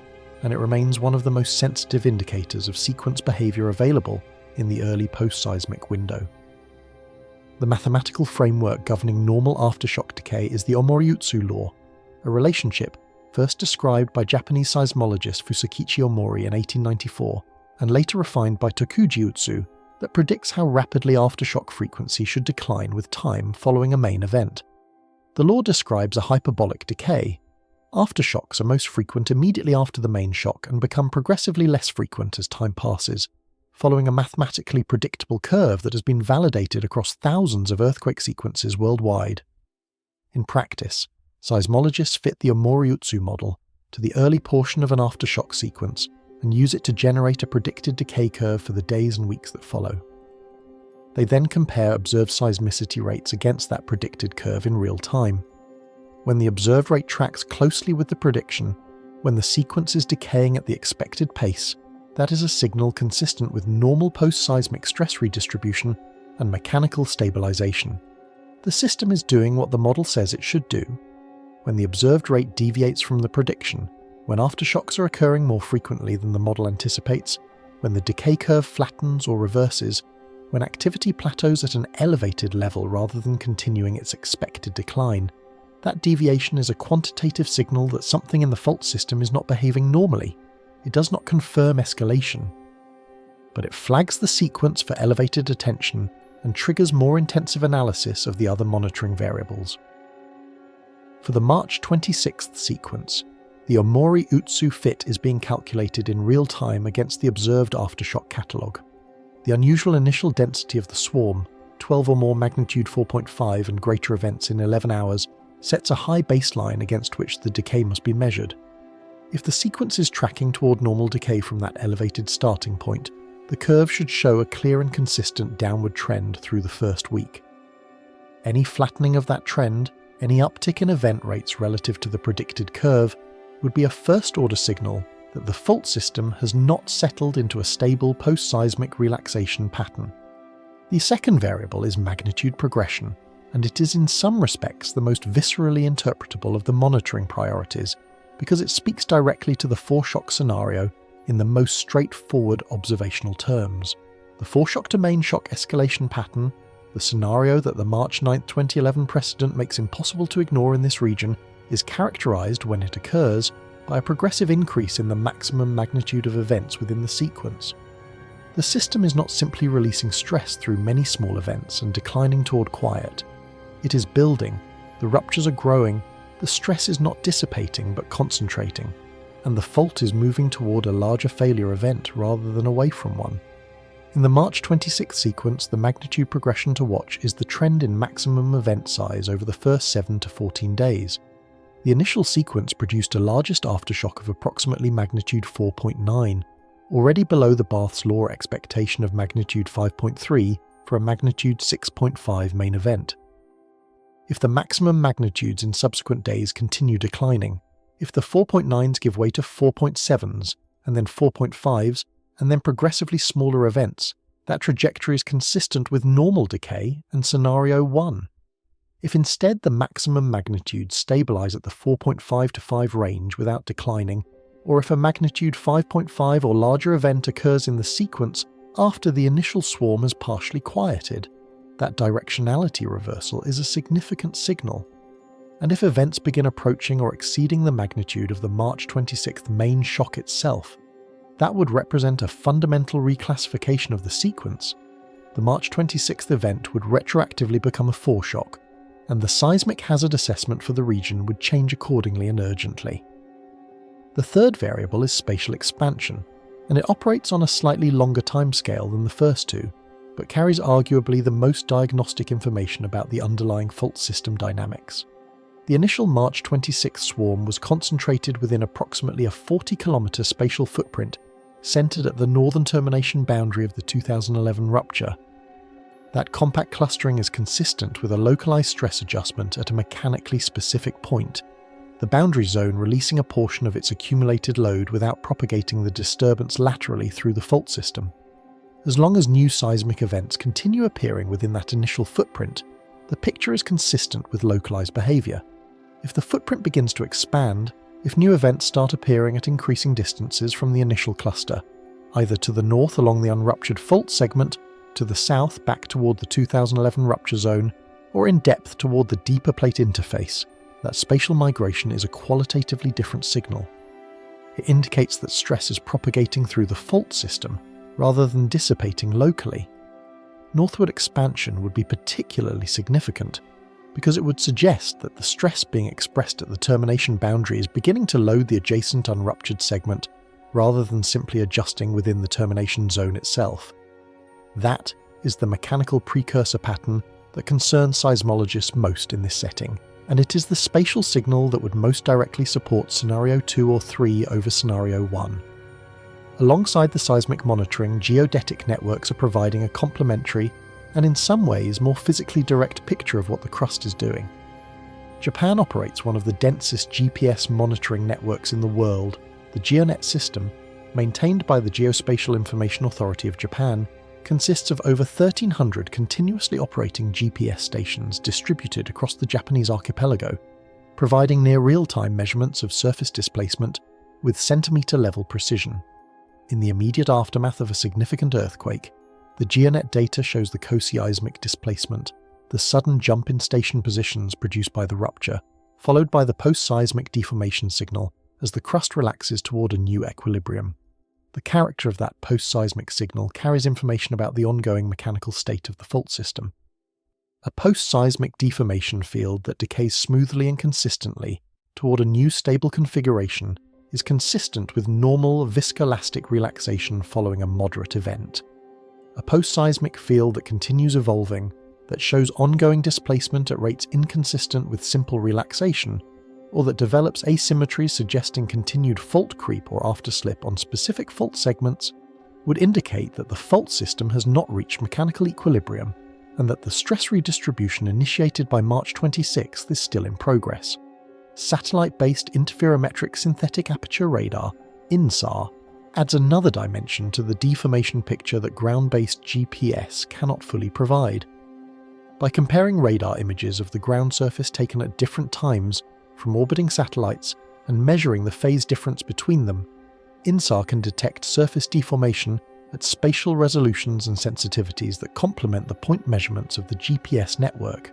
and it remains one of the most sensitive indicators of sequence behavior available in the early post-seismic window. The mathematical framework governing normal aftershock decay is the Omori-Utsu law, a relationship first described by Japanese seismologist Fusakichi Omori in 1894 and later refined by Tokuji-Utsu that predicts how rapidly aftershock frequency should decline with time following a main event. The law describes a hyperbolic decay. Aftershocks are most frequent immediately after the main shock and become progressively less frequent as time passes, following a mathematically predictable curve that has been validated across thousands of earthquake sequences worldwide. In practice, seismologists fit the Omori-Utsu model to the early portion of an aftershock sequence and use it to generate a predicted decay curve for the days and weeks that follow. They then compare observed seismicity rates against that predicted curve in real time. When the observed rate tracks closely with the prediction, when the sequence is decaying at the expected pace, that is a signal consistent with normal post-seismic stress redistribution and mechanical stabilization. The system is doing what the model says it should do. When the observed rate deviates from the prediction, when aftershocks are occurring more frequently than the model anticipates, when the decay curve flattens or reverses, when activity plateaus at an elevated level rather than continuing its expected decline, that deviation is a quantitative signal that something in the fault system is not behaving normally. It does not confirm escalation, but it flags the sequence for elevated attention and triggers more intensive analysis of the other monitoring variables. For the March 26th sequence, the Omori Utsu fit is being calculated in real time against the observed aftershock catalogue. The unusual initial density of the swarm, 12 or more magnitude 4.5 and greater events in 11 hours, sets a high baseline against which the decay must be measured. If the sequence is tracking toward normal decay from that elevated starting point, the curve should show a clear and consistent downward trend through the first week. Any flattening of that trend, any uptick in event rates relative to the predicted curve, would be a first-order signal that the fault system has not settled into a stable post-seismic relaxation pattern. The second variable is magnitude progression, and it is in some respects the most viscerally interpretable of the monitoring priorities because it speaks directly to the foreshock scenario in the most straightforward observational terms. The foreshock to main shock escalation pattern, the scenario that the March 9, 2011 precedent makes impossible to ignore in this region, is characterized, when it occurs, by a progressive increase in the maximum magnitude of events within the sequence. The system is not simply releasing stress through many small events and declining toward quiet. It is building, the ruptures are growing, the stress is not dissipating but concentrating, and the fault is moving toward a larger failure event rather than away from one. In the March 26th sequence, the magnitude progression to watch is the trend in maximum event size over the first 7 to 14 days. The initial sequence produced a largest aftershock of approximately magnitude 4.9, already below the Bath's law expectation of magnitude 5.3 for a magnitude 6.5 main event. If the maximum magnitudes in subsequent days continue declining, if the 4.9s give way to 4.7s, and then 4.5s, and then progressively smaller events, that trajectory is consistent with normal decay and scenario 1. If instead the maximum magnitudes stabilize at the 4.5 to 5 range without declining, or if a magnitude 5.5 or larger event occurs in the sequence after the initial swarm has partially quieted, that directionality reversal is a significant signal. And if events begin approaching or exceeding the magnitude of the March 26th main shock itself, that would represent a fundamental reclassification of the sequence. The March 26th event would retroactively become a foreshock, and the seismic hazard assessment for the region would change accordingly and urgently. The third variable is spatial expansion, and it operates on a slightly longer timescale than the first two, but carries arguably the most diagnostic information about the underlying fault system dynamics. The initial March 26 swarm was concentrated within approximately a 40-kilometre spatial footprint centred at the northern termination boundary of the 2011 rupture. That compact clustering is consistent with a localised stress adjustment at a mechanically specific point, the boundary zone releasing a portion of its accumulated load without propagating the disturbance laterally through the fault system. As long as new seismic events continue appearing within that initial footprint, the picture is consistent with localised behaviour. If the footprint begins to expand, if new events start appearing at increasing distances from the initial cluster, either to the north along the unruptured fault segment, to the south back toward the 2011 rupture zone, or in depth toward the deeper plate interface, that spatial migration is a qualitatively different signal. It indicates that stress is propagating through the fault system rather than dissipating locally. Northward expansion would be particularly significant because it would suggest that the stress being expressed at the termination boundary is beginning to load the adjacent unruptured segment rather than simply adjusting within the termination zone itself. That is the mechanical precursor pattern that concerns seismologists most in this setting, and it is the spatial signal that would most directly support scenario 2 or 3 over scenario 1. Alongside the seismic monitoring, geodetic networks are providing a complementary and in some ways more physically direct picture of what the crust is doing. Japan operates one of the densest GPS monitoring networks in the world. The GeoNet system, maintained by the Geospatial Information Authority of Japan, consists of over 1,300 continuously operating GPS stations distributed across the Japanese archipelago, providing near real-time measurements of surface displacement with centimetre-level precision. In the immediate aftermath of a significant earthquake, the GeoNet data shows the co-seismic displacement, the sudden jump in station positions produced by the rupture, followed by the post-seismic deformation signal as the crust relaxes toward a new equilibrium. The character of that post-seismic signal carries information about the ongoing mechanical state of the fault system. A post-seismic deformation field that decays smoothly and consistently toward a new stable configuration is consistent with normal viscoelastic relaxation following a moderate event. A post-seismic field that continues evolving, that shows ongoing displacement at rates inconsistent with simple relaxation, or that develops asymmetries suggesting continued fault creep or afterslip on specific fault segments, would indicate that the fault system has not reached mechanical equilibrium and that the stress redistribution initiated by March 26th is still in progress. Satellite-based interferometric synthetic aperture radar, INSAR, adds another dimension to the deformation picture that ground-based GPS cannot fully provide. By comparing radar images of the ground surface taken at different times from orbiting satellites and measuring the phase difference between them, INSAR can detect surface deformation at spatial resolutions and sensitivities that complement the point measurements of the GPS network.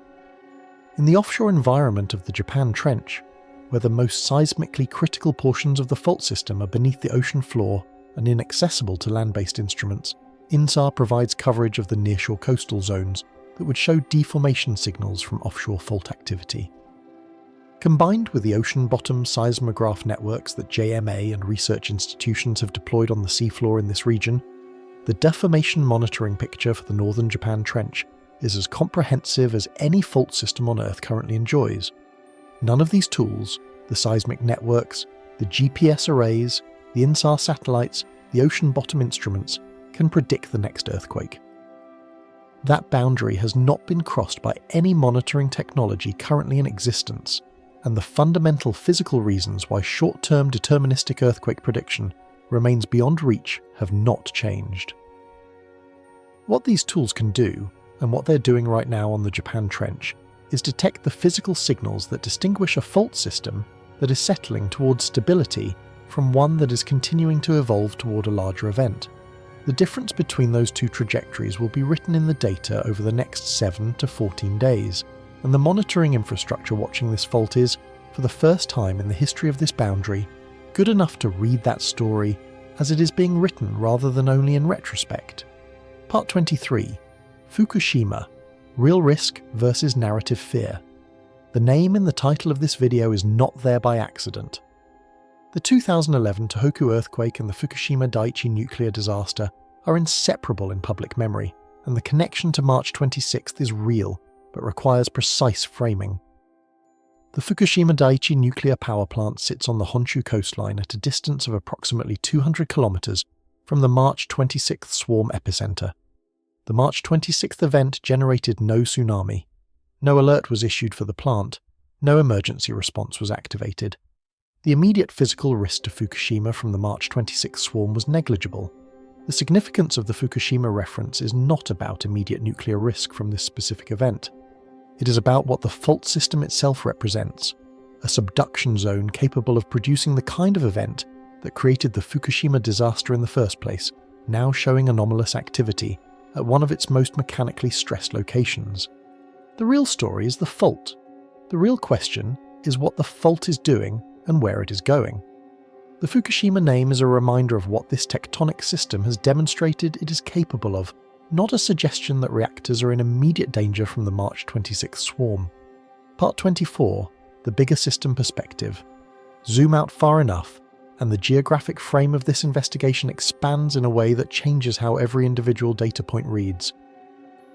In the offshore environment of the Japan Trench, where the most seismically critical portions of the fault system are beneath the ocean floor and inaccessible to land-based instruments, INSAR provides coverage of the nearshore coastal zones that would show deformation signals from offshore fault activity. Combined with the ocean bottom seismograph networks that JMA and research institutions have deployed on the seafloor in this region, the deformation monitoring picture for the northern Japan Trench is as comprehensive as any fault system on Earth currently enjoys. None of these tools, the seismic networks, the GPS arrays, the INSAR satellites, the ocean bottom instruments, can predict the next earthquake. That boundary has not been crossed by any monitoring technology currently in existence, and the fundamental physical reasons why short-term deterministic earthquake prediction remains beyond reach have not changed. What these tools can do, and what they're doing right now on the Japan Trench, is detect the physical signals that distinguish a fault system that is settling towards stability from one that is continuing to evolve toward a larger event. The difference between those two trajectories will be written in the data over the next 7 to 14 days, and the monitoring infrastructure watching this fault is, for the first time in the history of this boundary, good enough to read that story as it is being written rather than only in retrospect. Part 23. Fukushima. Real risk versus narrative fear. The name in the title of this video is not there by accident. The 2011 Tōhoku earthquake and the Fukushima Daiichi nuclear disaster are inseparable in public memory, and the connection to March 26th is real, but requires precise framing. The Fukushima Daiichi nuclear power plant sits on the Honshu coastline at a distance of approximately 200 kilometers from the March 26th swarm epicenter. The March 26th event generated no tsunami. No alert was issued for the plant. No emergency response was activated. The immediate physical risk to Fukushima from the March 26th swarm was negligible. The significance of the Fukushima reference is not about immediate nuclear risk from this specific event. It is about what the fault system itself represents, a subduction zone capable of producing the kind of event that created the Fukushima disaster in the first place, now showing anomalous activity at one of its most mechanically stressed locations. The real story is the fault. The real question is what the fault is doing and where it is going. The Fukushima name is a reminder of what this tectonic system has demonstrated it is capable of, not a suggestion that reactors are in immediate danger from the March 26th swarm. Part 24, the bigger system perspective. Zoom out far enough, and the geographic frame of this investigation expands in a way that changes how every individual data point reads.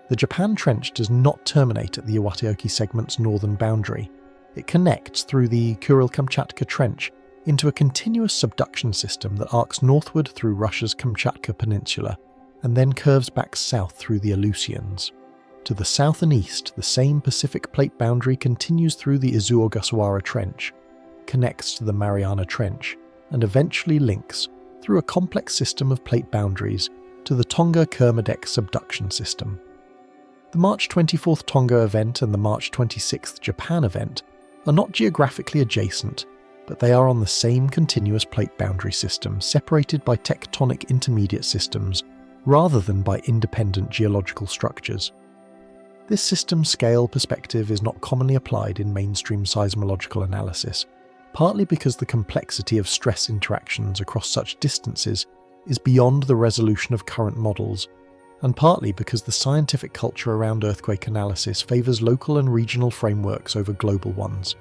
The Japan Trench does not terminate at the Iwateoki segment's northern boundary. It connects through the Kuril-Kamchatka Trench into a continuous subduction system that arcs northward through Russia's Kamchatka Peninsula, and then curves back south through the Aleutians. To the south and east, the same Pacific Plate boundary continues through the Izuo-Ogasawara Trench, connects to the Mariana Trench, and eventually links, through a complex system of plate boundaries, to the Tonga-Kermadec subduction system. The March 24th Tonga event and the March 26th Japan event are not geographically adjacent, but they are on the same continuous plate boundary system, separated by tectonic intermediate systems rather than by independent geological structures. This system-scale perspective is not commonly applied in mainstream seismological analysis, partly because the complexity of stress interactions across such distances is beyond the resolution of current models, and partly because the scientific culture around earthquake analysis favours local and regional frameworks over global ones.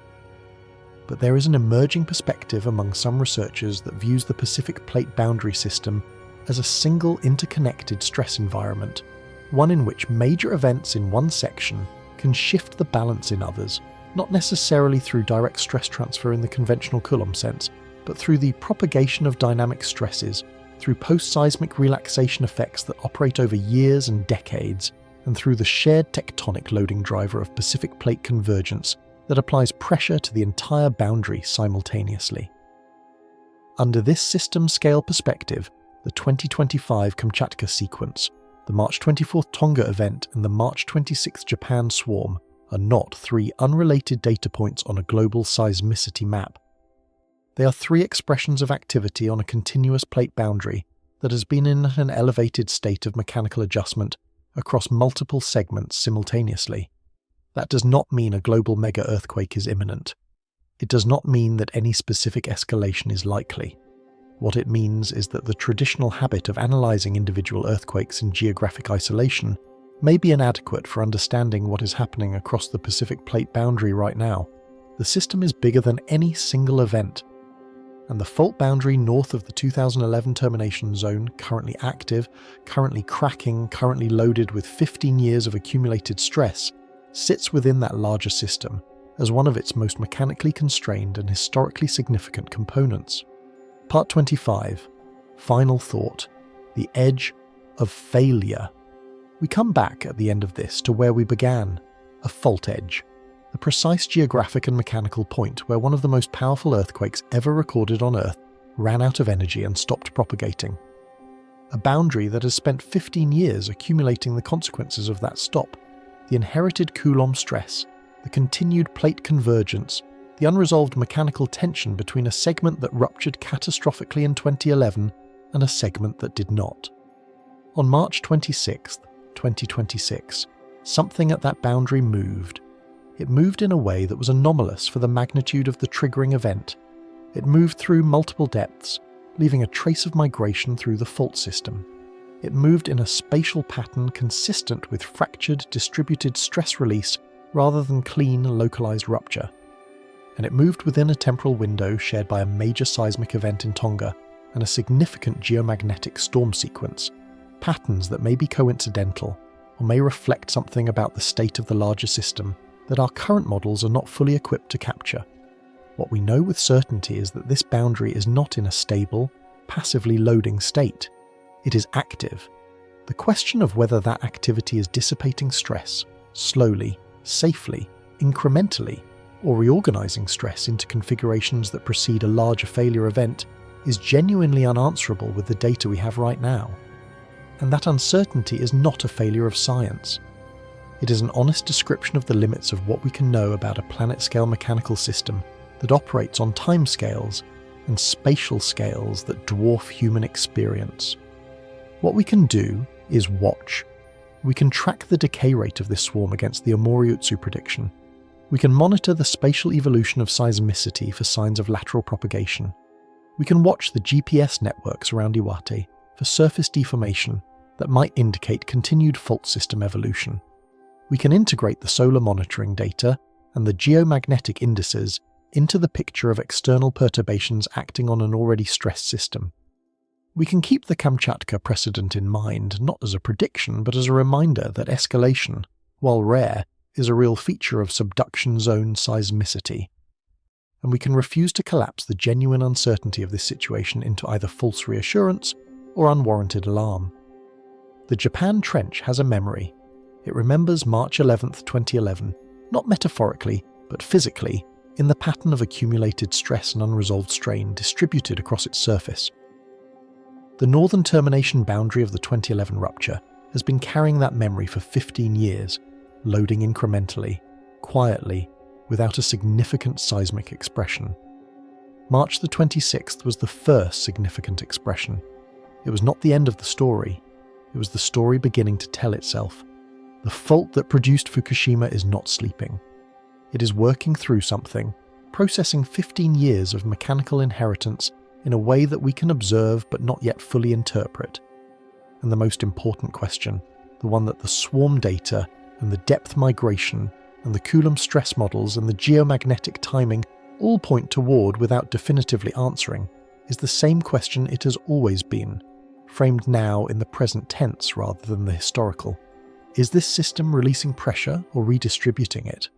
But there is an emerging perspective among some researchers that views the Pacific Plate boundary system as a single interconnected stress environment, one in which major events in one section can shift the balance in others, not necessarily through direct stress transfer in the conventional Coulomb sense, but through the propagation of dynamic stresses, through post-seismic relaxation effects that operate over years and decades, and through the shared tectonic loading driver of Pacific Plate convergence that applies pressure to the entire boundary simultaneously. Under this system-scale perspective, the 2025 Kamchatka sequence, the March 24th Tonga event and the March 26th Japan swarm are not three unrelated data points on a global seismicity map. They are three expressions of activity on a continuous plate boundary that has been in an elevated state of mechanical adjustment across multiple segments simultaneously. That does not mean a global mega-earthquake is imminent. It does not mean that any specific escalation is likely. What it means is that the traditional habit of analysing individual earthquakes in geographic isolation may be inadequate for understanding what is happening across the Pacific Plate boundary right now. The system is bigger than any single event, and the fault boundary north of the 2011 termination zone, currently active, currently cracking, currently loaded with 15 years of accumulated stress, sits within that larger system as one of its most mechanically constrained and historically significant components. Part 25. Final thought. The edge of failure. We come back at the end of this to where we began, a fault edge, the precise geographic and mechanical point where one of the most powerful earthquakes ever recorded on Earth ran out of energy and stopped propagating. A boundary that has spent 15 years accumulating the consequences of that stop, the inherited Coulomb stress, the continued plate convergence, the unresolved mechanical tension between a segment that ruptured catastrophically in 2011 and a segment that did not. On March 26, 2026, something at that boundary moved. It moved in a way that was anomalous for the magnitude of the triggering event. It moved through multiple depths, leaving a trace of migration through the fault system. It moved in a spatial pattern consistent with fractured, distributed stress release rather than clean, localized rupture. And it moved within a temporal window shared by a major seismic event in Tonga and a significant geomagnetic storm sequence, patterns that may be coincidental or may reflect something about the state of the larger system that our current models are not fully equipped to capture. What we know with certainty is that this boundary is not in a stable, passively loading state. It is active. The question of whether that activity is dissipating stress, slowly, safely, incrementally, or reorganizing stress into configurations that precede a larger failure event is genuinely unanswerable with the data we have right now. And that uncertainty is not a failure of science. It is an honest description of the limits of what we can know about a planet-scale mechanical system that operates on time scales and spatial scales that dwarf human experience. What we can do is watch. We can track the decay rate of this swarm against the Omori-Utsu prediction. We can monitor the spatial evolution of seismicity for signs of lateral propagation. We can watch the GPS networks around Iwate for surface deformation that might indicate continued fault system evolution. We can integrate the solar monitoring data and the geomagnetic indices into the picture of external perturbations acting on an already stressed system. We can keep the Kamchatka precedent in mind, not as a prediction, but as a reminder that escalation, while rare, is a real feature of subduction zone seismicity. And we can refuse to collapse the genuine uncertainty of this situation into either false reassurance or unwarranted alarm. The Japan Trench has a memory. It remembers March 11, 2011, not metaphorically, but physically, in the pattern of accumulated stress and unresolved strain distributed across its surface. The northern termination boundary of the 2011 rupture has been carrying that memory for 15 years, loading incrementally, quietly, without a significant seismic expression. March the 26th was the first significant expression. It was not the end of the story. It was the story beginning to tell itself. The fault that produced Fukushima is not sleeping. It is working through something, processing 15 years of mechanical inheritance in a way that we can observe but not yet fully interpret. And the most important question, the one that the swarm data and the depth migration and the Coulomb stress models and the geomagnetic timing all point toward without definitively answering, is the same question it has always been, framed now in the present tense rather than the historical. Is this system releasing pressure or redistributing it?